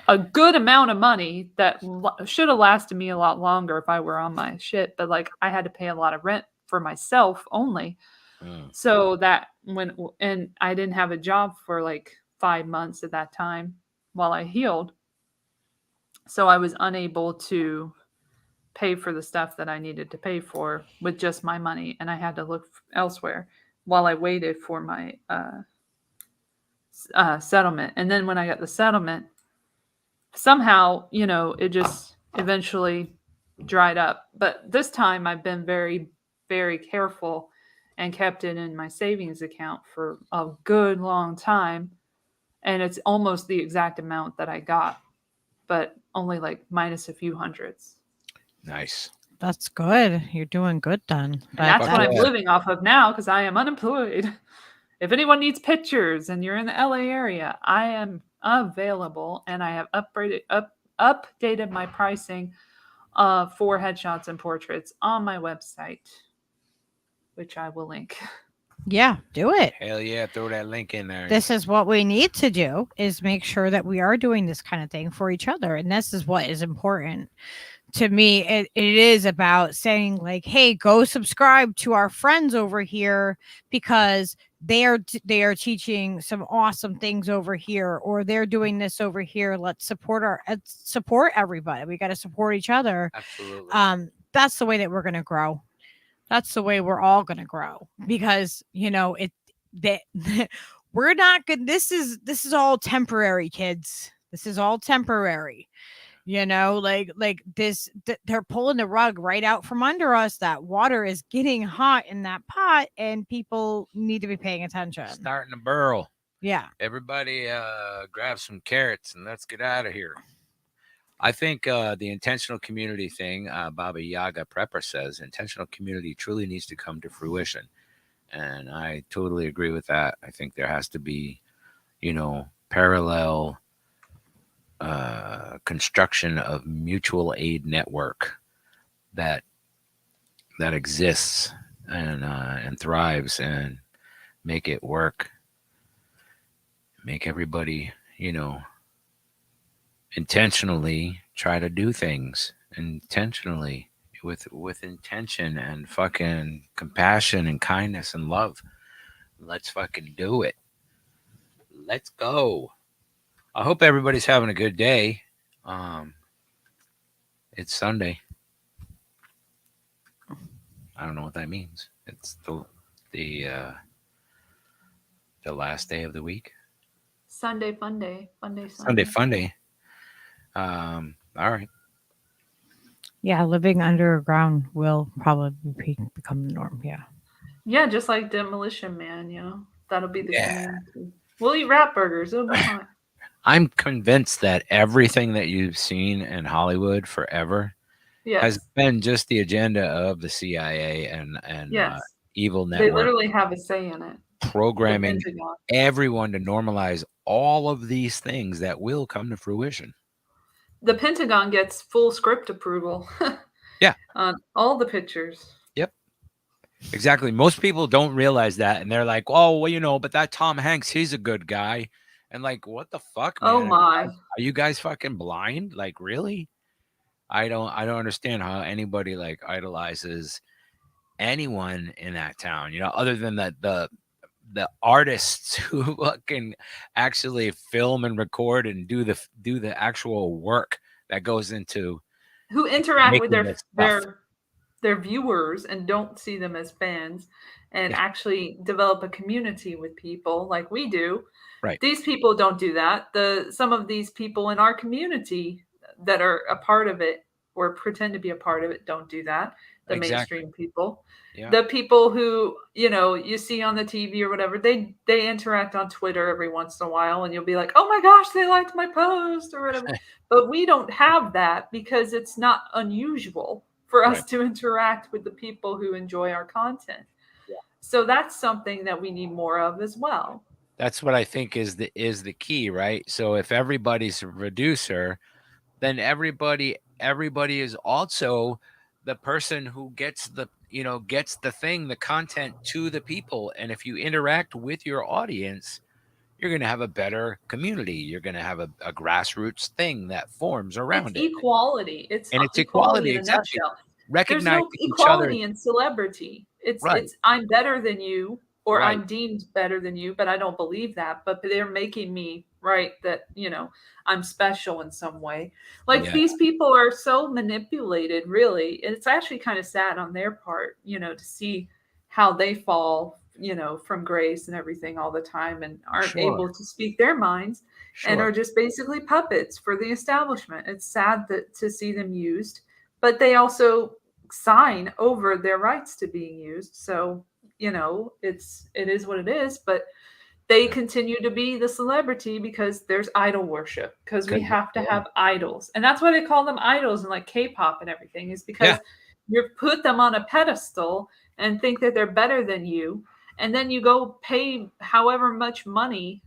a good amount of money that should have lasted me a lot longer if I were on my shit. But like I had to pay a lot of rent for myself only. So that and I didn't have a job for like 5 months at that time while I healed. So I was unable to pay for the stuff that I needed to pay for with just my money. And I had to look elsewhere while I waited for my settlement. And then when I got the settlement, somehow, you know, it just eventually dried up. But this time I've been very, very careful and kept it in my savings account for a good long time. And it's almost the exact amount that I got, but only like minus a few hundreds. Nice. That's good. You're doing good then. And that's what I'm living off of now because I am unemployed. If anyone needs pictures and you're in the LA area, I am available and I have updated my pricing for headshots and portraits on my website, which I will link. Yeah, do it. Hell yeah, throw that link in there. This is what we need to do is make sure that we are doing this kind of thing for each other. And this is what is important. To me, it is about saying like, hey, go subscribe to our friends over here because they are teaching some awesome things over here, or they're doing this over here. Let's support everybody. We got to support each other. Absolutely. That's the way that we're going to grow. That's the way we're all going to grow because, you know, that we're not good. This is all temporary, kids. This is all temporary. Like this, they're pulling the rug right out from under us. That water is getting hot in that pot, and people need to be paying attention. Starting to burrow. Yeah. Everybody grab some carrots and let's get out of here. I think the intentional community thing, Baba Yaga Prepper says, intentional community truly needs to come to fruition. And I totally agree with that. I think there has to be, parallel construction of mutual aid network that exists and thrives, and make it work. Make everybody, intentionally try to do things intentionally with intention and fucking compassion and kindness and love. Let's fucking do it. Let's go. I hope everybody's having a good day. It's Sunday. I don't know what that means. It's the last day of the week. Sunday fun day. Sunday fun day. All right. Yeah, living underground will probably become the norm. Yeah. Yeah, just like Demolition Man, that'll be the community. We'll eat rat burgers. It'll be fine. I'm convinced that everything that you've seen in Hollywood forever has been just the agenda of the CIA and evil network. They literally have a say in it. Programming everyone to normalize all of these things that will come to fruition. The Pentagon gets full script approval. Yeah. On all the pictures. Yep. Exactly. Most people don't realize that, and they're like, "Oh, well, but that Tom Hanks, he's a good guy." And like, what the fuck, man? Oh my. Are you guys fucking blind? Like, really? I don't understand how anybody like idolizes anyone in that town, other than the artists who fucking actually film and record and do the actual work that goes into who interact with their viewers and don't see them as fans and actually develop a community with people like we do. Right. These people don't do that. Some of these people in our community that are a part of it or pretend to be a part of it don't do that. The mainstream people. Yeah. The people who, you see on the TV or whatever, they interact on Twitter every once in a while, and you'll be like, oh my gosh, they liked my post or whatever. But we don't have that because it's not unusual for us to interact with the people who enjoy our content. Yeah. So that's something that we need more of as well. That's what I think is the key, right? So if everybody's a reducer, then everybody is also the person who gets the thing, the content to the people. And if you interact with your audience, you're going to have a better community. You're going to have a grassroots thing that forms around it. Equality. It's equality. In a nutshell. Recognize There's no equality in celebrity. It's I'm better than you, or I'm deemed better than you, but I don't believe that. But they're making me that I'm special in some way. Like these people are so manipulated, really. It's actually kind of sad on their part, to see how they fall, from grace and everything all the time and aren't able to speak their minds and are just basically puppets for the establishment. It's sad to see them used, but they also sign over their rights to being used. So, it is what it is, but they continue to be the celebrity because there's idol worship, because we have to have idols. And that's why they call them idols in like K-pop and everything, is because you put them on a pedestal and think that they're better than you. And then you go pay however much money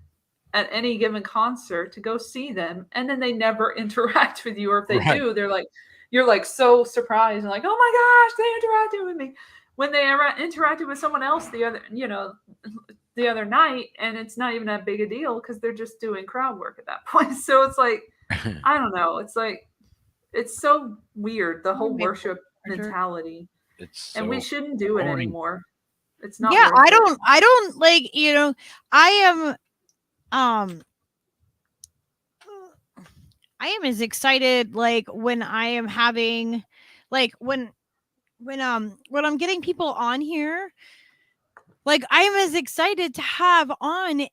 at any given concert to go see them. And then they never interact with you. Or if they do, they're like, you're like so surprised and like, oh my gosh, they interacted with me. When they interacted with someone else the other night, and it's not even that big a deal because they're just doing crowd work at that point. So it's like, I don't know. It's like, it's so weird, the whole worship mentality. And we shouldn't do it anymore. It's not. Yeah, I don't like, I am as excited like when I am having like when I'm getting people on here. Like, I'm as excited to have on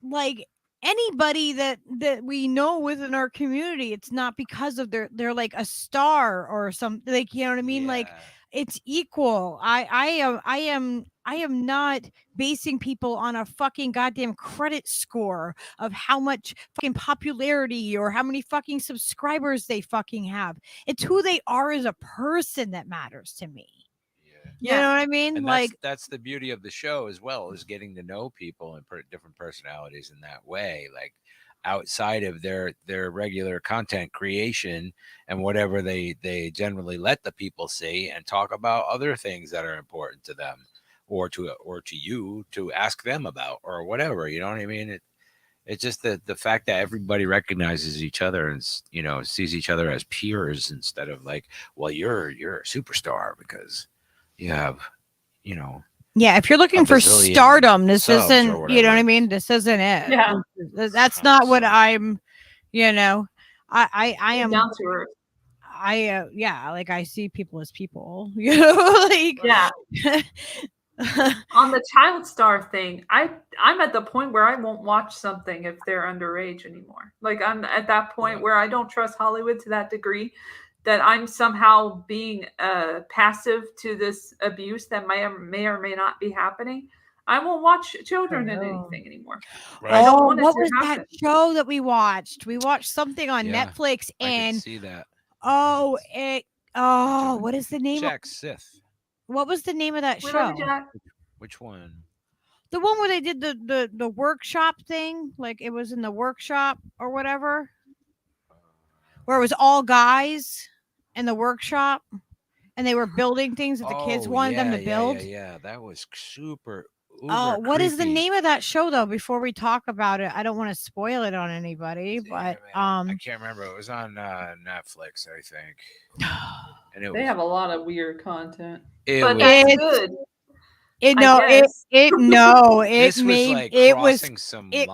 like anybody that we know within our community. It's not because of they're like a star or something, like, you know what I mean? Like, it's equal. I am not basing people on a fucking goddamn credit score of how much fucking popularity or how many fucking subscribers they fucking have. It's who they are as a person that matters to me. You know what I mean? And like, that's the beauty of the show as well, is getting to know people and different personalities in that way, like outside of their regular content creation and whatever they generally let the people see, and talk about other things that are important to them or to you to ask them about or whatever. You know what I mean? It's just the fact that everybody recognizes each other and, you know, sees each other as peers instead of like, well, you're a superstar because you have, you know. Yeah, if you're looking for stardom, this isn't, you know what I mean? This isn't it. Yeah. That's not what I'm, you know, I am down to earth. Yeah, like, I see people as people, you know, like, yeah. On the child star thing, I'm at the point where I won't watch something if they're underage anymore. Like, I'm at that point where I don't trust Hollywood to that degree that I'm somehow being passive to this abuse that may or may not be happening. I won't watch children in anything anymore. Right. I don't want what was that show that we watched? We watched something on Netflix, and I could see that. What is the name? Jack Sith. What was the name of that show? Which one? The one where they did the workshop thing, like it was in the workshop or whatever, where it was all guys in the workshop and they were building things that the kids wanted them to build. Yeah, that was super. What is the name of that show though? Before we talk about it, I don't want to spoil it on anybody, but I can't remember. It was on Netflix, I think. And they have a lot of weird content. But that's good. It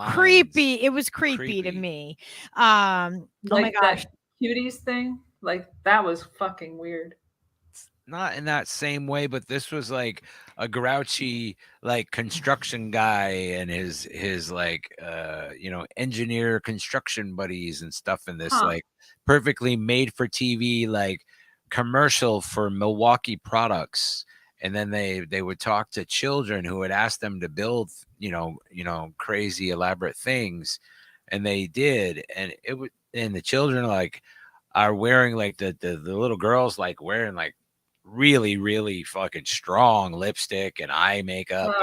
creepy. It was creepy to me. Oh my gosh, that cuties thing, like that was fucking weird. Not in that same way, but this was like a grouchy, like, construction guy and his like you know, engineer construction buddies and stuff in this like perfectly made for TV like commercial for Milwaukee products. And then they would talk to children who would ask them to build, you know, crazy elaborate things, and they did, and the children like are wearing like the little girls like wearing like really, really fucking strong lipstick and eye makeup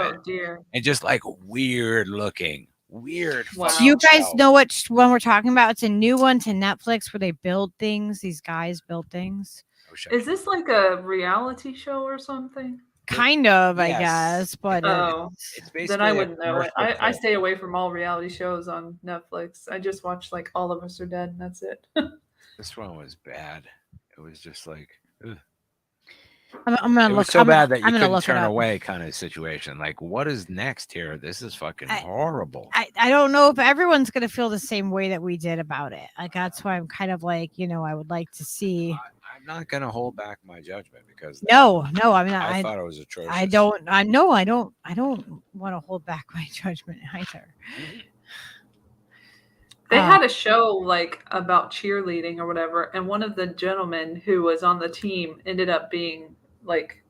and just like weird looking. Wow. Do you guys know what one we're talking about? It's a new one to Netflix where they build things. These guys build things. Is this like a reality show or something? Kind of, I guess, but it's then I wouldn't know it. I stay away from all reality shows on Netflix. I just watch like All of Us Are Dead, and that's it. This one was bad. It was just like, ugh. I'm gonna it look. was so I'm, bad that you I'm gonna couldn't look turn it up. away, kind of situation. Like, what is next here? This is fucking horrible. I don't know if everyone's gonna feel the same way that we did about it. Like, that's why I'm kind of like, you know, I would like to see. I'm not gonna hold back my judgment because no, I'm not. I thought it was atrocious. I don't want to hold back my judgment either. They had a show like about cheerleading or whatever, and one of the gentlemen who was on the team ended up being like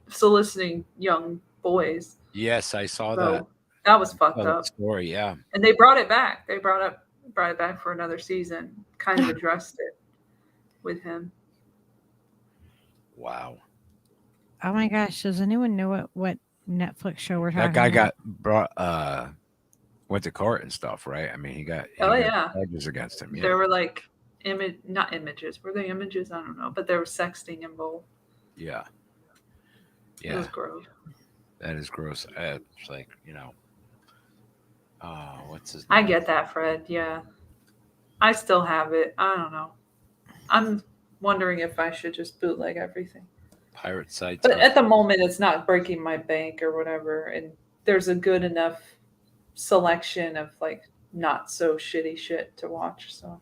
soliciting young boys. Yes, I saw that. That was fucked up. Story, yeah. And they brought it back. They brought it back for another season. Kind of addressed it with him. Wow. Oh my gosh! Does anyone know what Netflix show we're talking about? That guy got brought. Went to court and stuff, right? I mean, he got charges against him. Yeah. There were like not images. Were they images? I don't know, but there was sexting involved. Yeah. It was gross. That is gross. It's like, you know, what's his name? I get that, Fred. Yeah, I still have it. I don't know. I'm wondering if I should just bootleg everything. Pirate sites. But at the moment, it's not breaking my bank or whatever, and there's a good enough selection of like not so shitty shit to watch. So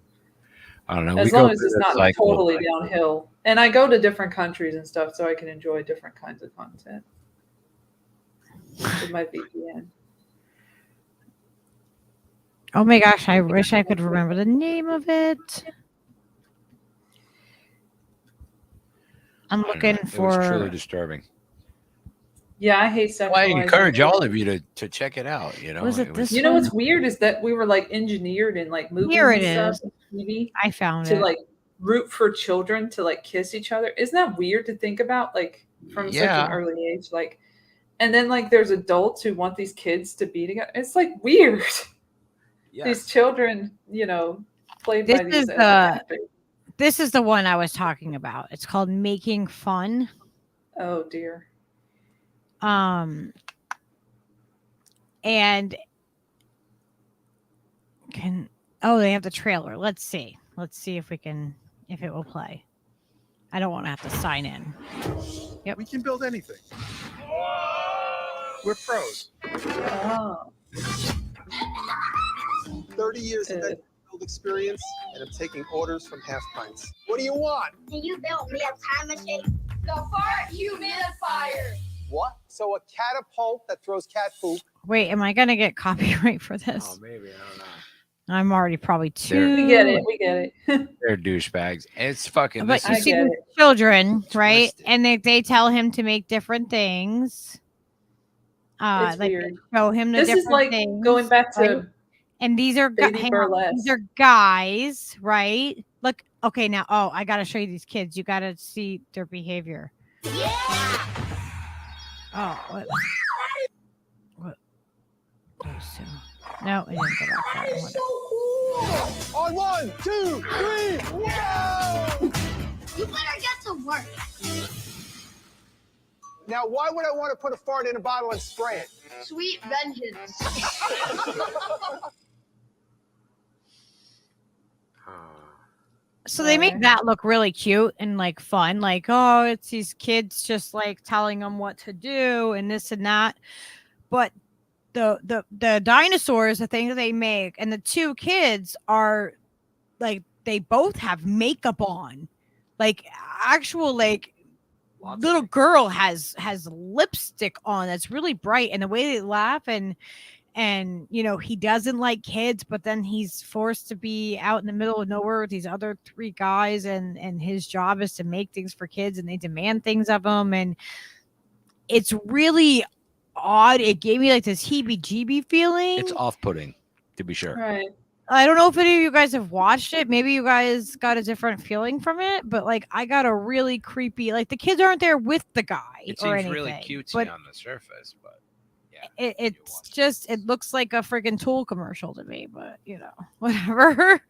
I don't know. As long as it's not totally downhill. And I go to different countries and stuff so I can enjoy different kinds of content. with my VPN. Oh my gosh, I wish I could remember the name of it. I'm looking It for. was truly disturbing. Yeah, I hate sexualizing. Well, I encourage all children. of you to check it out. You know, Was it this You know one? what's weird is that we were like engineered in like movies Here and it stuff, is. and TV, I found to it. like root for children to like kiss each other. Isn't that weird to think about? Like from such an Yeah. early age, like, and then like there's adults who want these kids to be together. It's like weird. These children, played This by is these actors. This is the one I was talking about. It's called Making Fun. Oh dear. And they have the trailer. Let's see if it will play. I don't want to have to sign in. Yep. We can build anything. We're pros. Oh. 30 years of that field experience, and I'm taking orders from Half Pints. What do you want? Can you build me a time machine? The fart humidifier. What? So a catapult that throws cat poop. Wait, am I gonna get copyright for this? Oh, maybe, I don't know. I'm already probably too. We get it. We get it. They're douchebags. It's fucking. But This you is, see the children, right? And they tell him to make different things. It's like weird. show him the This different is like things, going back to right? And these are baby hang on, burlesque. these are guys, right? Look, okay, now I gotta show you these kids. You gotta see their behavior. Oh, what? No, it didn't go back far. Whatever. On 1, 2, 3, whoa! You better get to work. Now, why would I want to put a fart in a bottle and spray it? Sweet vengeance. So they make that look really cute and like fun, like, oh, it's these kids just like telling them what to do and this and that. But the dinosaurs, the thing that they make, and the two kids are like, they both have makeup on, like actual like little girl has lipstick on that's really bright, and the way they laugh and he doesn't like kids, but then he's forced to be out in the middle of nowhere with these other three guys, and his job is to make things for kids, and they demand things of him, and it's really odd. It gave me like this heebie-jeebie feeling. it's off-putting, to be sure. Right. I don't know if any of you guys have watched it. Maybe you guys got a different feeling from it, but like I got a really creepy, like the kids aren't there with the guy It or seems anything. really cutesy but on the surface, but it's just, it looks like a friggin' Tool commercial to me, but whatever.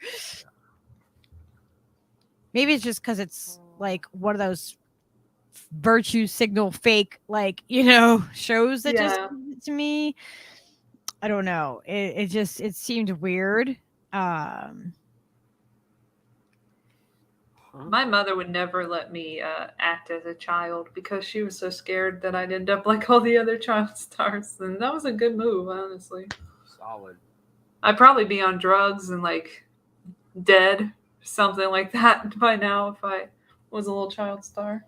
Maybe it's just because it's like one of those virtue signal fake, like, shows that just to me. I don't know. It seemed weird. My mother would never let me act as a child because she was so scared that I'd end up like all the other child stars. And that was a good move, honestly. Solid. I'd probably be on drugs and like dead, something like that by now if I was a little child star.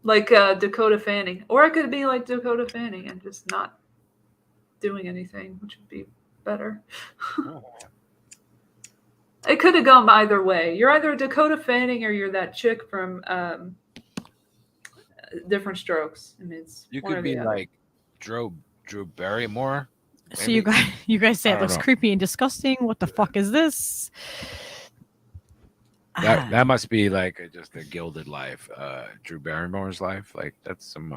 Like Dakota Fanning. Or I could be like Dakota Fanning and just not doing anything, which would be better. It could have gone either way. You're either a Dakota Fanning or you're that chick from Different Strokes. I mean, it's You one or could the be other. like Drew Barrymore. So you guys say I it don't looks know. creepy and disgusting. What the fuck is this? That must be like just a gilded life. Drew Barrymore's life. Like that's some.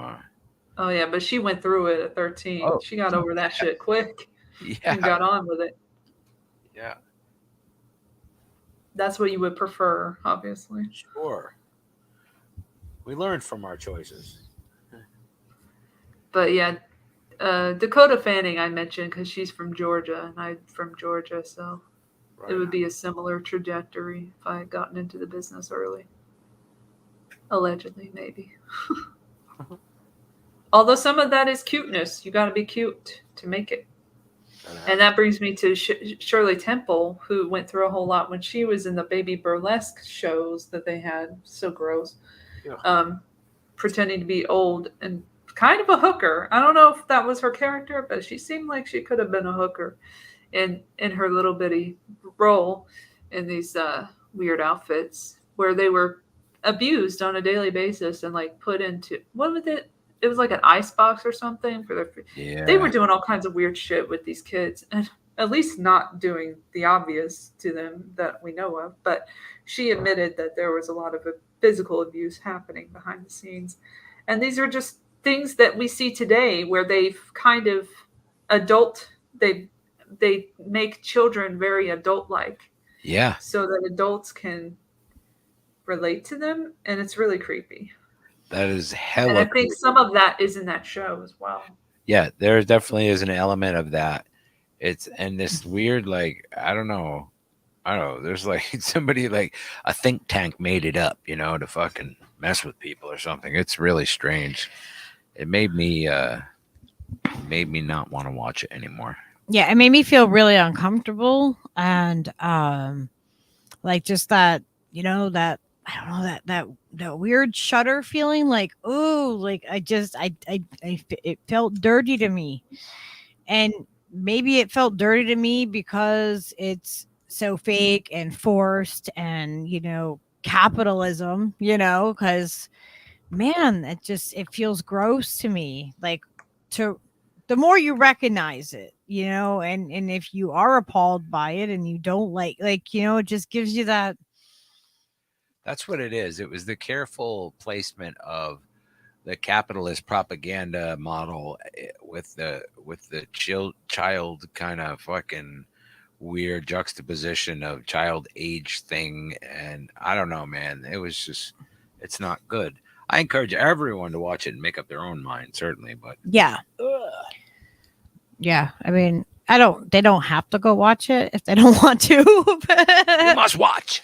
Oh yeah, but she went through it at 13. Oh. She got over that shit quick Yeah. and got on with it. Yeah. That's what you would prefer, obviously. Sure. We learned from our choices. But yeah, Dakota Fanning I mentioned because she's from Georgia and I'm from Georgia, so it would be a similar trajectory if I had gotten into the business early. Allegedly, maybe. Although some of that is cuteness. You got to be cute to make it. And that brings me to Shirley Temple, who went through a whole lot when she was in the baby burlesque shows that they had. So gross. Yeah. Pretending to be old and kind of a hooker. I don't know if that was her character, but she seemed like she could have been a hooker in her little bitty role in these weird outfits where they were abused on a daily basis and like put into what was it? It was like an ice box or something for their. Yeah. They were doing all kinds of weird shit with these kids, and at least not doing the obvious to them that we know of. But she admitted that there was a lot of physical abuse happening behind the scenes, and these are just things that we see today where they've kind of they make children very adult-like. Yeah. So that adults can relate to them, and it's really creepy. That is hella. And I think some of that is in that show as well. Yeah, there definitely is an element of that. It's and this weird, like, I don't know. There's like somebody like a think tank made it up, to fucking mess with people or something. It's really strange. It made me not want to watch it anymore. Yeah, it made me feel really uncomfortable, and like just that, that I don't know, that weird shudder feeling, like, oh, like it felt dirty to me. And maybe it felt dirty to me because it's so fake and forced and, capitalism, because man, it feels gross to me. Like the more you recognize it, and if you are appalled by it and you don't like, it just gives you that. That's what it is. It was the careful placement of the capitalist propaganda model with the child kind of fucking weird juxtaposition of child age thing. And I don't know, man, it's not good. I encourage everyone to watch it and make up their own mind, certainly, but yeah. Yeah. I mean, they don't have to go watch it if they don't want to. You must watch.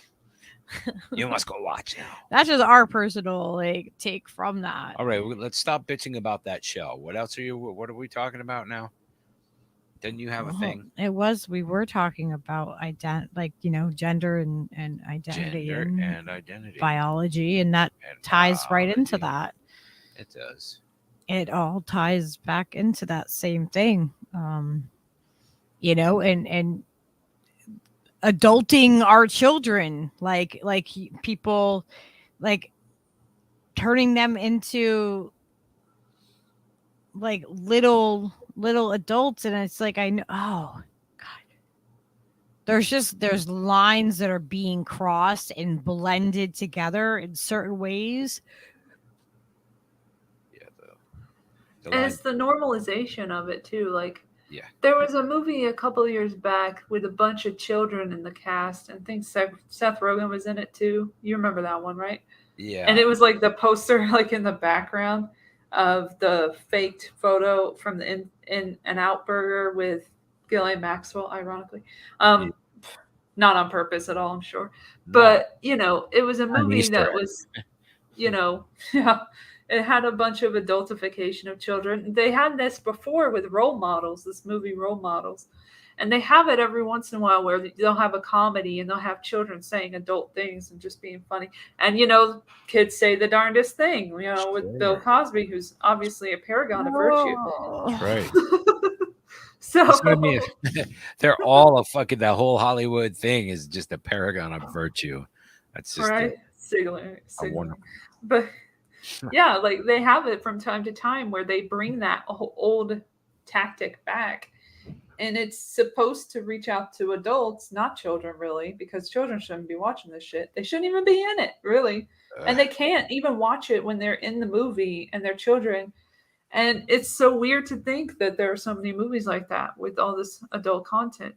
You must go watch now. That's just our personal take from that. All right, let's stop bitching about that show. What else what are we talking about now? Didn't you have a thing? We were talking about gender and identity and identity, biology, and that ties right into that. It does. It all ties back into that same thing. And adulting our children, like people, like turning them into like little adults, and it's like, I know, oh god, there's lines that are being crossed and blended together in certain ways. And it's the normalization of it too. Like, yeah, there was a movie a couple of years back with a bunch of children in the cast, and I think Seth Rogen was in it too. You remember that one, right? Yeah. And it was like the poster, like in the background of the faked photo from the In-N-Out Burger with Ghislaine Maxwell, ironically. Not on purpose at all, I'm sure. But, it was a movie that was, yeah. It had a bunch of adultification of children. They had this before with Role Models, this movie Role Models. And they have it every once in a while where they'll have a comedy and they'll have children saying adult things and just being funny. And, kids say the darndest thing, with Bill Cosby, who's obviously a paragon of virtue. That's right. So that's what I mean. They're all a fucking, that whole Hollywood thing is just a paragon of virtue. That's just right. Signaling. But yeah, like they have it from time to time where they bring that old tactic back, and it's supposed to reach out to adults, not children, really, because children shouldn't be watching this shit. They shouldn't even be in it, really. And they can't even watch it when they're in the movie and they're children. And it's so weird to think that there are so many movies like that with all this adult content.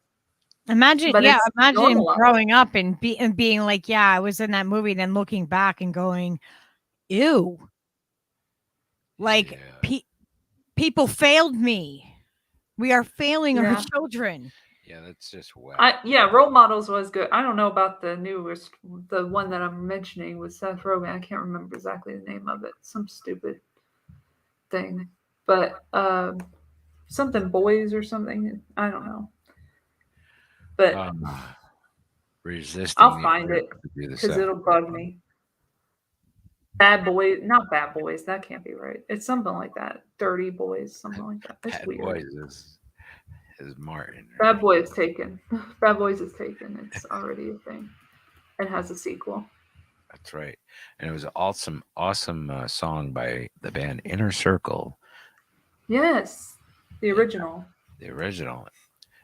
Imagine growing up and being like, yeah, I was in that movie, and then looking back and going, ew, like people failed me. We are failing our children. Yeah, that's just wow. Role Models was good. I don't know about the newest, the one that I'm mentioning with Seth Rogen. I can't remember exactly the name of it. Some stupid thing, but something boys or something. I don't know. But resisting. I'll find it because it'll bug me. Bad Boys, not Bad Boys. That can't be right. It's something like that. Dirty Boys, something like that. It's Bad weird. Boys is Martin. Bad Boys taken. Bad Boys is taken. It's already a thing. It has a sequel. That's right. And it was an awesome song by the band Inner Circle. Yes, the original. The original.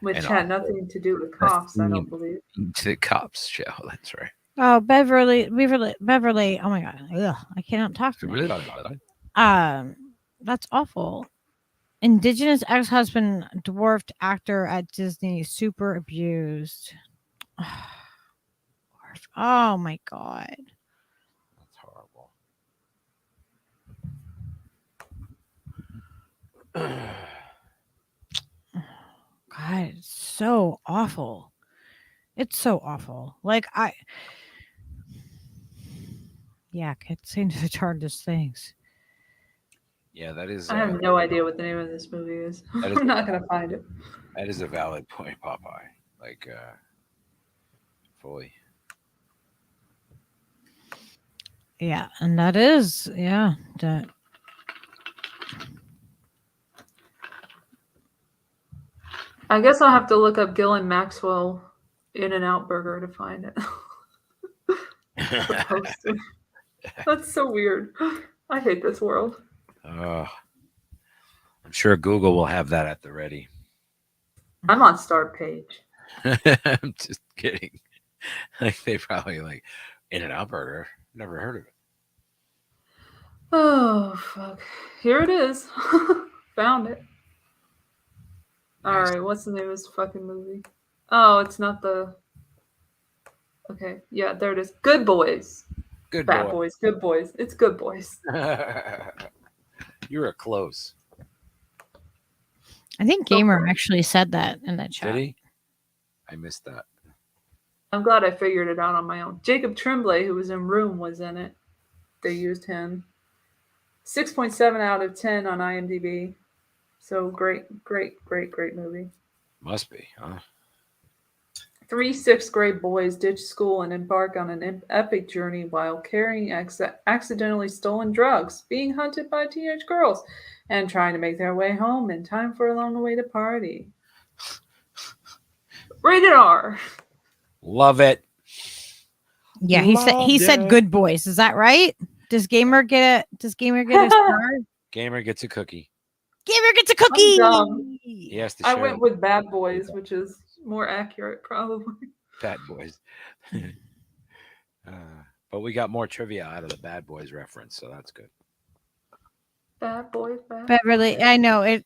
Which And had nothing to do with cops, I don't believe. To the Cops show. That's right. Oh, Beverly. Oh my God. Ugh, I cannot talk to you. That's awful. Indigenous ex-husband, dwarfed actor at Disney, super abused. Oh my God. That's horrible. God, it's so awful. It's so awful. Like it's saying the hardest things. Yeah, that is. I have no idea what the name of this movie is. I'm not gonna find it. That is a valid point, Popeye. Like, fully. Yeah, and that is that. I guess I'll have to look up Gillen Maxwell In-N-Out Burger to find it. The poster. That's so weird. I hate this world. I'm sure Google will have that at the ready. I'm on Start Page. I'm just kidding. Like they probably like In-N-Out Burger. Never heard of it. Oh fuck! Here it is. Found it. All right, what's the name of this fucking movie? Oh, it's not the. Okay, yeah, there it is. Good Boys. Bad Boys. Good Boys. It's Good Boys. You were close. I think Gamer actually said that in that chat. Did he? I missed that. I'm glad I figured it out on my own. Jacob Tremblay, who was in Room, was in it. They used him. 6.7 out of 10 on IMDb. So great movie. Must be, huh? 3 6th grade boys ditch school and embark on an epic journey while carrying accidentally stolen drugs, being hunted by teenage girls, and trying to make their way home in time for a long-awaited party. Rated R. Love it. Yeah, he said Good Boys. Is that right? Does Gamer get a star? Gamer gets a cookie. Gamer gets a cookie. He has to I show went with Bad Boys, which is more accurate, probably. Bad Boys. But we got more trivia out of the Bad Boys reference, so that's good. Bad Boys, Bad Beverly, Boys. I know it.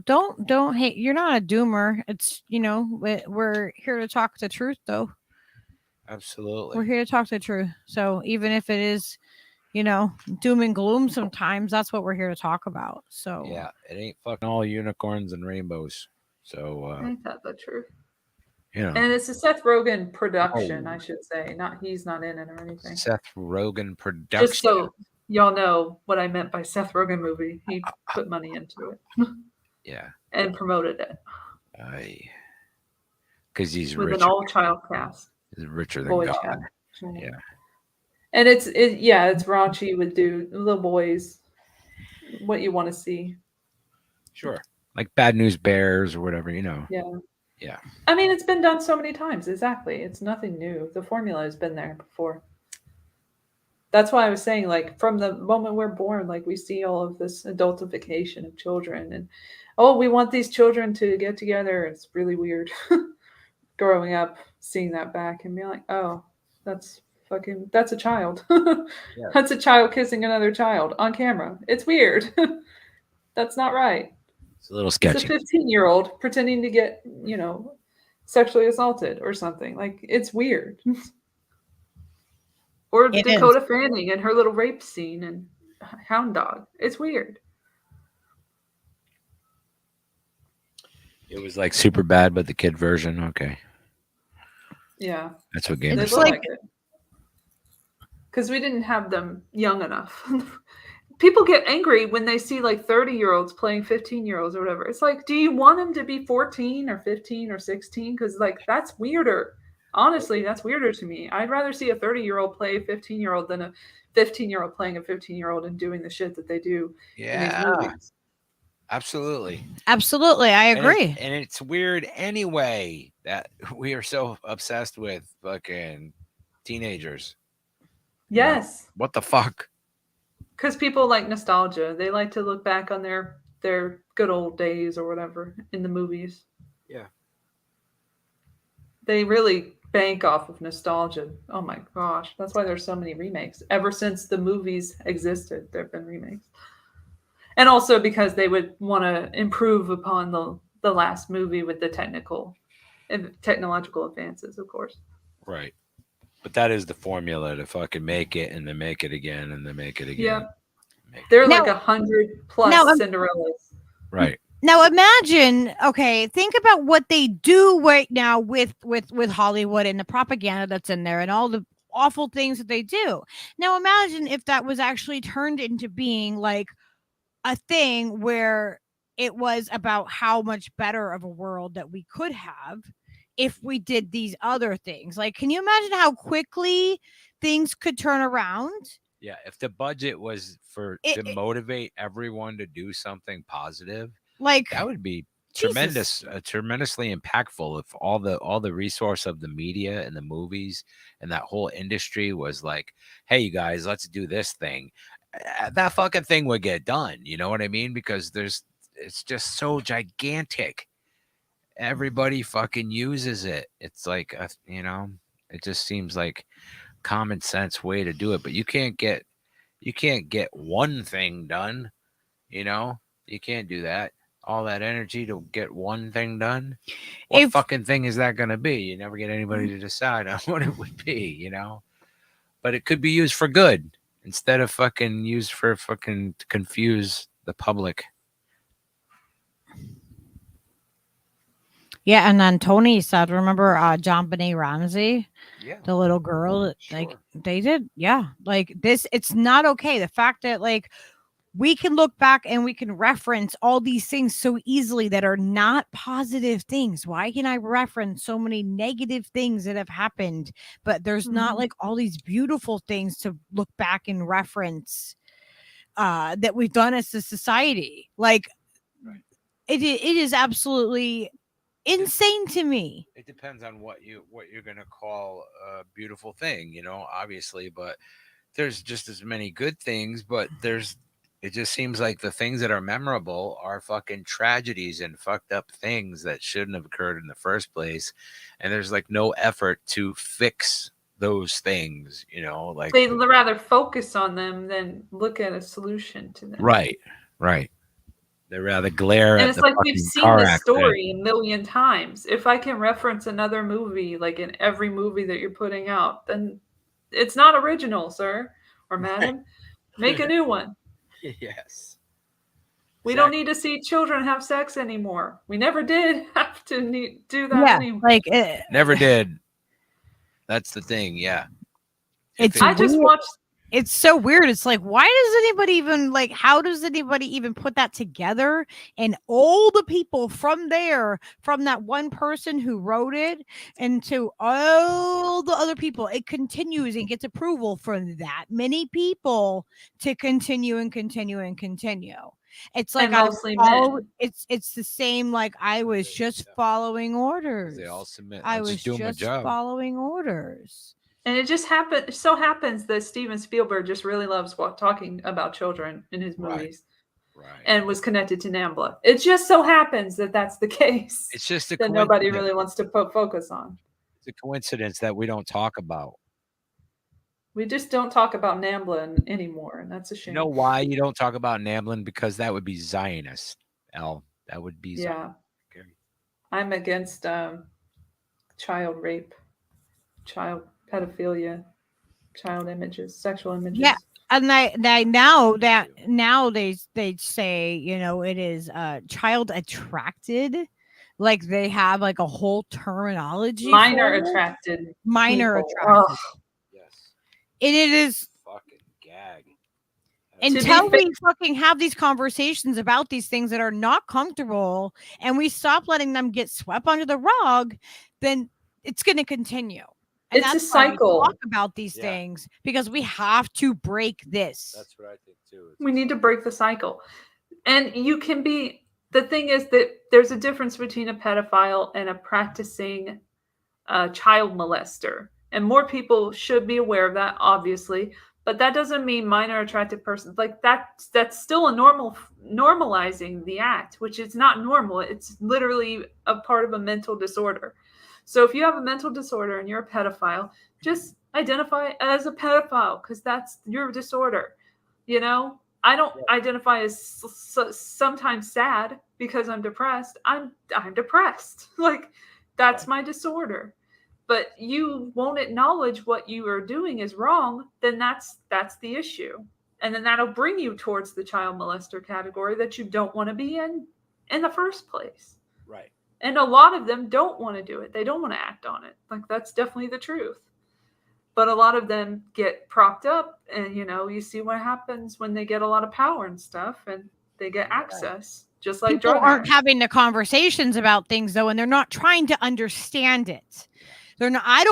Don't hate. You're not a doomer. It's we're here to talk the truth, though. Absolutely. We're here to talk the truth. So even if it is, doom and gloom, sometimes that's what we're here to talk about. So yeah, it ain't fucking all unicorns and rainbows. So Ain't that the truth? And it's a Seth Rogen production, I should say. He's not in it or anything. Seth Rogen production. Just so y'all know what I meant by Seth Rogen movie. He put money into it. Yeah. And promoted it. Because he's with richer. an all-child cast. He's richer than Boy God. child. Yeah. And it's raunchy with little boys. What you want to see. Sure. Like Bad News Bears or whatever, Yeah. Yeah. I mean, it's been done so many times. Exactly. It's nothing new. The formula has been there before. That's why I was saying, like, from the moment we're born, like, we see all of this adultification of children. And, we want these children to get together. It's really weird growing up, seeing that back and being like, oh, that's a child. Yeah. That's a child kissing another child on camera. It's weird. That's not right. It's a little sketchy. It's a 15-year-old pretending to get, sexually assaulted or something. Like, it's weird. Or Dakota Fanning and her little rape scene and Hound Dog. It's weird. It was like super bad, but the kid version. Okay. Yeah. That's what gamers like it. Because we didn't have them young enough. People get angry when they see like 30-year-olds playing 15-year-olds or whatever. It's like, do you want them to be 14 or 15 or 16? Because like that's weirder. Honestly, that's weirder to me. I'd rather see a 30-year-old play a 15-year-old than a 15-year-old playing a 15-year-old and doing the shit that they do in these movies. Absolutely. Absolutely, I agree. And it's weird anyway that we are so obsessed with fucking teenagers. You know, Yes. what the fuck? Because people like nostalgia. They like to look back on their good old days or whatever in the movies. Yeah. They really bank off of nostalgia. Oh my gosh. That's why there's so many remakes. Ever since the movies existed, there have been remakes. And also because they would want to improve upon the last movie with the technological advances, of course. Right. But that is the formula to fucking make it and then make it again and then make it again. Yeah. They're like 100 plus Cinderellas. Right. Now imagine, okay, think about what they do right now with Hollywood and the propaganda that's in there and all the awful things that they do. Now imagine if that was actually turned into being like a thing where it was about how much better of a world that we could have if we did these other things. Like, can you imagine how quickly things could turn around? Yeah, if the budget was to motivate everyone to do something positive, like that would be Jesus. tremendously impactful if all the resource of the media and the movies and that whole industry was like, hey, you guys, let's do this thing. That fucking thing would get done. You know what I mean? Because it's just so gigantic. Everybody fucking uses it. It's like, it just seems like common sense way to do it, but you can't get one thing done. You can't do that. All that energy to get one thing done. What fucking thing is that going to be? You never get anybody to decide on what it would be, but it could be used for good instead of fucking used for fucking to confuse the public. Yeah, and then Tony said, remember John Benet Ramsey? Yeah. The little girl, like they did, yeah. Like this, it's not okay. The fact that like we can look back and we can reference all these things so easily that are not positive things. Why can I reference so many negative things that have happened, but there's not like all these beautiful things to look back and reference that we've done as a society? Like it is absolutely insane to me. It depends on what you're gonna call a beautiful thing, obviously, but there's just as many good things, but it just seems like the things that are memorable are fucking tragedies and fucked up things that shouldn't have occurred in the first place, and there's like no effort to fix those things, like they'd rather focus on them than look at a solution to them. Right. They rather glare and at it's the like we've fucking seen car this accident. story a million times. If I can reference another movie, like in every movie that you're putting out, then it's not original, sir or madam. Make a new one. Yes. We don't need to see children have sex anymore. We never did have to do that anymore. Like never did. That's the thing. Yeah. I just watched. It's so weird. It's like, why does anybody even like, how does anybody even put that together? And all the people from that one person who wrote it and to all the other people, it continues and gets approval from that many people to continue and continue and continue. It's like it's the same. Like I was just following orders. They all submit. I was doing my just job. following orders. And it just so happens that Steven Spielberg just really loves talking about children in his movies. Right. And was connected to NAMBLA. It just so happens that that's the case. It's just that nobody really wants to focus on. It's a coincidence that we don't talk about. We just don't talk about NAMBLA anymore, and that's a shame. You know why you don't talk about NAMBLA? Because that would be Zionist, Elle. That would be Zionist. Yeah. I'm against child rape, child pedophilia, child images, sexual images. Yeah, and now they say it is child attracted, like they have like a whole terminology. Minor attracted. Minor people. attracted. Oh. Yes, and it is fucking gag. Until we fucking have these conversations about these things that are not comfortable, and we stop letting them get swept under the rug, then it's going to continue. And It's a that's why we cycle. talk about these things, because we have to break this. That's what I think too. We need to break the cycle. And you can be, the thing is that there's a difference between a pedophile and a practicing child molester. And more people should be aware of that, obviously. But that doesn't mean minor attractive person. Like that's still a normalizing the act, which is not normal. It's literally a part of a mental disorder. So if you have a mental disorder and you're a pedophile, just identify as a pedophile, because that's your disorder. You know, I don't identify as sometimes sad because I'm depressed. I'm depressed. Like that's my disorder. But you won't acknowledge what you are doing is wrong, then that's the issue. And then that'll bring you towards the child molester category that you don't want to be in the first place. Right. And a lot of them don't want to do it. They don't want to act on it. Like that's definitely the truth. But a lot of them get propped up, and you see what happens when they get a lot of power and stuff, and they get access. Just like people drug aren't addicts. having the conversations about things though, and they're not trying to understand it. They're not. I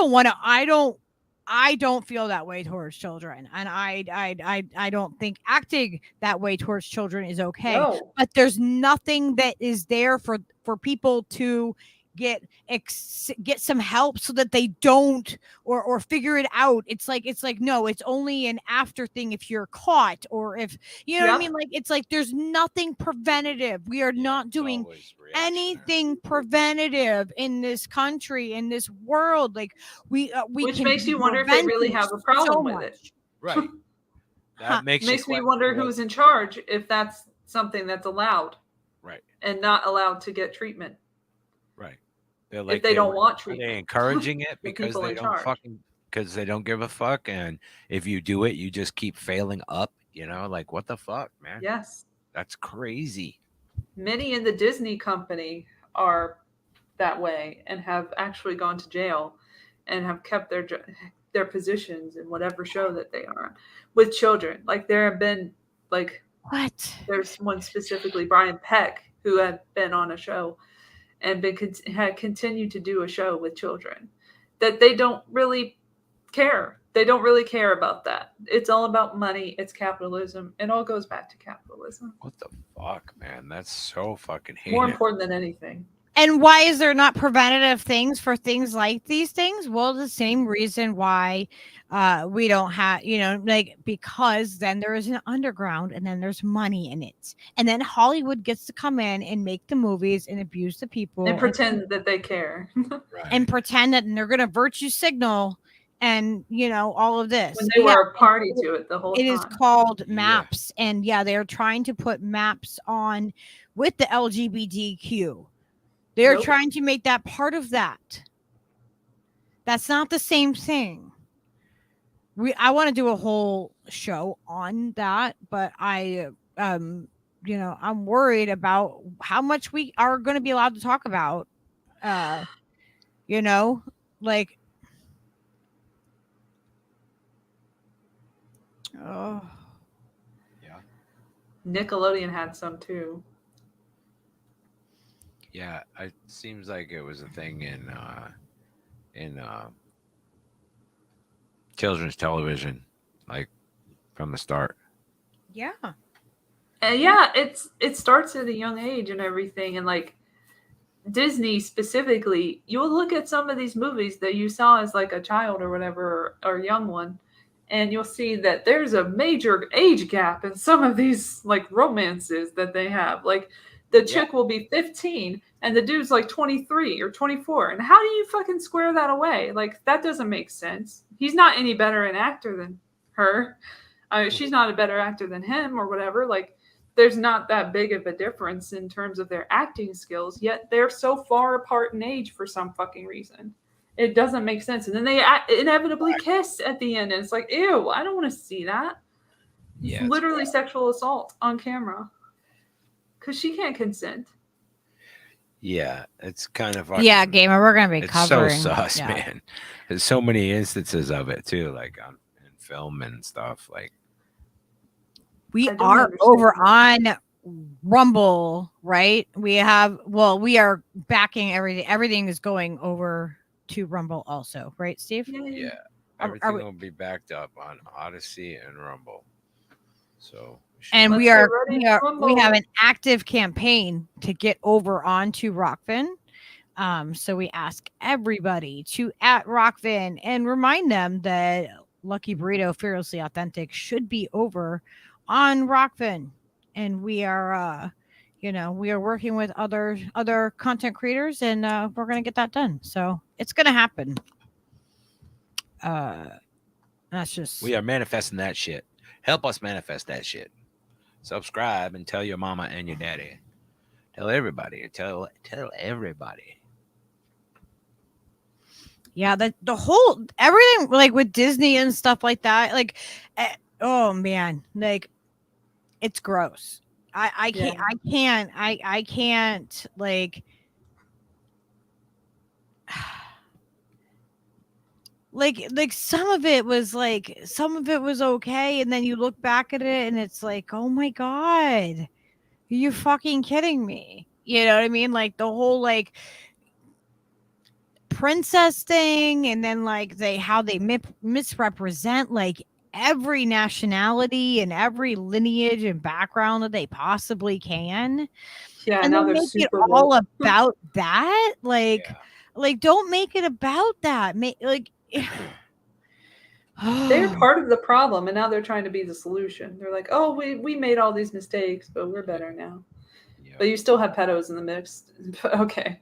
don't feel that way towards children, and I don't think acting that way towards children is okay. No. But there's nothing that is there for people to get some help so that they don't or figure it out. It's like no, it's only an after thing if you're caught, or if you know what I mean. Like it's like there's nothing preventative. We are not doing anything preventative in this country, in this world. Like we Which can makes you wonder if they really prevent have a problem so with much. it. Right. That makes me question wonder what- who's in charge if that's something that's allowed. Right. And not allowed to get treatment. Right. They're they don't want Are treatment. they encouraging it The because people they in don't charge. because they don't give a fuck, and if you do it, you just keep failing up. Like what the fuck, man? Yes. That's crazy. Many in the Disney company are that way and have actually gone to jail and have kept their positions in whatever show that they are on with children. Like there have been there's one specifically, Brian Peck, who had been on a show and had continued to do a show with children, that they don't really care. They don't really care about that. It's all about money. It's capitalism. It all goes back to capitalism. What the fuck, man? That's so fucking More heinous. important than anything. And why is there not preventative things for things like these things? Well, the same reason why we don't have, because then there is an underground and then there's money in it. And then Hollywood gets to come in and make the movies and abuse the people. And pretend that they care. And pretend that they're going to virtue signal and, all of this. When they were a party to it the whole time. It is called MAPS. And they're trying to put MAPS on with the LGBTQ. They're trying to make that part of that. That's not the same thing. I want to do a whole show on that, but I'm worried about how much we are going to be allowed to talk about. Like, oh, yeah. Nickelodeon had some too. Yeah, it seems like it was a thing in children's television, like from the start. Yeah. It starts at a young age and everything, and like Disney specifically, you'll look at some of these movies that you saw as like a child or whatever or a young one, and you'll see that there's a major age gap in some of these like romances that they have. Like the chick will be 15 and the dude's like 23 or 24. And how do you fucking square that away? Like that doesn't make sense. He's not any better an actor than her. She's not a better actor than him or whatever. Like there's not that big of a difference in terms of their acting skills, yet they're so far apart in age for some fucking reason. It doesn't make sense. And then they inevitably kiss at the end. And it's like, ew, I don't want to see that. Yeah, it's literally sexual assault on camera. Because she can't consent. Yeah, it's kind of yeah, Gamer. We're gonna be covering. It's so sus, man. There's so many instances of it too, like in film and stuff. Like we are over on Rumble, right? We are backing everything. Everything is going over to Rumble also, right, Steve? Yeah. Are Everything we- will be backed up on Odyssey and Rumble. So And Let's we get are ready we to are we have rumble. an active campaign to get over onto Rockfin. So we ask everybody to at Rockfin and remind them that Lucky Burrito Fearlessly Authentic should be over on Rockfin. And we are we are working with other content creators, and we're gonna get that done. So it's gonna happen. That's just we are manifesting that shit. Help us manifest that shit. Subscribe and tell your mama and your daddy. Tell everybody. Tell everybody. Yeah, the whole everything like with Disney and stuff like that, like oh man, like it's gross. I can't like like some of it was okay, and then you look back at it and it's like, oh my god, are you fucking kidding me? You know what I mean? Like the whole like princess thing, and then like how they misrepresent like every nationality and every lineage and background that they possibly can. Yeah, And now then they're make it super all woke. about that. Like don't make it about that. Make like They're part of the problem, and now they're trying to be the solution. They're like, oh, we made all these mistakes, but we're better now. But you still have pedos in the mix. Okay.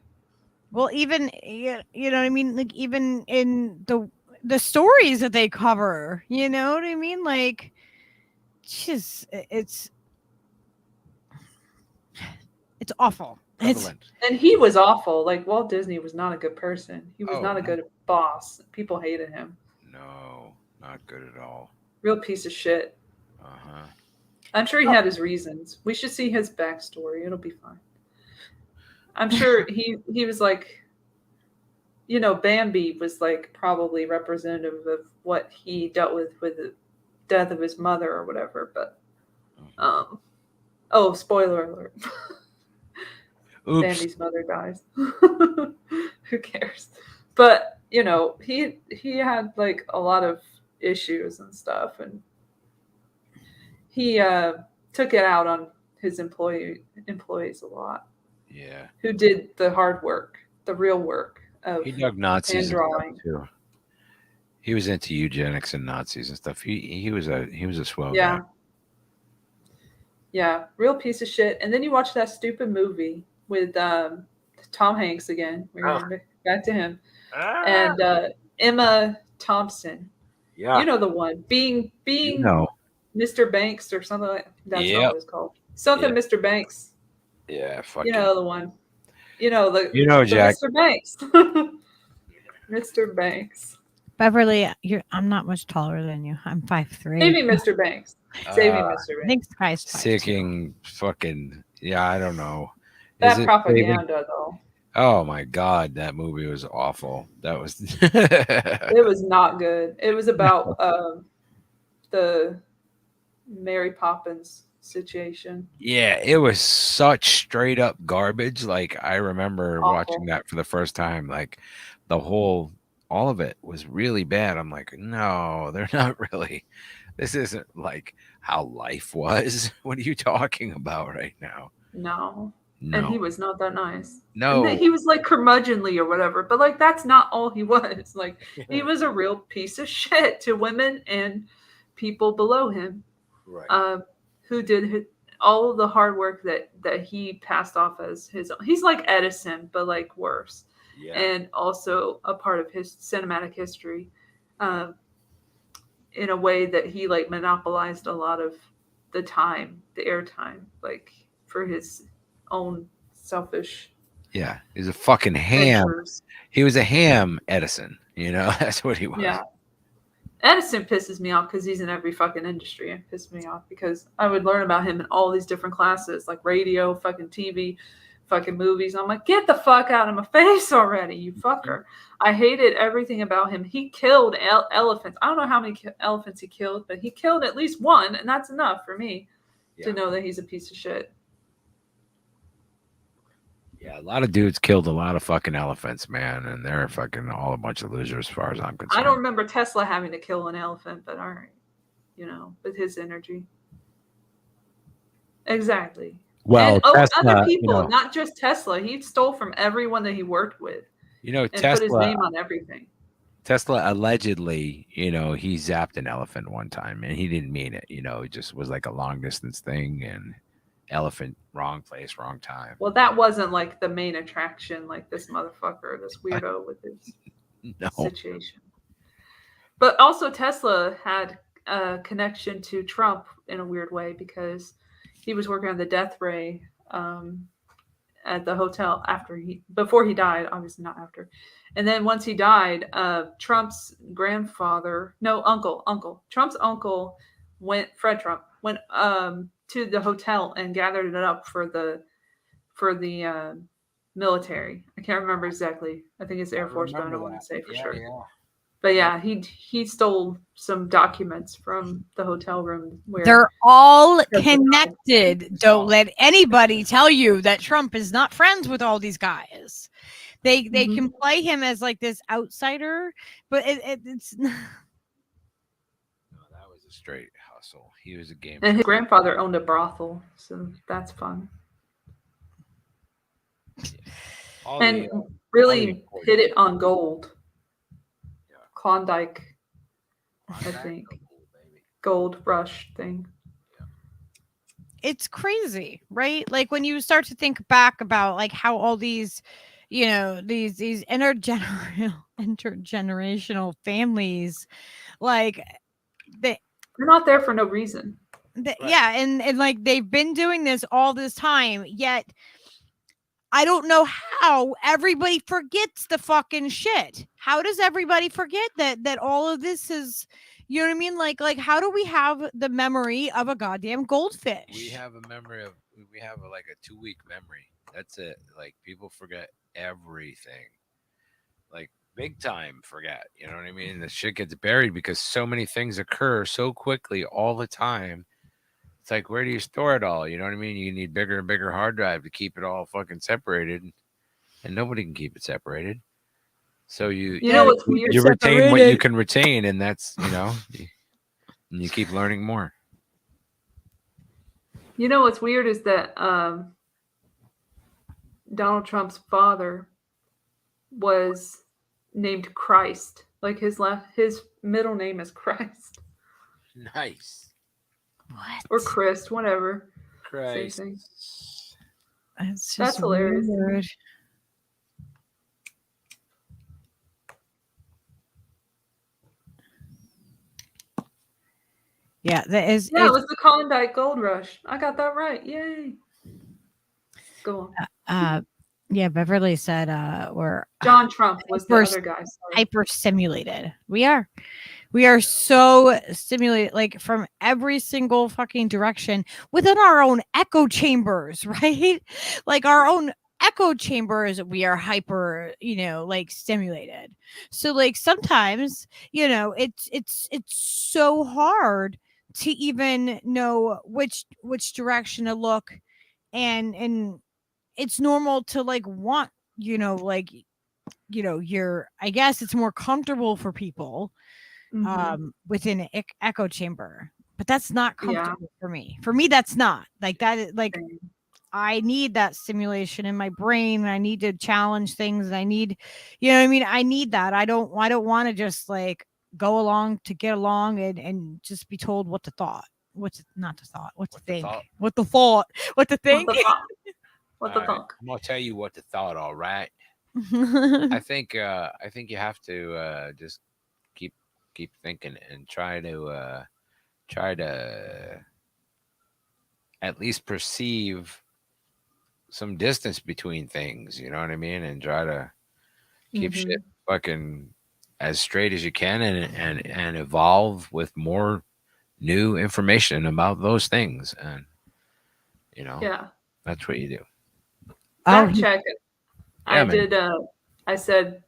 Well, even you know what I mean, like even in the stories that they cover, you know what I mean, like just it's awful. Prevalent. And he was awful. Like Walt Disney was not a good person. He was Oh, not a good boss. People hated him. No, not good at all. Real piece of shit. Uh-huh. I'm sure he had his reasons. We should see his backstory. It'll be fine. I'm sure he was like, Bambi was like probably representative of what he dealt with the death of his mother or whatever. But, spoiler alert. Oops. Bambi's mother dies. Who cares? But, he had like a lot of issues and stuff, and he took it out on his employees a lot. Yeah. Who did the hard work, the real work of He dug Nazis hand and stuff, drawing. too. He was into eugenics and Nazis and stuff. He was a swell Yeah. guy. Yeah, real piece of shit. And then you watch that stupid movie with Tom Hanks again. We're going back to him. And Emma Thompson. Yeah. You know the one. Being Mr. Banks or something like that. That's not what it's called. Something Mr. Banks. Yeah, fucking. You know the one. The Jack. Mr. Banks. Mr. Banks. Beverly, I'm not much taller than you. I'm 5'3". Save me, Mr. Banks. Save me, Mr. Banks. Thanks, guys. Sicking fucking. Yeah, I don't know. That propaganda, though. Oh my god, that movie was awful. That was. It was not good. It was about the Mary Poppins situation. Yeah, it was such straight up garbage. Like I remember watching that for the first time. Like all of it was really bad. I'm like, no, they're not really. This isn't like how life was. What are you talking about right now? No. No. And he was not that nice. No. And he was like curmudgeonly or whatever, but like that's not all he was. Like he was a real piece of shit to women and people below him. Right. Who did all of the hard work that he passed off as his own. He's like Edison, but like worse. Yeah. And also a part of his cinematic history in a way that he like monopolized a lot of the time, the airtime, like for his own selfish. Yeah, he's a fucking ham. ventures. He was a ham Edison. That's what he was. Yeah. Edison pisses me off because he's in every fucking industry. It pisses me off because I would learn about him in all these different classes, like radio, fucking TV, fucking movies. I'm like, get the fuck out of my face already, you fucker. I hated everything about him. He killed elephants. I don't know how many elephants he killed, but he killed at least one, and that's enough for me to know that he's a piece of shit. Yeah, a lot of dudes killed a lot of fucking elephants, man, and they're fucking all a bunch of losers as far as I'm concerned. I don't remember Tesla having to kill an elephant, but all right, with his energy. Exactly. Well, and Tesla, other people, not just Tesla. He stole from everyone that he worked with. And put his name on everything. Tesla allegedly, he zapped an elephant one time, and he didn't mean it. It just was like a long distance thing, and elephant, wrong place, wrong time. Well, that wasn't like the main attraction, like this motherfucker, this weirdo with his situation. But also Tesla had a connection to Trump in a weird way because he was working on the death ray at the hotel before he died, obviously not after. And then once he died, Trump's Trump's uncle Fred Trump went to the hotel and gathered it up for the military. I can't remember exactly. I think it's Air Force, but I don't want to say for sure. Yeah. But yeah, he stole some documents from the hotel room where they're all connected. Don't let anybody tell you that Trump is not friends with all these guys. They can play him as like this outsider, but it's no, that was a straight hustle. He was a game. And his grandfather owned a brothel, so that's fun. And really hit it on gold. Klondike, I think. Gold rush thing. It's crazy, right? Like when you start to think back about like how all these, these intergenerational families, like they're not there for no reason. Yeah, and like they've been doing this all this time, yet I don't know how everybody forgets the fucking shit. How does everybody forget that all of this is, you know what I mean? Like how do we have the memory of a goddamn goldfish? We have a like a 2-week memory. That's it. Like people forget everything. Like big time forget. You know what I mean? The shit gets buried because so many things occur so quickly all the time. It's like, where do you store it all? You know what I mean? You need bigger and bigger hard drive to keep it all fucking separated, and nobody can keep it separated. So you what's weird? You retain what you can retain, and that's you keep learning more. You know what's weird is that Donald Trump's father was named Christ. Like his middle name is Christ. Nice. What? Or Chris, whatever. Christ. Same thing. That's hilarious. Weird. Yeah, that is. Yeah, it was the Klondike Gold Rush. I got that right. Yay. Go on. Yeah, Beverly said we're John Trump was the other guy. Sorry. Hyper stimulated. We are so stimulated, like from every single fucking direction within our own echo chambers, right? Like our own echo chambers, we are hyper, like stimulated. So like sometimes, it's so hard to even know which direction to look, and it's normal to like want, I guess it's more comfortable for people within an echo chamber, but that's not comfortable for me. For me, that's not like that. Like I need that stimulation in my brain, and I need to challenge things, and I need, I need that. I don't want to just like go along to get along and just be told what to thought. What's not the thought? What to think? What the thought? What to think? What the fuck? I'm gonna tell you what the thought. All right. I think you have to just keep thinking and try to at least perceive some distance between things. You know what I mean? And try to keep shit fucking as straight as you can, and evolve with more new information about those things. And that's what you do. Fact check it. Yeah, I did. I said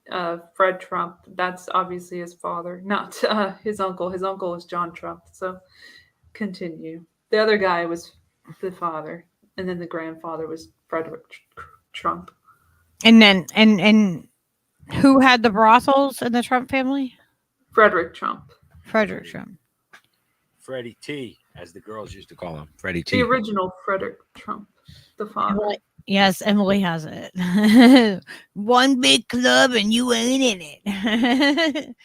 Fred Trump. That's obviously his father, not his uncle. His uncle is John Trump. So continue. The other guy was the father, and then the grandfather was Frederick Trump. And then and who had the brothels in the Trump family? Frederick Trump. Frederick Trump. Freddie T, as the girls used to call him. Freddie T. The original Frederick Trump, the father. Yes, Emily has it. One big club and you ain't in it.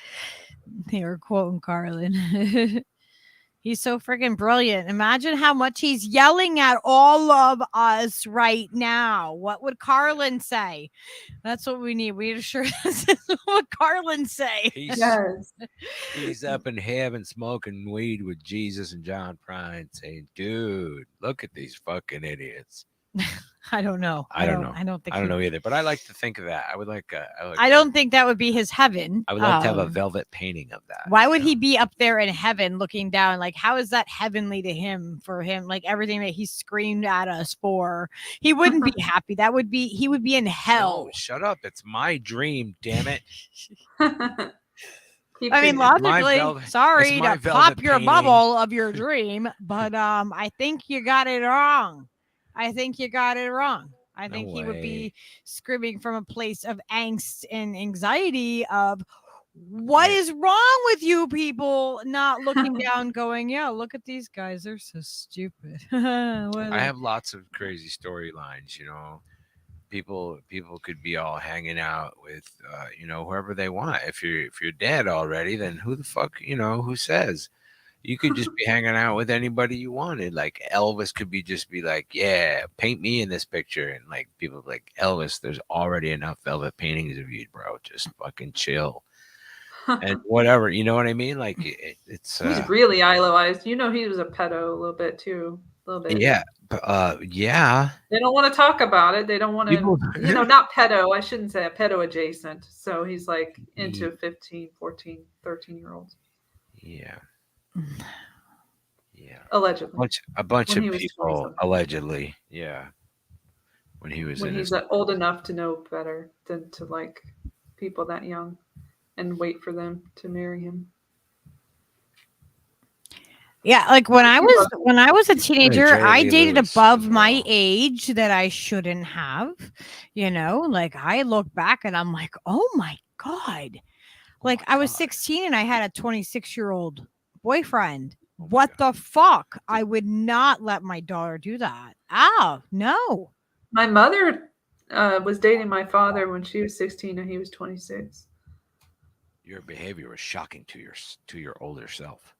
They were quoting Carlin. He's so freaking brilliant. Imagine how much he's yelling at all of us right now. What would Carlin say? That's what we need. We need to sure this is what Carlin say. He's up in heaven smoking weed with Jesus and John Prine saying, dude, look at these fucking idiots. I don't know. I don't know. I don't think I don't know either, but I like to think of that. I would like I don't think that would be his heaven. I would like to have a velvet painting of that. Why would he be up there in heaven looking down? Like, how is that heavenly to him, for him? Like everything that he screamed at us for, he wouldn't be happy. He would be in hell. No, shut up. It's my dream, damn it. I mean, logically, sorry to pop your bubble of your dream, but I think you got it wrong. I think he would be screaming from a place of angst and anxiety of what is wrong with you people, not looking down going, yeah, look at these guys. They're so stupid. I have lots of crazy storylines, People could be all hanging out with whoever they want. If you're dead already, then who the fuck, who says? You could just be hanging out with anybody you wanted. Like Elvis could be like, yeah, paint me in this picture. And like people like, Elvis, there's already enough velvet paintings of you, bro. Just fucking chill. And whatever, you know what I mean? Like it's he's really idolized. He was a pedo a little bit too. A little bit. Yeah. Yeah. They don't want to talk about it. They don't want to, not pedo. I shouldn't say pedo adjacent. So he's like into 15, 14, 13-year-olds. Yeah. Yeah. Allegedly. A bunch of people allegedly. Yeah. When he's old enough to know better than to like people that young and wait for them to marry him. Yeah, like when I was a teenager, I dated above my age that I shouldn't have. Like I look back and I'm like, oh my God. Like I was 16 and I had a 26-year-old boyfriend. What the fuck? I would not let my daughter do that. Oh, no. My mother was dating my father when she was 16 and he was 26. Your behavior was shocking to your older self.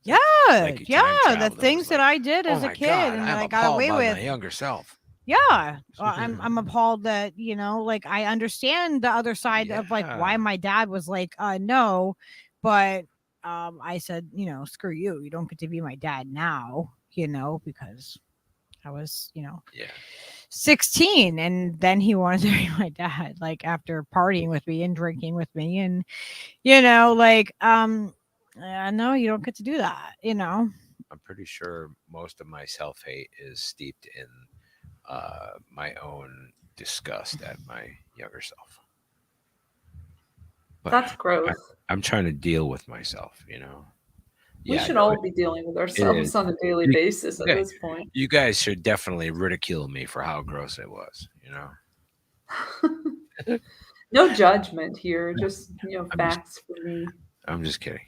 Yeah, the things that I did as a kid and I got away with. My younger self. Yeah, I'm appalled that like I understand the other side of like why my dad was like no, but I said screw you, you don't get to be my dad now, because I was 16 and then he wanted to be my dad like after partying with me and drinking with me and like no, you don't get to do that, I'm pretty sure most of my self-hate is steeped in my own disgust at my younger self. But that's gross. I'm trying to deal with myself, We should all be dealing with ourselves on a daily basis at this point. You guys should definitely ridicule me for how gross it was, No judgment here, just facts for me. I'm just kidding.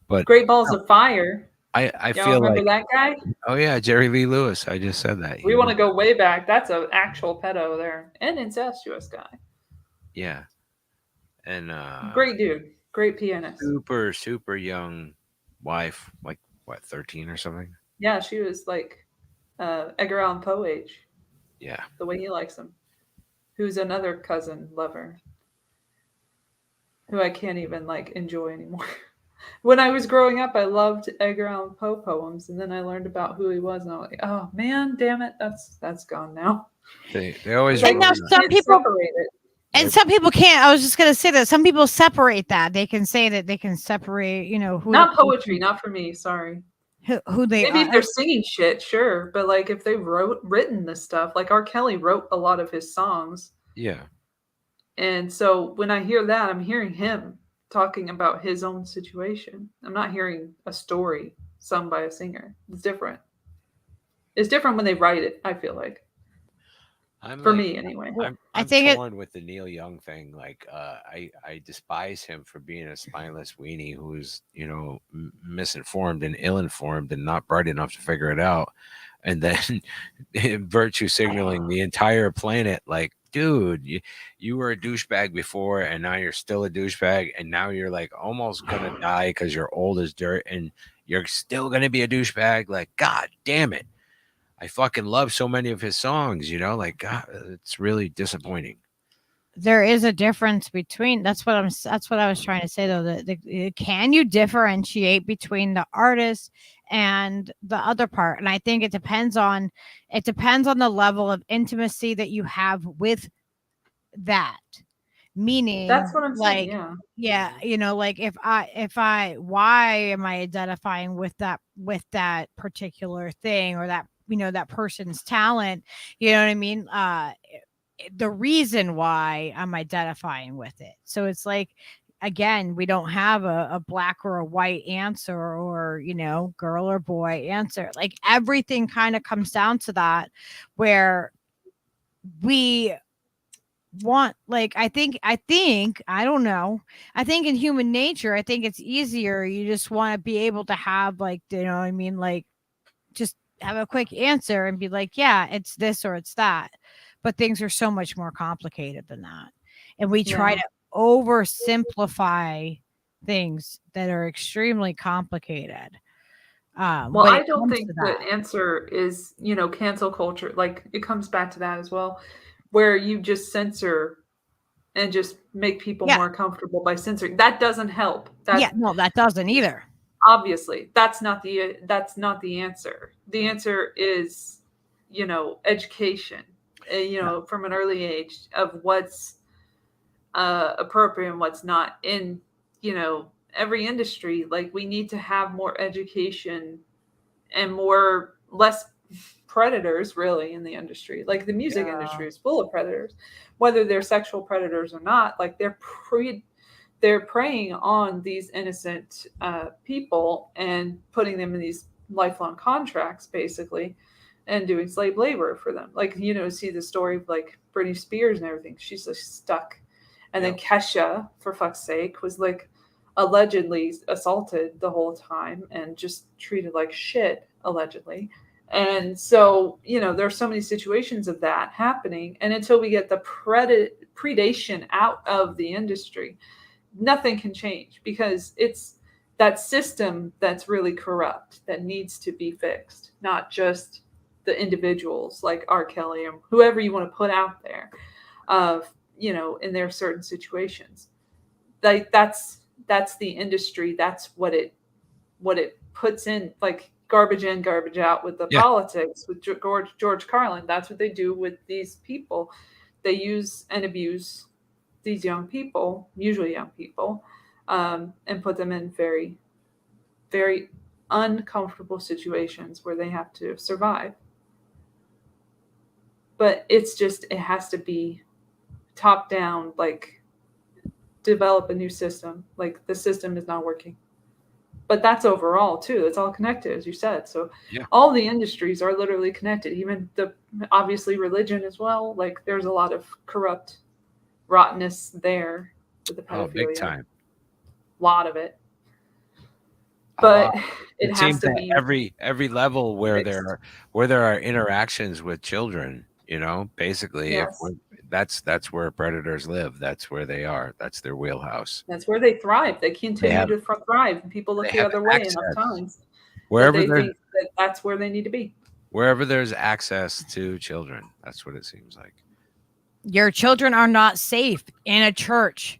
But Great Balls of Fire. I Y'all feel remember like that guy? Oh yeah, Jerry Lee Lewis. I just said that. We want to go way back. That's an actual pedo there. And incestuous guy. Yeah. And great dude. Great pianist. Super young wife, like what, 13 or something? Yeah, she was like Edgar Allan Poe age. Yeah. The way he likes him. Who's another cousin lover. Who I can't even like enjoy anymore. When I was growing up, I loved Edgar Allan Poe poems, and then I learned about who he was, and I was like, "Oh man, damn it, that's gone now." They always and now some people and some people can't. I was just gonna say that some people separate that. They can say that they can separate, who not poetry, not for me. Sorry. Who they maybe if they're singing shit, sure, but like if they've written this stuff, like R. Kelly wrote a lot of his songs. Yeah. And so when I hear that, I'm hearing him talking about his own situation. I'm not hearing a story sung by a singer. It's different. It's different when they write it, I feel like. For me, anyway. I'm think torn with the Neil Young thing. Like, I despise him for being a spineless weenie who's, you know, misinformed and ill-informed and not bright enough to figure it out, and then virtue signaling the entire planet. Like, dude, you were a douchebag before, and now you're still a douchebag, and now you're like almost gonna die because you're old as dirt, and you're still gonna be a douchebag. Like, God damn it. I fucking love so many of his songs, you know, like, God, it's really disappointing. There is a difference between that's what I was trying to say though. Can you differentiate between the artist and the other part? And I think it depends on the level of intimacy that you have with that. Meaning, That's what I'm like, saying. yeah, you know, like if I why am I identifying with that particular thing or that, you know, that person's talent, you know what I mean? The reason why I'm identifying with it. So it's like, again, we don't have a black or a white answer, or, you know, girl or boy answer. Like everything kind of comes down to that, where we want, like, I think I don't know, I think in human nature, I think it's easier, you just want to be able to have, like, you know what I mean, like, just have a quick answer and be like, yeah, it's this or it's that. But things are so much more complicated than that, and we try to oversimplify things that are extremely complicated. Well, when I it don't comes think to the that. answer is, you know, cancel culture. Like it comes back to that as well, where you just censor and just make people more comfortable by censoring. That doesn't help. Yeah, no, that doesn't either. Obviously, that's not the answer. The answer is, you know, education. You know, from an early age of what's appropriate and what's not in, you know, every industry. Like we need to have more education and less predators really in the industry. Like the music industry is full of predators, whether they're sexual predators or not. Like they're preying on these innocent people and putting them in these lifelong contracts basically, and doing slave labor for them. Like, you know, see the story of like Britney Spears and everything. She's just stuck. And then Kesha, for fuck's sake, was like allegedly assaulted the whole time and just treated like shit, allegedly. And so, you know, there's so many situations of that happening. And until we get the predation out of the industry, nothing can change, because it's that system that's really corrupt that needs to be fixed, not just the individuals like R. Kelly and whoever you want to put out there, you know, in their certain situations. Like that's the industry. That's what it puts in, like garbage in, garbage out with the politics with George Carlin. That's what they do with these people. They use and abuse these young people, usually young people, and put them in very, very uncomfortable situations where they have to survive. But it's just, it has to be top down, like develop a new system. Like the system is not working. But that's overall too. It's all connected, as you said. So all the industries are literally connected, even obviously religion as well. Like there's a lot of corrupt rottenness there with the pedophilia. Oh, big time. A lot of it. But it has seems to that be every level where fixed. there are interactions with children, you know, basically that's where predators live. That's where they are. That's their wheelhouse. That's where they thrive. They continue to thrive, and people look the other way enough times. Wherever they think that that's where they need to be. Wherever there's access to children, that's what it seems like. Your children are not safe in a church.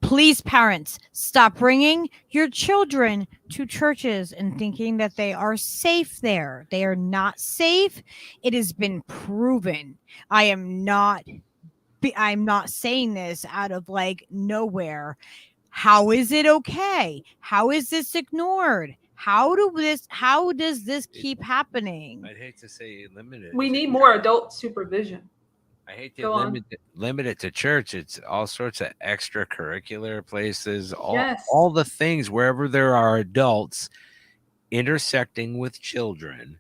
Please, parents, stop bringing your children to churches and thinking that they are safe there. They are not safe. It has been proven. I'm not saying this out of like nowhere. How is it okay? How is this ignored? How does this keep happening? I'd hate to say limited. We need more adult supervision. I hate to limit it to church. It's all sorts of extracurricular places, all the things wherever there are adults intersecting with children.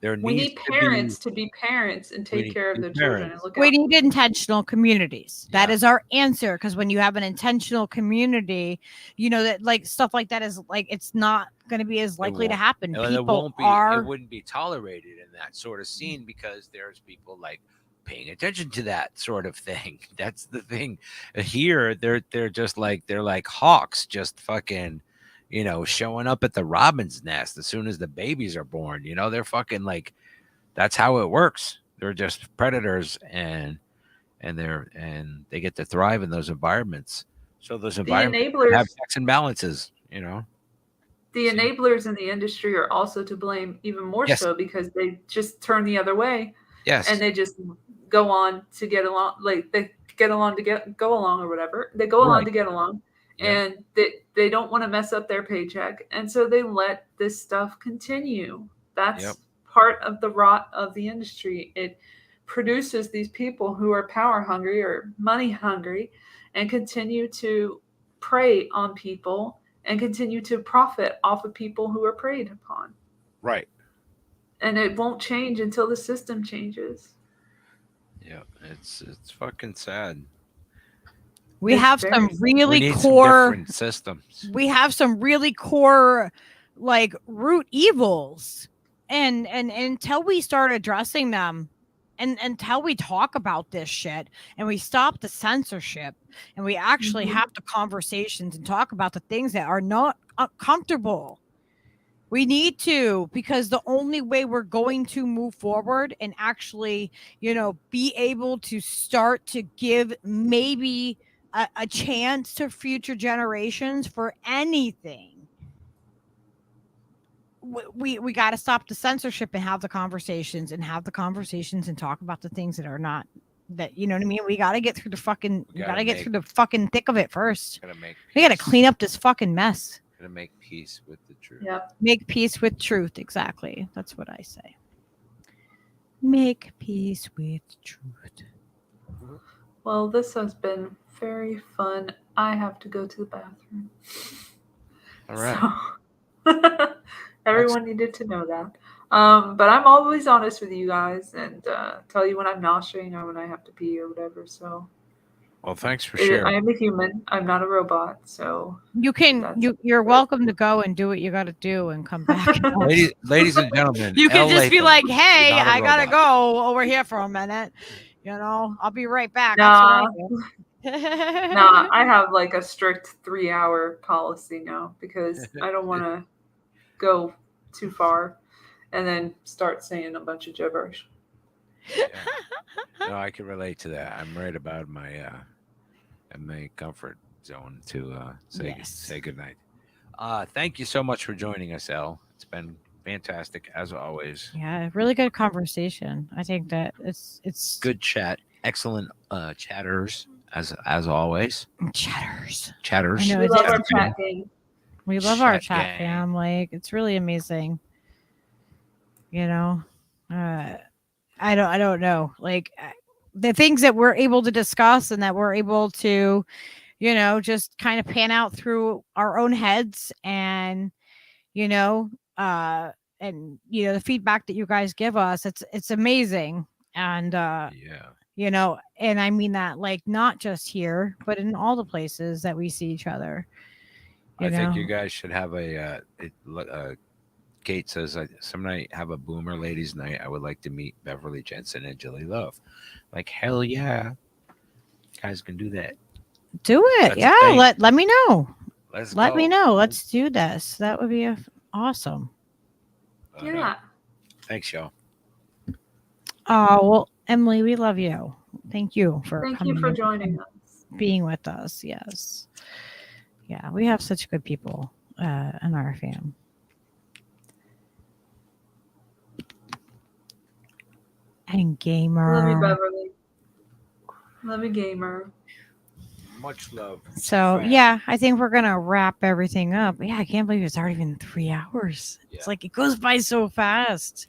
There We needs need to parents to be parents and we take need care of to their be children and parents. look We out. need intentional communities. That is our answer. Because when you have an intentional community, you know that like stuff like that is like it's not going to be as likely to happen. And People it won't be. are. It wouldn't be tolerated in that sort of scene because there's people like paying attention to that sort of thing. That's the thing. Here, they're just like they're like hawks, just fucking, you know, showing up at the robin's nest as soon as the babies are born. You know, they're fucking like. That's how it works. They're just predators, and they get to thrive in those environments. So those environments have checks and balances, you know. The enablers in the industry are also to blame even more so because they just turn the other way. Yes. And they just go on to get along, like they get along to go along or whatever. They go along to get along. And they don't want to mess up their paycheck. And so they let this stuff continue. That's part of the rot of the industry. It produces these people who are power hungry or money hungry and continue to prey on people and continue to profit off of people who are preyed upon. Right. And it won't change until the system changes. Yeah, it's fucking sad. We have some really we need core some different systems. We have some really core like root evils. And until we start addressing them and until we talk about this shit and we stop the censorship and we actually have the conversations and talk about the things that are not comfortable. We need to, because the only way we're going to move forward and actually, you know, be able to start to give maybe a chance to future generations for anything. We got to stop the censorship and have the conversations and talk about the things that are not that, you know what I mean? We got to get through the fucking, get through the fucking thick of it first. We got to clean up this fucking mess. Got to make peace with the truth. Yep. Make peace with truth. Exactly. That's what I say. Make peace with truth. Well, this has been very fun. I have to go to the bathroom. All right. So, everyone needed to know that. But I'm always honest with you guys and tell you when I'm noshing or when I have to pee or whatever. So, well, thanks for sharing. I am a human. I'm not a robot. So you can you're welcome to go and do what you got to do and come back. ladies and gentlemen, you can Elle just be Latham, like, "Hey, not a I gotta robot. go over here for a minute. You know, I'll be right back." Nah. That's what I do. Nah, I have like a strict 3-hour policy now because I don't want to go too far and then start saying a bunch of gibberish. No, I can relate to that. I'm right about my in my comfort zone to say goodnight. Thank you so much for joining us, Elle. It's been fantastic as always. Yeah, really good conversation. I think that it's Good chat. Excellent chatters as always. Chatters. Chatters. I know, We it's love our excellent. chat game. We love our Chat chat gang. fam. Like, it's really amazing. You know, I don't know. Like the things that we're able to discuss and that we're able to, you know, just kind of pan out through our own heads and, you know, and you know, the feedback that you guys give us, it's amazing. And you know, and I mean that like not just here, but in all the places that we see each other. I think you guys should have Kate says, some night have a boomer ladies night. I would like to meet Beverly Jensen and Jilly Love. Like, hell yeah. Guys can do that. Do it. That's a Yeah. thing. Let me know. Let me go. know. Let's do this. That would be awesome. Yeah. Thanks, y'all. Oh, well, Emily, we love you. Thank you for Thank coming you for and joining us. being with us. Yes. Yeah, we have such good people in our fam. And gamer. Love you, Beverly. Love you, gamer. Much love. So yeah, I think we're gonna wrap everything up. Yeah, I can't believe it's already been 3 hours. It's like it goes by so fast.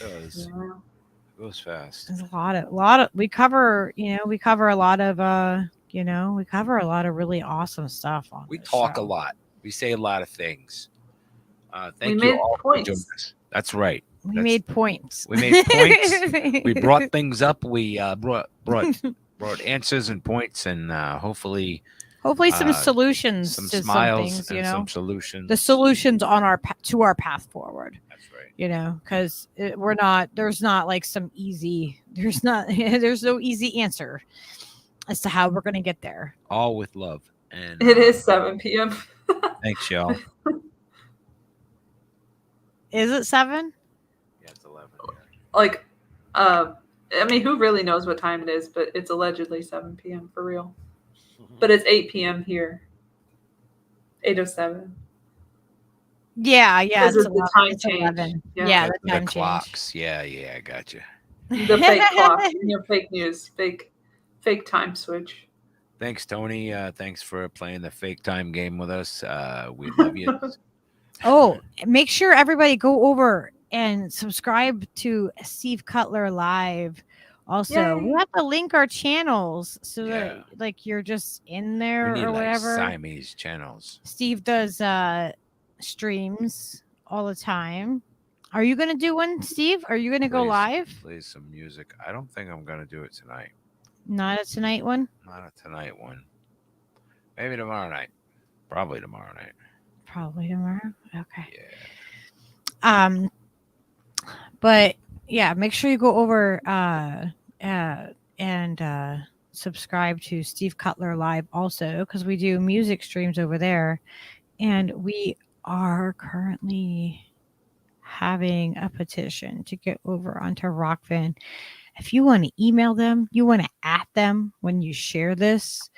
It does. Yeah. It goes fast. There's a lot of we cover a lot of we cover a lot of really awesome stuff on We this talk show. a lot. We say a lot of things. We Thank made you all for points. joining us. That's right. We made points. We made points. We brought things up. We brought answers and points, and hopefully some solutions some to smiles some things, and some solutions. The solutions on our to our path forward. That's right. Because there's not like some easy. There's no easy answer as to how we're gonna get there. All with love. And it is 7 p.m. Thanks, y'all. Is it 7? Yeah, it's 11. Like, I mean, who really knows what time it is? But it's allegedly 7 p.m. for real. But it's 8 p.m. here. 8:07. Yeah, Because it's of the time change. 11. Yeah. The time clocks. Change. Yeah, I got you. The fake clock, fake news, fake time switch. Thanks, Tony. Thanks for playing the fake time game with us. We love you. Oh, make sure everybody go over and subscribe to Steve Cutler Live. Also, we have to link our channels so that like you're just in there we need, or whatever. Like Siamese channels. Steve does streams all the time. Are you gonna do one, Steve? Are you gonna go live? Play some music. I don't think I'm gonna do it tonight. Not a tonight one? Not a tonight one. Maybe tomorrow night. Probably tomorrow night. Probably tomorrow. Okay. Yeah. But yeah, make sure you go over and subscribe to Steve Cutler Live also, because we do music streams over there, and we are currently having a petition to get over onto Rockfin. If you want to email them, you want to at them when you share this,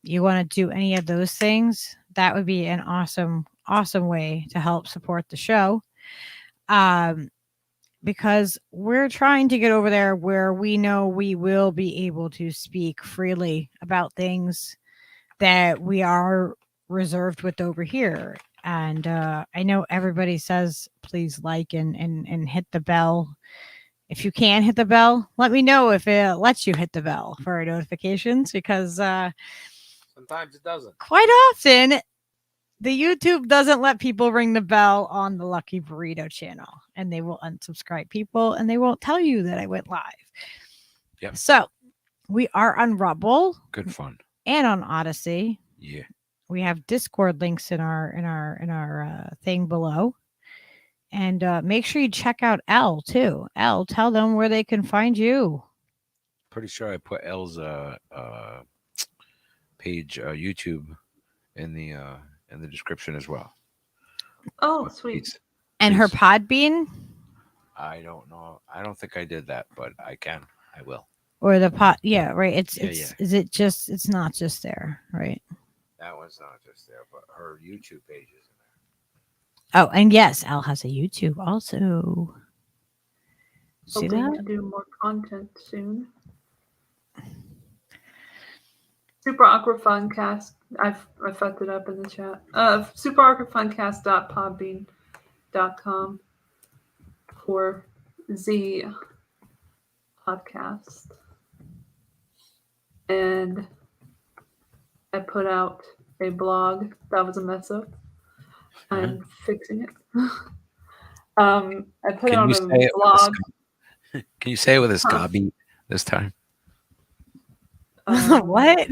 you want to do any of those things, that would be an awesome way to help support the show. Because we're trying to get over there where we know we will be able to speak freely about things that we are reserved with over here. And I know everybody says please like and hit the bell. If you can hit the bell, let me know if it lets you hit the bell for notifications, because sometimes it doesn't. Quite often, the YouTube doesn't let people ring the bell on the Lucky Burrito channel, and they will unsubscribe people, and they won't tell you that I went live. Yep. So we are on Rumble. Good fun. And on Odyssey. Yeah. We have Discord links in our thing below. And make sure you check out Elle too. Elle, tell them where they can find you. Pretty sure I put Elle's page YouTube in the description as well. Oh, sweet. And her Podbean? I don't know. I don't think I did that, but I can. I will. Or the pot? Yeah, right. It's yeah. Is it just? It's not just there, right? That one's not just there, but her YouTube page is in there. Oh, and yes, Elle has a YouTube also. See Hoping that? to do more content soon. Super Aqua Funcast. I fucked it up in the chat. superaquafuncast.podbean.com for the podcast. And I put out a blog that was a mess up. I'm fixing it. I put out a blog. Can you say it with a ska beat this time? What?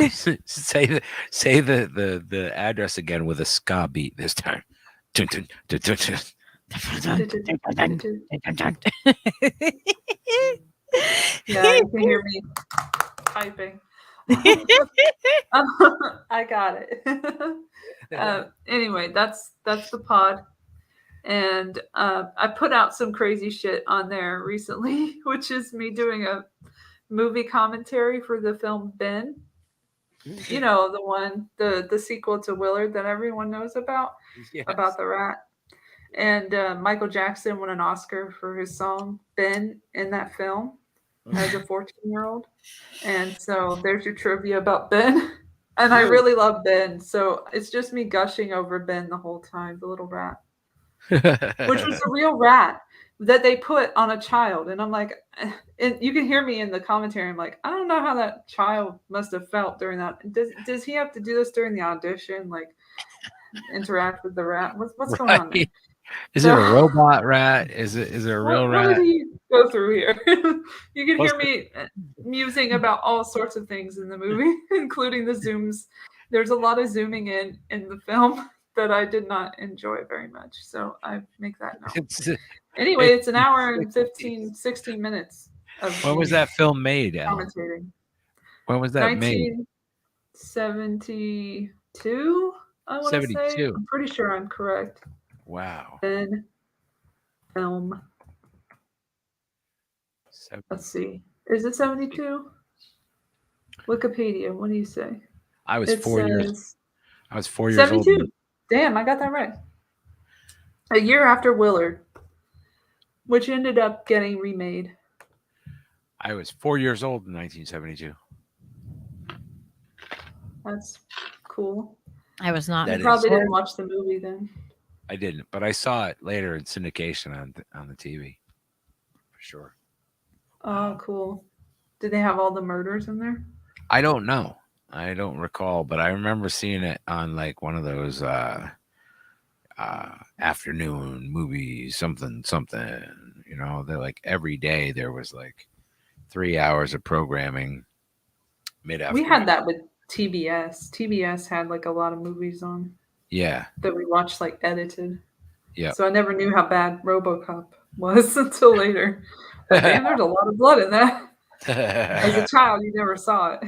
say the address again with a ska beat this time. Yeah, you can hear me typing. I got it. Anyway, that's the pod, and I put out some crazy shit on there recently, which is me doing a movie commentary for the film Ben. You know, the one, the sequel to Willard that everyone knows about, about the rat. And Michael Jackson won an Oscar for his song Ben in that film as a 14-year-old. And so there's your trivia about Ben. And I really love Ben. So it's just me gushing over Ben the whole time, the little rat, which was a real rat that they put on a child. And I'm like, and you can hear me in the commentary. I'm like, I don't know how that child must have felt during that. Does he have to do this during the audition? Like interact with the rat? What's going on there? Is it a robot rat? Is it a real What rat? did you go through here? You can What's hear me musing about all sorts of things in the movie, including the zooms. There's a lot of zooming in the film that I did not enjoy very much. So I make that known. Anyway, it's an hour and 16 minutes of When was that film made, Elle? commentating. When was that made? 1972, I want to say. 72. I'm pretty sure I'm correct. Wow. Then film. Let's see. Is it 72? Wikipedia, what do you say? I was It 4 years. says I was 4 years old. 72. Damn, I got that right. A year after Willard, which ended up getting remade. I was 4 years old in 1972. That's cool. I was not. You That is- probably didn't watch the movie then. I didn't, but I saw it later in syndication on the TV, for sure. Oh, cool. Did they have all the murders in there? I don't know. I don't recall, but I remember seeing it on like one of those afternoon movies, something. You know, they're like every day there was like 3 hours of programming mid-afternoon. We had that with TBS. TBS had like a lot of movies on Yeah. that we watched like edited. Yeah. So I never knew how bad RoboCop was until later. But damn, there's a lot of blood in that. As a child, you never saw it.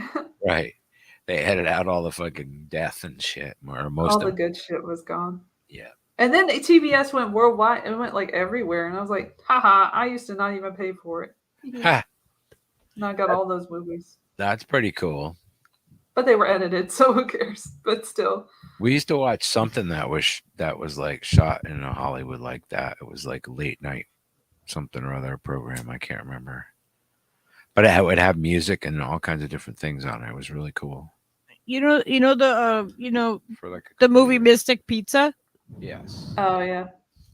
Right. They edited out all the fucking death and shit, or most All of the it. good shit was gone. Yeah. And then TBS went worldwide. It went like everywhere. And I was like, haha, I used to not even pay for it. Ha. And I got all those movies. That's pretty cool. But they were edited, so who cares? But still. We used to watch something that was like shot in Hollywood like that. It was like a late night something or other program. I can't remember. But it would have music and all kinds of different things on it. It was really cool. You know the For like the movie Mystic Pizza. Yes. Oh yeah.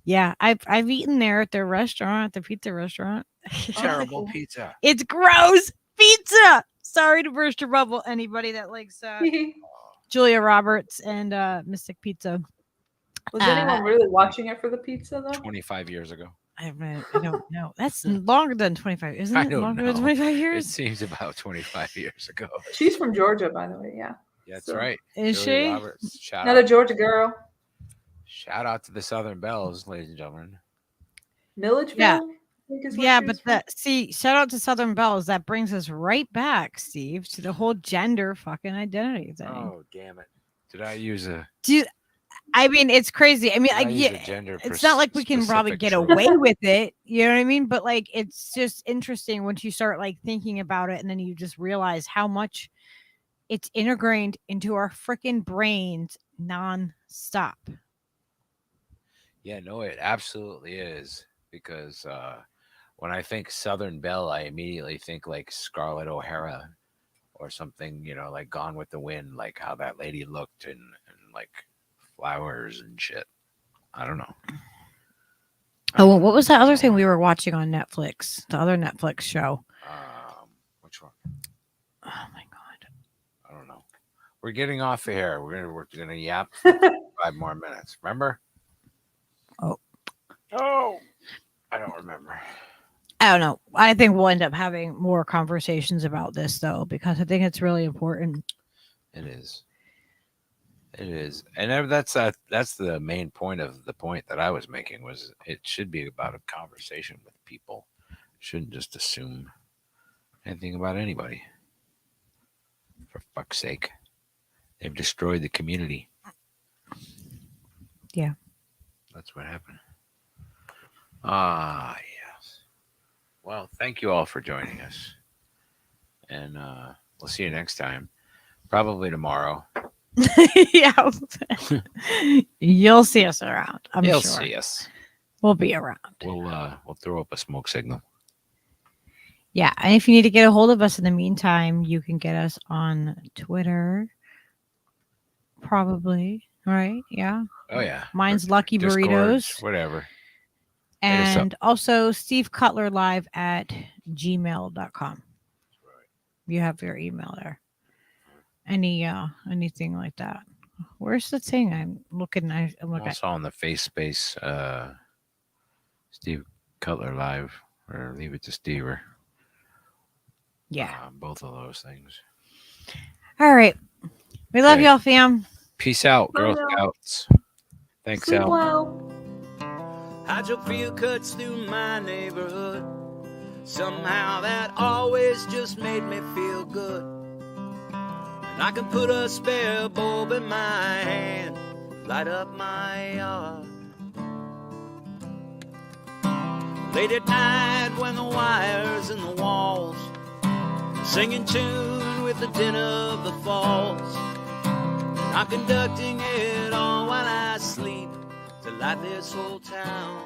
Yeah, I've eaten there at their restaurant, at the pizza restaurant. Terrible pizza. It's gross pizza. Sorry to burst your bubble, anybody that likes Julia Roberts and Mystic Pizza. Was anyone really watching it for the pizza though? 25 years ago. I don't know. That's longer than 25. Isn't I it don't longer know. than 25 It years? seems about 25 years ago. She's from Georgia, by the way. Yeah. That's So- right. Is Julia she? Roberts. Shout Not a out. Georgia girl. Shout out to the Southern Bells, ladies and gentlemen. Milledgeville? Yeah. I think is where Yeah, she but was from. shout out to Southern Bells. That brings us right back, Steve, to the whole gender fucking identity thing. Oh, damn it. Did I use a I mean, it's crazy. I mean, I use a yeah, gender it's not like we can probably specific get trope. away with it. You know what I mean? But like, it's just interesting once you start like thinking about it, and then you just realize how much it's ingrained into our freaking brains nonstop. Yeah, no, it absolutely is. Because when I think Southern Belle, I immediately think like Scarlett O'Hara or something, you know, like Gone with the Wind, like how that lady looked and like flowers and shit. I don't know. Oh, well, what was that other thing we were watching on Netflix? The other Netflix show. Which one? Oh my god! I don't know. We're getting off of here. We're gonna yap for 5 more minutes. Remember? Oh, I don't remember. I don't know. I think we'll end up having more conversations about this though, because I think it's really important. It is. It is, and that's the main point of the point that I was making was it should be about a conversation with people. Shouldn't just assume anything about anybody. For fuck's sake, they've destroyed the community. Yeah, that's what happened. Ah, yes. Well, thank you all for joining us, and we'll see you next time. Probably tomorrow. Yeah, you'll see us around. You'll sure. see us. We'll be around. We'll throw up a smoke signal. Yeah, and if you need to get a hold of us in the meantime, you can get us on Twitter. Probably, right? Yeah. Oh yeah. Mine's Lucky Discord, Burritos. whatever. And also Steve Cutler live at gmail.com. You have your email there. Anything like that. Where's the thing? I'm looking. I'm looking. Also on the face space, Steve Cutler live, or leave it to Steve, or yeah, both of those things. All right, we love Okay. y'all, fam. Peace out, Bye Girl now. Scouts. Thanks, Sleep Al. well. Hydro field cuts through my neighborhood. Somehow that always just made me feel good. And I can put a spare bulb in my hand, light up my yard. Late at night when the wires and the walls sing in tune with the din of the falls. I'm conducting it all while I sleep to light this whole town.